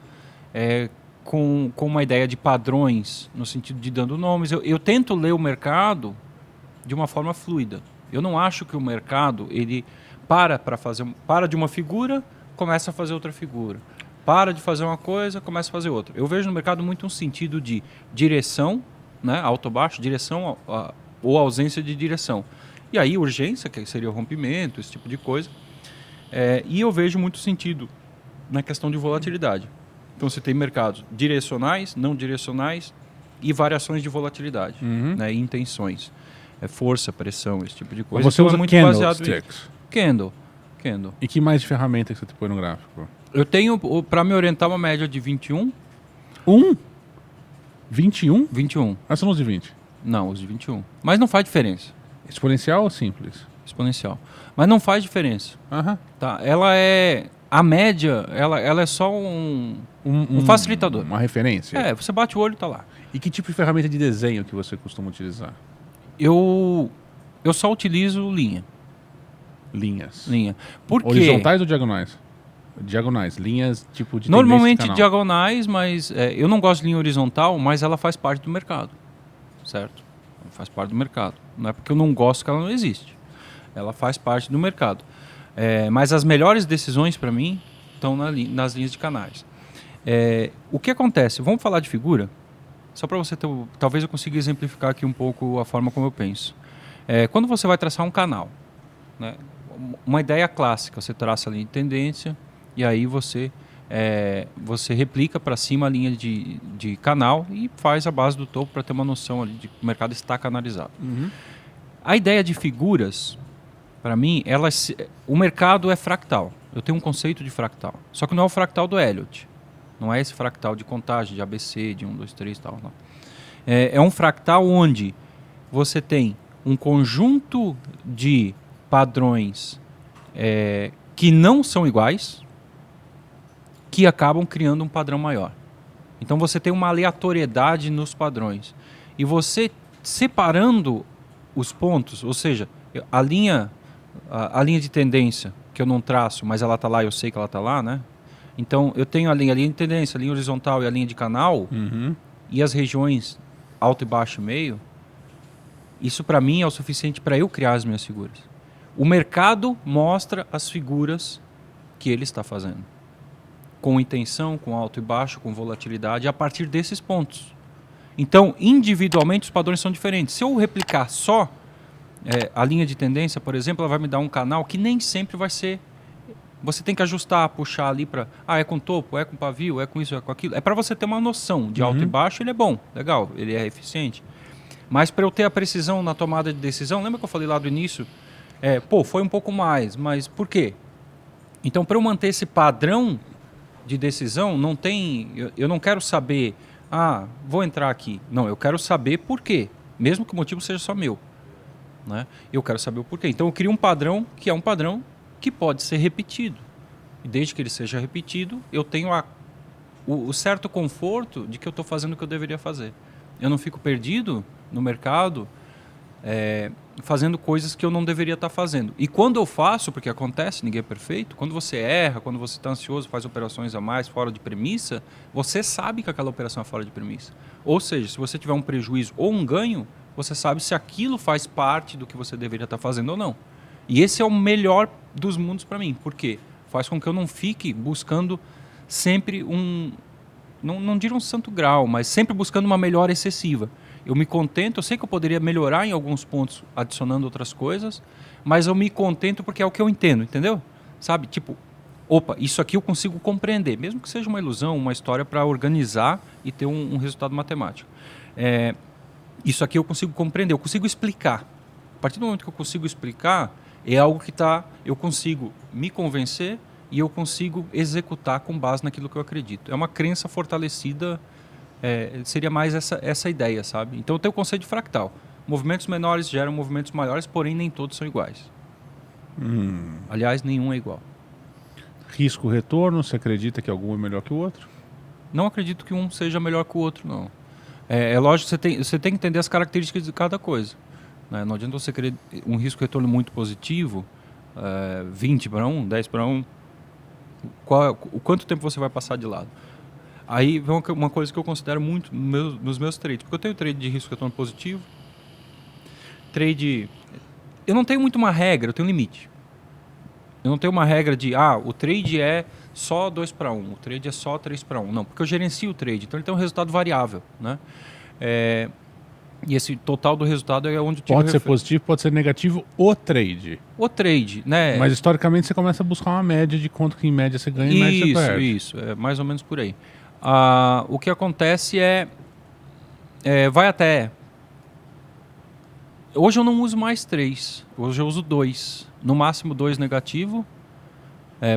com uma ideia de padrões, no sentido de dando nomes. Eu tento ler o mercado de uma forma fluida. Eu não acho que o mercado ele para de uma figura, começa a fazer outra figura. Para de fazer uma coisa, começa a fazer outra. Eu vejo no mercado muito um sentido de direção, né, alto ou baixo, direção ou ausência de direção. E aí urgência, que seria o rompimento, esse tipo de coisa. E eu vejo muito sentido na questão de volatilidade. Então você tem mercados direcionais, não direcionais e variações de volatilidade, né, e intenções. Força, pressão, esse tipo de coisa. Você usa muito candlesticks. Candle. E que mais de ferramenta que você põe no gráfico? Eu tenho, para me orientar, uma média de 21. 21? 21. Ah, você não usa de 20. Não, uso de 21. Mas não faz diferença. Exponencial ou simples? Exponencial. Mas não faz diferença. Tá? Ela é... A média, ela é só um facilitador. Uma referência? Você bate o olho e tá lá. E que tipo de ferramenta de desenho que você costuma utilizar? Eu só utilizo linha. Linhas. Por quê? Horizontais ou diagonais? Diagonais. Linhas tipo de Normalmente diagonais, mas eu não gosto de linha horizontal, mas ela faz parte do mercado. Certo? Ela faz parte do mercado. Não é porque eu não gosto que ela não existe. Ela faz parte do mercado. Mas as melhores decisões para mim estão nas linhas de canais. O que acontece? Vamos falar de figura? Só para você ter... Talvez eu consiga exemplificar aqui um pouco a forma como eu penso. Quando você vai traçar um canal, né, uma ideia clássica, você traça a linha de tendência e aí você replica para cima a linha de canal e faz a base do topo para ter uma noção ali de que o mercado está canalizado. A ideia de figuras, para mim, o mercado é fractal. Eu tenho um conceito de fractal. Só que não é o fractal do Elliott. Não é esse fractal de contagem, de ABC, de 1, 2, 3 e tal. Não. É um fractal onde você tem um conjunto de padrões que não são iguais, que acabam criando um padrão maior. Então você tem uma aleatoriedade nos padrões. E você separando os pontos, ou seja, a linha de tendência, que eu não traço, mas ela está lá, eu sei que ela está lá, né? Então eu tenho a linha de tendência, a linha horizontal e a linha de canal, e as regiões alto e baixo e meio. Isso para mim é o suficiente para eu criar as minhas figuras. O mercado mostra as figuras que ele está fazendo. Com intenção, com alto e baixo, com volatilidade, a partir desses pontos. Então, individualmente, os padrões são diferentes. Se eu replicar só a linha de tendência, por exemplo, ela vai me dar um canal que nem sempre vai ser... Você tem que ajustar, puxar ali para... é com topo, é com pavio, é com isso, é com aquilo. É para você ter uma noção de alto e baixo, ele é bom, legal, ele é eficiente. Mas para eu ter a precisão na tomada de decisão, lembra que eu falei lá do início? Foi um pouco mais, mas por quê? Então, para eu manter esse padrão de decisão, não tem... Eu não quero saber, vou entrar aqui. Não, eu quero saber por quê, mesmo que o motivo seja só meu. Né? Eu quero saber o porquê. Então, eu crio um padrão que é um padrão que pode ser repetido. E desde que ele seja repetido, eu tenho o certo conforto de que eu estou fazendo o que eu deveria fazer. Eu não fico perdido no mercado fazendo coisas que eu não deveria estar fazendo. E quando eu faço, porque acontece, ninguém é perfeito, quando você erra, quando você está ansioso, faz operações a mais fora de premissa, você sabe que aquela operação é fora de premissa. Ou seja, se você tiver um prejuízo ou um ganho, você sabe se aquilo faz parte do que você deveria estar fazendo ou não. E esse é o melhor dos mundos para mim. Por quê? Faz com que eu não fique buscando sempre não diria um santo grau, mas sempre buscando uma melhora excessiva. Eu me contento, eu sei que eu poderia melhorar em alguns pontos adicionando outras coisas, mas eu me contento porque é o que eu entendo, entendeu? Sabe? Tipo, isso aqui eu consigo compreender, mesmo que seja uma ilusão, uma história para organizar e ter um resultado matemático. Isso aqui eu consigo compreender, eu consigo explicar. A partir do momento que eu consigo explicar, é algo que eu consigo me convencer e eu consigo executar com base naquilo que eu acredito. É uma crença fortalecida, seria mais essa ideia, sabe? Então eu tenho o conceito de fractal. Movimentos menores geram movimentos maiores, porém nem todos são iguais. Aliás, nenhum é igual. Risco-retorno, você acredita que algum é melhor que o outro? Não acredito que um seja melhor que o outro, não. É lógico que você tem que entender as características de cada coisa. Né? Não adianta você querer um risco-retorno muito positivo, 20 para 1, 10 para 1, o quanto tempo você vai passar de lado? Aí vem uma coisa que eu considero muito nos meus trades, porque eu tenho trade de risco retorno positivo, trade... Eu não tenho muito uma regra, eu tenho um limite. Eu não tenho uma regra de, o trade é só 2 para 1, o trade é só 3 para 1. Não, porque eu gerencio o trade, então ele tem um resultado variável, né? E esse total do resultado é onde eu tiro... Pode ser positivo, pode ser negativo o trade. O trade, né? Mas historicamente você começa a buscar uma média de quanto que em média você ganha e em média você perde. Isso, é mais ou menos por aí. O que acontece vai até... Hoje eu não uso mais 3, hoje eu uso 2. No máximo 2 negativo,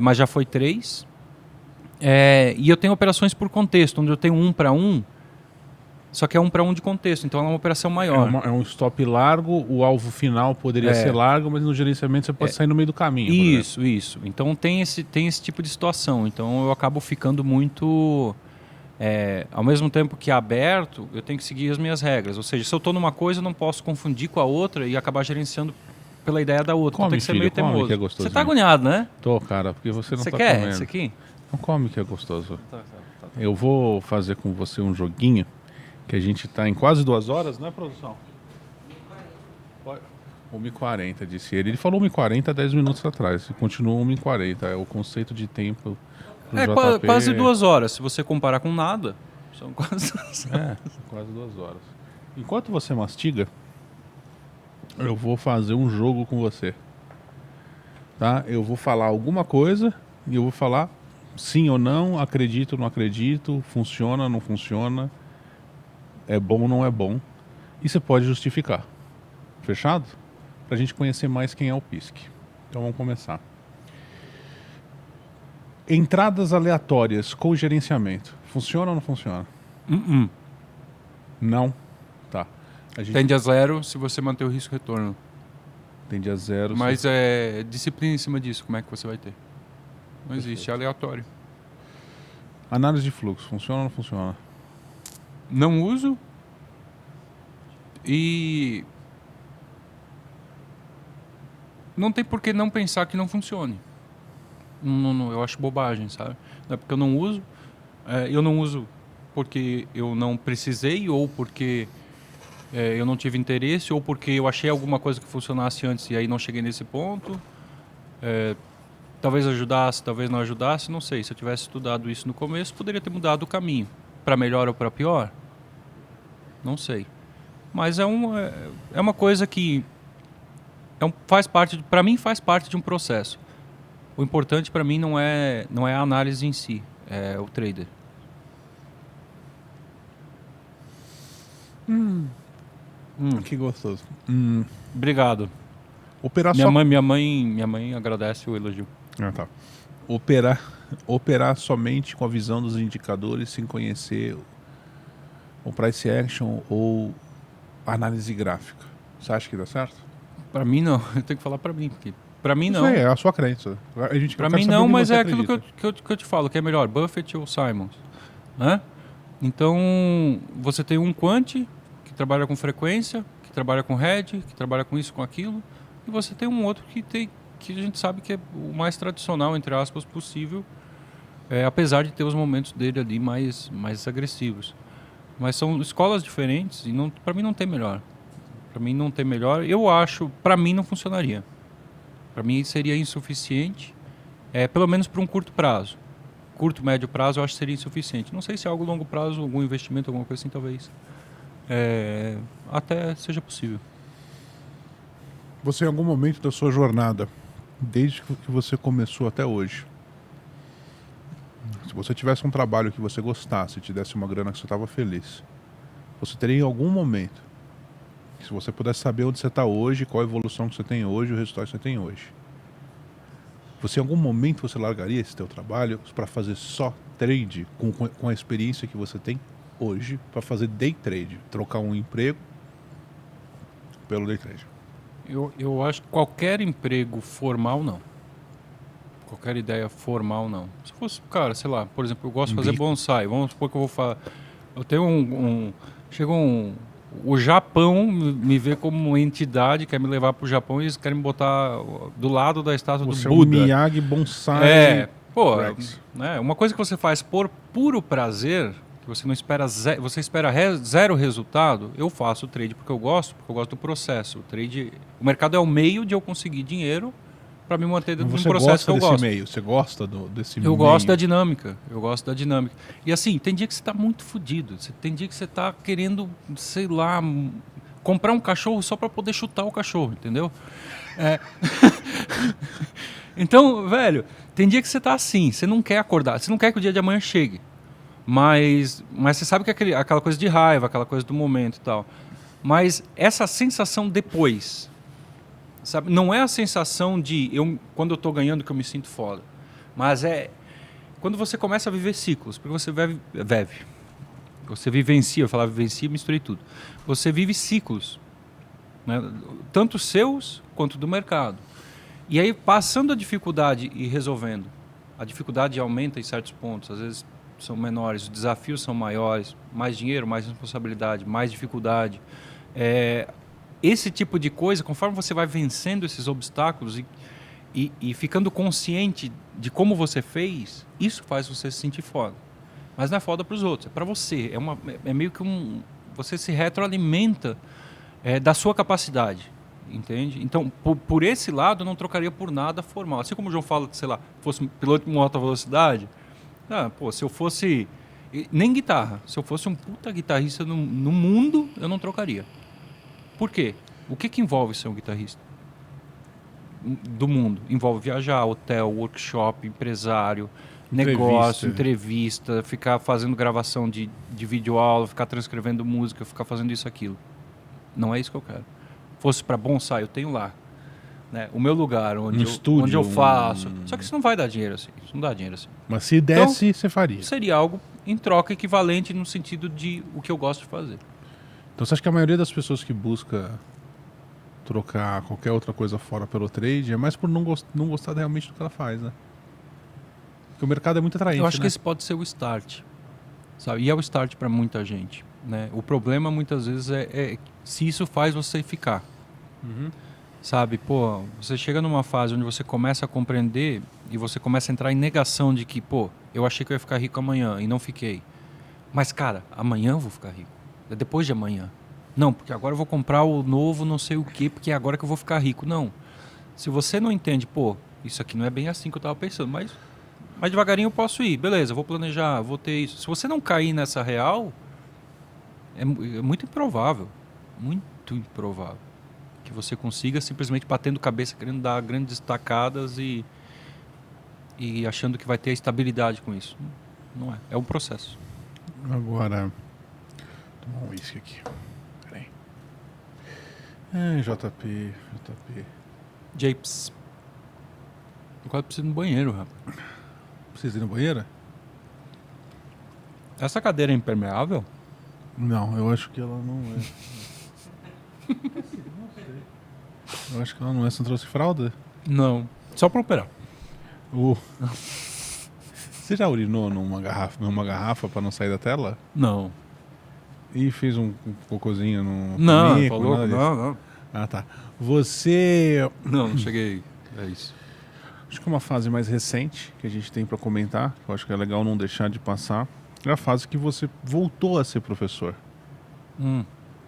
mas já foi 3. E eu tenho operações por contexto, onde eu tenho 1 para 1, só que é 1 para 1 de contexto, então é uma operação maior. É um stop largo, o alvo final poderia ser largo, mas no gerenciamento você pode sair no meio do caminho. Isso. Então tem esse tipo de situação. Então eu acabo ficando muito... ao mesmo tempo que aberto, eu tenho que seguir as minhas regras. Ou seja, se eu estou numa coisa, eu não posso confundir com a outra e acabar gerenciando pela ideia da outra. Come, então tem que ser filho, meio teimoso. que é gostosinho. Você está agoniado, né? Tô, cara, porque você não Você tá quer comendo. isso aqui? Não come que é gostoso. Eu vou fazer com você um joguinho que a gente tá em quase 2 horas, né, produção? 1h40, disse ele. Ele falou 1h40 10 minutos atrás. E continua 1h40. É o conceito de tempo pro JP. Quase 2 horas. Se você comparar com nada, são quase 2 horas. Quase 2 horas. Enquanto você mastiga, eu vou fazer um jogo com você. Tá? Eu vou falar alguma coisa e eu vou falar sim ou não, acredito ou não acredito, funciona ou não funciona, é bom ou não é bom. E você pode justificar. Fechado? Pra gente conhecer mais quem é o PISC. Então vamos começar. Entradas aleatórias com gerenciamento. Funciona ou não funciona? Não? Tá. Tende a 0 se você manter o risco-retorno. Tende a 0. Mas é disciplina em cima disso. Como é que você vai ter? Não existe, é aleatório. Análise de fluxo. Funciona ou não funciona? Não uso. E... não tem por que não pensar que não funcione. Não, eu acho bobagem, sabe? Não é porque eu não uso. Eu não uso porque eu não precisei, ou porque eu não tive interesse, ou porque eu achei alguma coisa que funcionasse antes e aí não cheguei nesse ponto. Talvez ajudasse, talvez não ajudasse, não sei. Se eu tivesse estudado isso no começo, poderia ter mudado o caminho. Para melhor ou para pior? Não sei. Mas é uma coisa que faz parte, para mim faz parte de um processo. O importante para mim não é a análise em si, é o trader. Que gostoso. Obrigado. Operar Minha mãe agradece o elogio. Tá. Operar somente com a visão dos indicadores, sem conhecer o price action ou análise gráfica. Você acha que dá certo? Para mim não, eu tenho que falar para mim, porque para mim não. Isso aí, é a sua crença. Para mim não, mas é aquilo que eu te falo, que é melhor, Buffett ou Simons, né? Então, você tem um quant que trabalha com frequência, que trabalha com hedge, que trabalha com isso, com aquilo, e você tem um outro que a gente sabe que é o mais tradicional, entre aspas, possível, apesar de ter os momentos dele ali mais agressivos. Mas são escolas diferentes e para mim não tem melhor. Para mim não tem melhor. Eu acho, para mim não funcionaria. Para mim seria insuficiente, pelo menos para um curto prazo. Curto, médio prazo eu acho que seria insuficiente. Não sei se é algo longo prazo, algum investimento, alguma coisa assim, talvez até seja possível. Você, em algum momento da sua jornada, desde que você começou até hoje, se você tivesse um trabalho que você gostasse, te desse uma grana que você estava feliz, você teria em algum momento, se você pudesse saber onde você está hoje, qual a evolução que você tem hoje, o resultado que você tem hoje, você em algum momento você largaria esse teu trabalho para fazer só trade com a experiência que você tem hoje, para fazer day trade, trocar um emprego pelo day trade? Eu acho que qualquer emprego formal, não. Qualquer ideia formal, não. Se fosse, cara, sei lá, por exemplo, eu gosto de fazer bonsai. Vamos supor que eu vou fazer... Eu tenho chegou o Japão me vê como uma entidade, quer me levar para o Japão e eles querem me botar do lado da estátua Você do é o Buda. Miyagi Bonsai. É, pô, Rex. né, uma coisa que você faz por puro prazer, que você não espera você espera zero resultado, eu faço o trade porque eu gosto do processo. O mercado é o meio de eu conseguir dinheiro para me manter dentro de um Você processo gosta que eu desse gosto. meio? Você gosta desse meio? Eu gosto da dinâmica. Eu gosto da dinâmica. E assim, tem dia que você está muito fodido. Tem dia que você está querendo, sei lá, comprar um cachorro só para poder chutar o cachorro, entendeu? É. Então, velho, tem dia que você tá assim, você não quer acordar, você não quer que o dia de amanhã chegue. Mas você sabe que é aquela coisa de raiva, aquela coisa do momento e tal. Mas essa sensação depois, sabe? Não é a sensação de quando eu tô ganhando que eu me sinto foda. Mas é quando você começa a viver ciclos, porque você você vivencia, eu falava vivencia, misturei tudo. Você vive ciclos, né? Tanto seus quanto do mercado. E aí, passando a dificuldade e resolvendo, a dificuldade aumenta em certos pontos, às vezes são menores, os desafios são maiores, mais dinheiro, mais responsabilidade, mais dificuldade. Esse tipo de coisa, conforme você vai vencendo esses obstáculos e ficando consciente de como você fez, isso faz você se sentir foda. Mas não é foda para os outros, é para você. É meio que você se retroalimenta da sua capacidade. Entende? Então, por esse lado, eu não trocaria por nada formal. Assim como o João fala, sei lá, fosse um piloto de alta velocidade, se eu fosse... Nem guitarra. Se eu fosse um puta guitarrista no mundo, eu não trocaria. Por quê? O que envolve ser um guitarrista? Do mundo. Envolve viajar, hotel, workshop, empresário, negócio, entrevista, ficar fazendo gravação de videoaula, ficar transcrevendo música, ficar fazendo isso, aquilo. Não é isso que eu quero. Fosse para bonsai, eu tenho lá, né? O meu lugar onde eu faço. Só que isso não vai dar dinheiro assim. Isso não dá dinheiro assim. Mas se desse, então, você faria. Seria algo em troca equivalente no sentido de o que eu gosto de fazer. Então você acha que a maioria das pessoas que busca trocar qualquer outra coisa fora pelo trade é mais por não gostar realmente do que ela faz, né? Porque o mercado é muito atraente. Eu acho que esse pode ser o start, sabe? E é o start para muita gente, né? O problema muitas vezes é se isso faz você ficar. Uhum. Sabe, você chega numa fase onde você começa a compreender e você começa a entrar em negação de que, eu achei que eu ia ficar rico amanhã e não fiquei. Mas, cara, amanhã eu vou ficar rico. É depois de amanhã. Não, porque agora eu vou comprar o novo não sei o quê, porque é agora que eu vou ficar rico. Não. Se você não entende, isso aqui não é bem assim que eu estava pensando, mas devagarinho eu posso ir. Beleza, vou planejar, vou ter isso. Se você não cair nessa real, é muito improvável. Muito improvável que você consiga simplesmente batendo cabeça, querendo dar grandes tacadas e achando que vai ter estabilidade com isso. Não é. É um processo. Agora, vou tomar um uísque aqui. Peraí. JP. Japes. Eu quase preciso ir no banheiro, rapaz. Precisa ir no banheiro? Essa cadeira é impermeável? Não, eu acho que ela não é. Eu acho que ela não é. Você não trouxe fralda? Não. Só para operar. Você já urinou numa garrafa para não sair da tela? Não. E fez um cocôzinho no Não, pinico, falou? Não. Ah, tá. Você... Não cheguei. É isso. Acho que uma fase mais recente que a gente tem para comentar, que eu acho que é legal não deixar de passar, é a fase que você voltou a ser professor.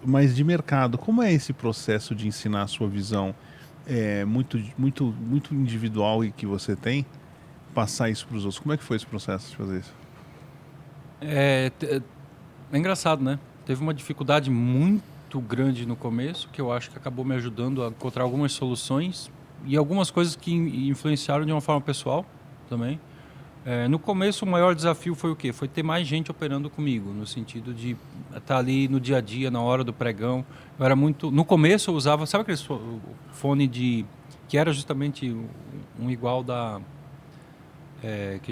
Mas de mercado, como é esse processo de ensinar a sua visão muito individual e que você tem, passar isso para os outros? Como é que foi esse processo de fazer isso? É engraçado, né? Teve uma dificuldade muito grande no começo, que eu acho que acabou me ajudando a encontrar algumas soluções e algumas coisas que influenciaram de uma forma pessoal também. No começo, o maior desafio foi o quê? Foi ter mais gente operando comigo, no sentido de estar ali no dia a dia, na hora do pregão. Eu era muito... No começo, eu usava... Sabe aquele fone que era justamente um igual que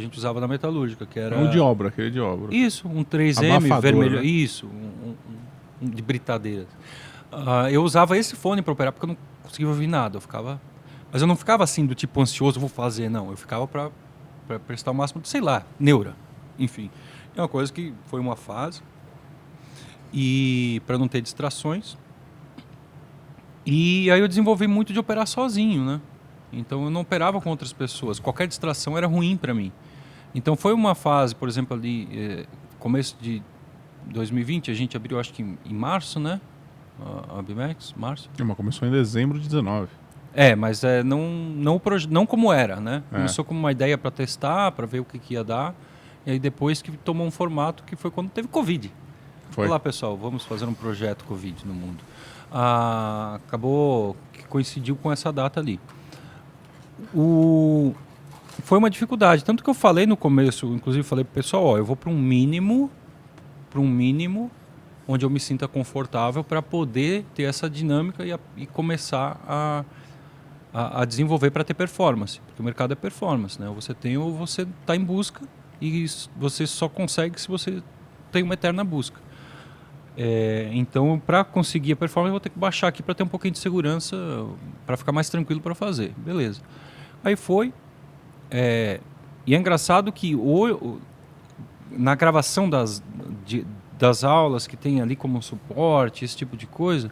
a gente usava na metalúrgica, que era... aquele de obra. Isso, um 3M Abafador, vermelho. né? Isso, um de britadeira. Eu usava esse fone para operar porque eu não conseguia ouvir nada. Mas eu não ficava assim do tipo ansioso, vou fazer, não. Eu ficava para prestar o máximo de, sei lá, neura. Enfim, é uma coisa que foi uma fase. e para não ter distrações. E aí eu desenvolvi muito de operar sozinho, né? Então eu não operava com outras pessoas. Qualquer distração era ruim para mim. Então foi uma fase, por exemplo, ali, começo de 2020, a gente abriu acho que em março, né? A Bimex, março. Mas começou em dezembro de 19. Mas não como era, né? Começou como uma ideia para testar, para ver o que ia dar. E aí depois que tomou um formato que foi quando teve Covid. Foi. Olá, pessoal, vamos fazer um projeto Covid no mundo. Acabou que coincidiu com essa data ali. Foi uma dificuldade. Tanto que eu falei no começo, inclusive falei pro pessoal, eu vou para um mínimo onde eu me sinta confortável para poder ter essa dinâmica e começar a desenvolver para ter performance. Porque o mercado é performance, né? Ou você tem ou você está em busca e você só consegue se você tem uma eterna busca. Então, para conseguir a performance, eu vou ter que baixar aqui para ter um pouquinho de segurança, para ficar mais tranquilo para fazer. Beleza. Aí foi. E é engraçado que na gravação das aulas que tem ali como suporte, esse tipo de coisa,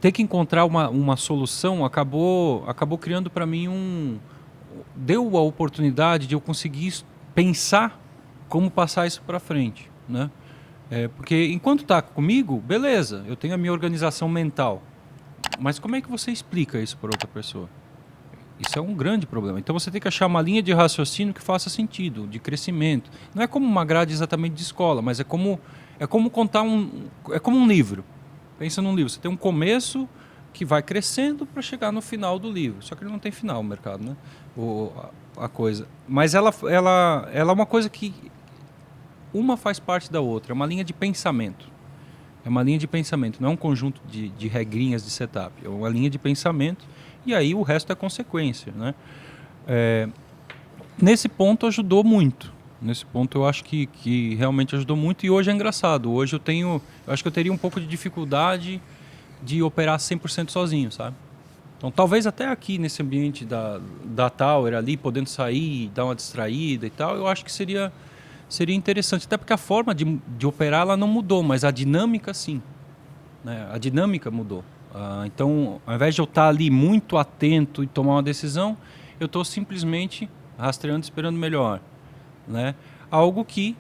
ter que encontrar uma solução acabou criando para mim deu a oportunidade de eu conseguir pensar como passar isso para frente, né? Porque enquanto está comigo, beleza, eu tenho a minha organização mental, mas como é que você explica isso para outra pessoa? Isso é um grande problema. Então você tem que achar uma linha de raciocínio que faça sentido, de crescimento. Não é como uma grade exatamente de escola, mas é como contar é como um livro. Pensa num livro, você tem um começo que vai crescendo para chegar no final do livro. Só que ele não tem final, o mercado, né? A coisa. Mas ela é uma coisa que uma faz parte da outra, é uma linha de pensamento. É uma linha de pensamento, não é um conjunto de regrinhas de setup. É uma linha de pensamento e aí o resto é consequência, né? Nesse ponto ajudou muito. Nesse ponto eu acho que realmente ajudou muito e hoje é engraçado. Hoje eu acho que eu teria um pouco de dificuldade de operar 100% sozinho, sabe? Então talvez até aqui nesse ambiente da Tower ali, podendo sair, dar uma distraída e tal, eu acho que seria interessante. Até porque a forma de operar ela não mudou, mas a dinâmica sim, né? A dinâmica mudou. Então, ao invés de eu estar ali muito atento e tomar uma decisão, eu estou simplesmente rastreando, esperando melhor, né? Algo que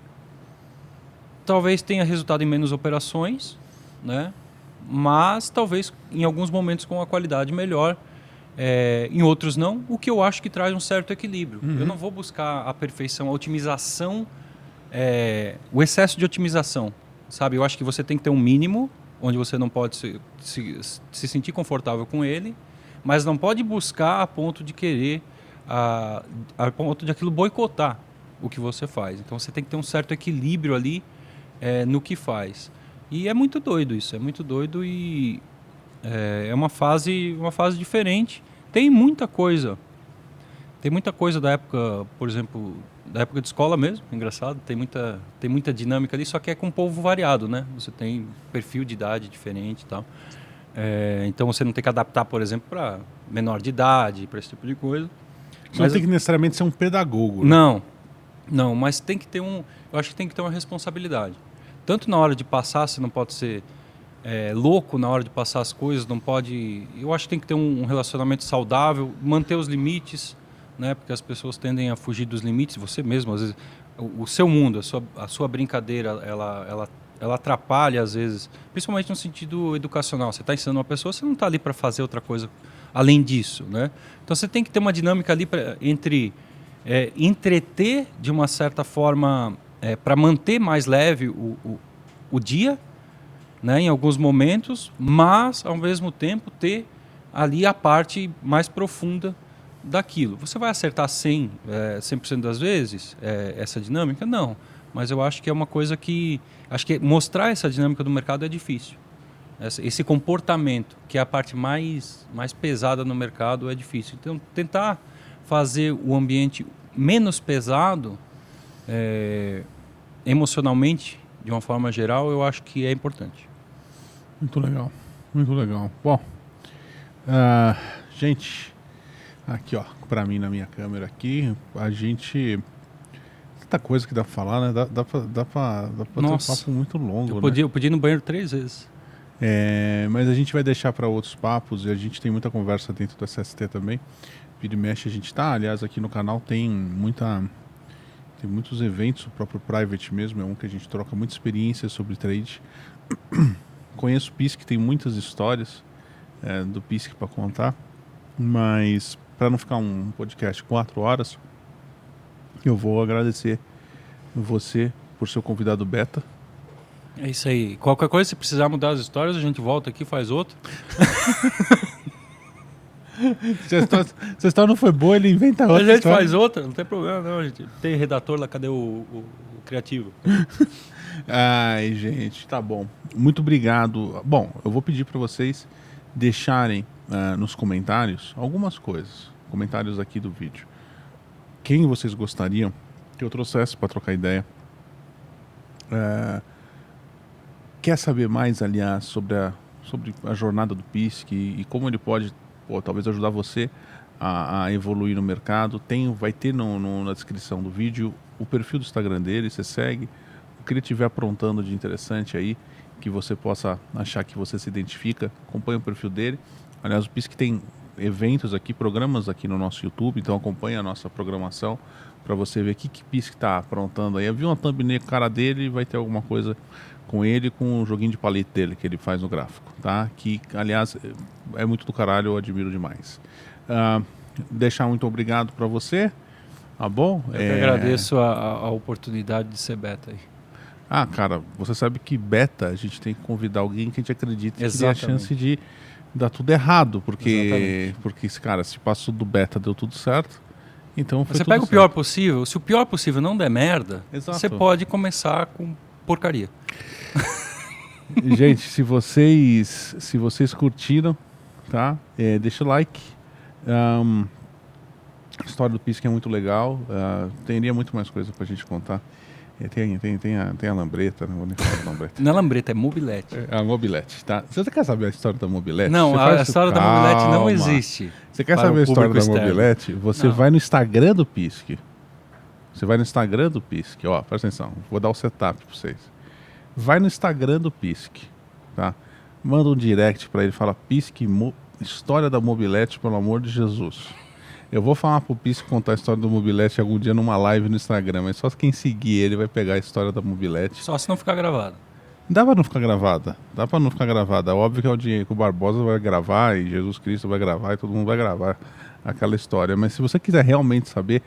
talvez tenha resultado em menos operações, né? Mas talvez em alguns momentos com uma qualidade melhor, em outros não, o que eu acho que traz um certo equilíbrio. Uhum. Eu não vou buscar a perfeição, a otimização, o excesso de otimização, sabe? Eu acho que você tem que ter um mínimo onde você não pode se sentir confortável com ele, mas não pode buscar a ponto de querer, a ponto de aquilo boicotar o que você faz. Então você tem que ter um certo equilíbrio ali no que faz. E é muito doido isso, é muito doido e é uma fase diferente. Tem muita coisa da época, por exemplo, da época de escola mesmo, engraçado, tem muita dinâmica ali, só que é com um povo variado, né? Você tem perfil de idade diferente e tal. Então você não tem que adaptar, por exemplo, para menor de idade, para esse tipo de coisa. Você não tem que necessariamente ser um pedagogo. Né? Não, mas tem que ter eu acho que tem que ter uma responsabilidade. Tanto na hora de passar, você não pode ser louco na hora de passar as coisas, não pode... Eu acho que tem que ter um relacionamento saudável, manter os limites, né? Porque as pessoas tendem a fugir dos limites, você mesmo, às vezes, o seu mundo, a sua brincadeira, ela atrapalha, às vezes, principalmente no sentido educacional. Você está ensinando uma pessoa, você não está ali para fazer outra coisa além disso, né? Então você tem que ter uma dinâmica ali entre entreter de uma certa forma, para manter mais leve o dia, né, em alguns momentos, mas ao mesmo tempo ter ali a parte mais profunda daquilo. Você vai acertar 100% das vezes essa dinâmica? Não, mas eu acho que é uma coisa que... Acho que mostrar essa dinâmica do mercado é difícil. Esse comportamento, que é a parte mais pesada no mercado, é difícil. Então, tentar fazer o ambiente menos pesado emocionalmente, de uma forma geral, eu acho que é importante. Muito legal, muito legal. Bom, gente, aqui ó, para mim na minha câmera aqui, a gente tanta coisa que dá pra falar, né? Dá pra ter um Nossa. papo muito longo, Eu né? podia ir no banheiro 3 vezes. Mas a gente vai deixar para outros papos e a gente tem muita conversa dentro do SST também. Vira e mexe a gente tá. Aliás, aqui no canal tem muitos eventos, o próprio Private mesmo, é um que a gente troca muita experiência sobre trade. Conheço o PISC, tem muitas histórias do PISC para contar, mas para não ficar um podcast 4 horas, eu vou agradecer você por ser o convidado beta. É isso aí. Qualquer coisa, se precisar mudar as histórias, a gente volta aqui e faz outro. Se a história não foi boa, ele inventa outra. A gente história. faz outra, não tem problema não, gente. Tem redator lá, cadê o criativo? Ai, gente, tá bom. Muito obrigado. Bom, eu vou pedir para vocês deixarem nos comentários algumas coisas. Comentários aqui do vídeo. Quem vocês gostariam que eu trouxesse para trocar ideia? Quer saber mais, aliás, sobre a jornada do PISC e como ele pode, talvez ajudar você a evoluir no mercado? Vai ter na descrição do vídeo o perfil do Instagram dele, você segue. O que ele estiver aprontando de interessante aí, que você possa achar que você se identifica, acompanha o perfil dele. Aliás, o PISC tem eventos aqui, programas aqui no nosso YouTube, então acompanha a nossa programação para você ver o que o PISC está aprontando aí. Eu vi uma thumbnail com a cara dele, vai ter alguma coisa com ele, com o joguinho de palito dele que ele faz no gráfico, tá? Que, aliás, é muito do caralho, eu admiro demais. Deixar muito obrigado para você, tá bom? Eu que agradeço a oportunidade de ser beta aí. Cara, você sabe que beta a gente tem que convidar alguém que a gente acredita que tem a chance de dar tudo errado, porque cara, se passou do beta, deu tudo certo. Então foi você tudo pega certo. o pior possível, se o pior possível não der merda, Exato. você pode começar com porcaria. Gente, se vocês curtiram, tá? Deixa o like. A história do PISC é muito legal. Teria muito mais coisa pra gente contar. Tem a lambreta, não vou nem falar da lambreta. Não é lambreta, é mobilete. A mobilete, tá? Você quer saber a história da mobilete? Não, a história da mobilete não existe. Você quer para saber o a história da público externo. mobilete? Você Não. vai no Instagram do PISC. Você vai no Instagram do PISC. Ó, presta atenção. Vou dar o setup pra vocês. Vai no Instagram do PISC, tá? Manda um direct pra ele. Fala, PISC, história da mobilete, pelo amor de Jesus. Eu vou falar pro Pisco contar a história do Mobilete algum dia numa live no Instagram, mas só quem seguir ele vai pegar a história da Mobilete. Só se não ficar gravado. Dá pra não ficar gravada. Óbvio que é o dinheiro que o Barbosa vai gravar e Jesus Cristo vai gravar e todo mundo vai gravar aquela história. Mas se você quiser realmente saber,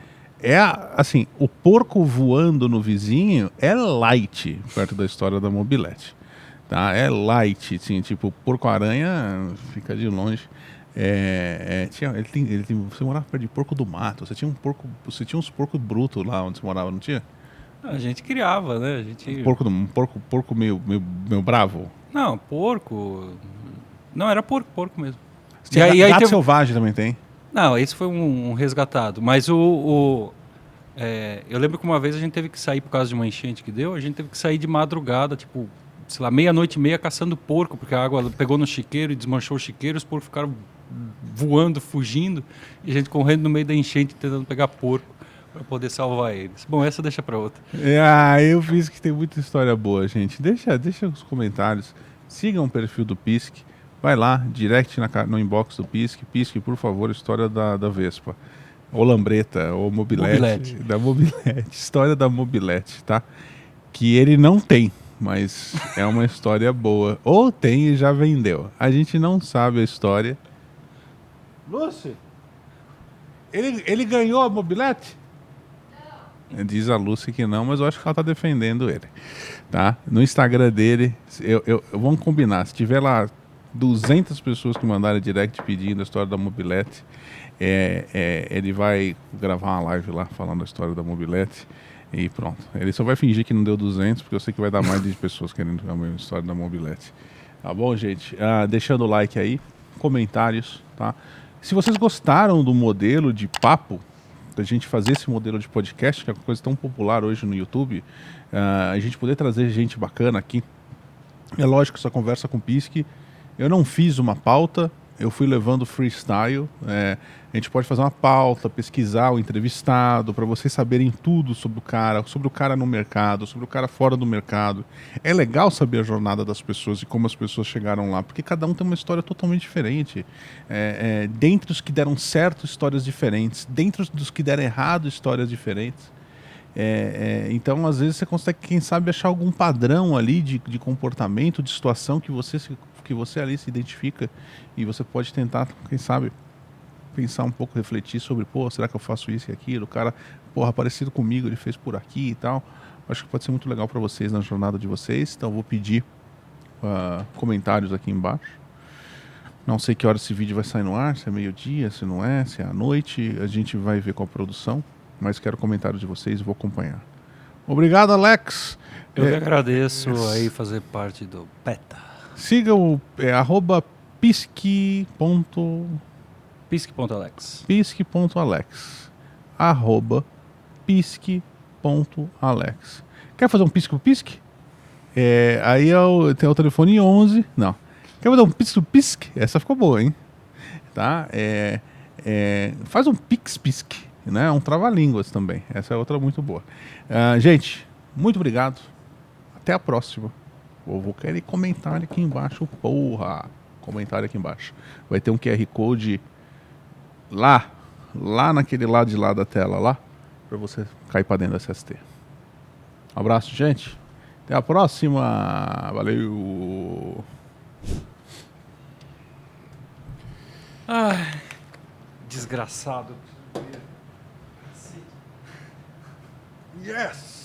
assim, o porco voando no vizinho é light perto da história da Mobilete. Tá? É light, assim, tipo, porco-aranha fica de longe. Você morava perto de porco do mato. Você tinha uns porcos brutos lá onde você morava, não tinha? A gente criava, né? A gente... Porco meio bravo. Não, porco... Não, era porco mesmo. Gato selvagem também tem. Não, esse foi um resgatado. Mas eu lembro que uma vez a gente teve que sair por causa de uma enchente que deu. A gente teve que sair de madrugada, tipo, sei lá, 00:30 caçando porco, porque a água pegou no chiqueiro e desmanchou o chiqueiro. Os porcos ficaram voando, fugindo. E a gente correndo no meio da enchente tentando pegar porco para poder salvar eles. Bom, essa deixa para outra. Eu fiz que tem muita história boa, gente. Deixa os comentários. Sigam o perfil do PISC. Vai lá, direct no inbox do PISC. PISC, por favor, história da Vespa. Ou lambreta, ou mobilete. Da mobilete. História da mobilete, tá? Que ele não tem, mas é uma história boa. Ou tem e já vendeu. A gente não sabe a história. Lúcia, ele ganhou a mobilete? Não. Diz a Lúcia que não, mas eu acho que ela tá defendendo ele. Tá? No Instagram dele, vamos combinar. Se tiver lá 200 pessoas que mandarem direct pedindo a história da mobilete, ele vai gravar uma live lá falando a história da mobilete e pronto. Ele só vai fingir que não deu 200, porque eu sei que vai dar mais de pessoas querendo a história da mobilete. Tá bom, gente? Deixando o like aí, comentários, tá? Se vocês gostaram do modelo de papo, da gente fazer esse modelo de podcast, que é uma coisa tão popular hoje no YouTube, a gente poder trazer gente bacana aqui. É lógico que essa conversa com o PISC, eu não fiz uma pauta, eu fui levando freestyle. A gente pode fazer uma pauta, pesquisar o entrevistado, para vocês saberem tudo sobre o cara no mercado, sobre o cara fora do mercado. É legal saber a jornada das pessoas e como as pessoas chegaram lá, porque cada um tem uma história totalmente diferente. Dentre os que deram certo, histórias diferentes. Dentre dos que deram errado, histórias diferentes. Então, às vezes, você consegue, quem sabe, achar algum padrão ali de comportamento, de situação que você ali se identifica, e você pode tentar, quem sabe, pensar um pouco, refletir sobre, será que eu faço isso e aquilo? O cara, parecido comigo, ele fez por aqui e tal. Acho que pode ser muito legal para vocês na jornada de vocês. Então, eu vou pedir comentários aqui embaixo. Não sei que hora esse vídeo vai sair no ar, se é meio-dia, se não é, se é à noite. A gente vai ver com a produção. Mas quero comentários de vocês e vou acompanhar. Obrigado, Alex. Eu que agradeço aí fazer parte do PETA. Siga o @pisque. Pisque.alex. Pisque.alex. @pisque.alex. Quer fazer um pisque pro pisque? Aí tem o telefone 11. Não. Quer fazer um pisque pro pisque? Essa ficou boa, hein? Tá? Faz um pisque. Né? Um trava-línguas também. Essa é outra muito boa. Gente, muito obrigado. Até a próxima. Vou querer comentário aqui embaixo. Comentário aqui embaixo. Vai ter um QR Code lá naquele lado de lá da tela lá, para você cair para dentro da SST. Um abraço, gente. Até a próxima. Valeu. Ai, desgraçado. Yes!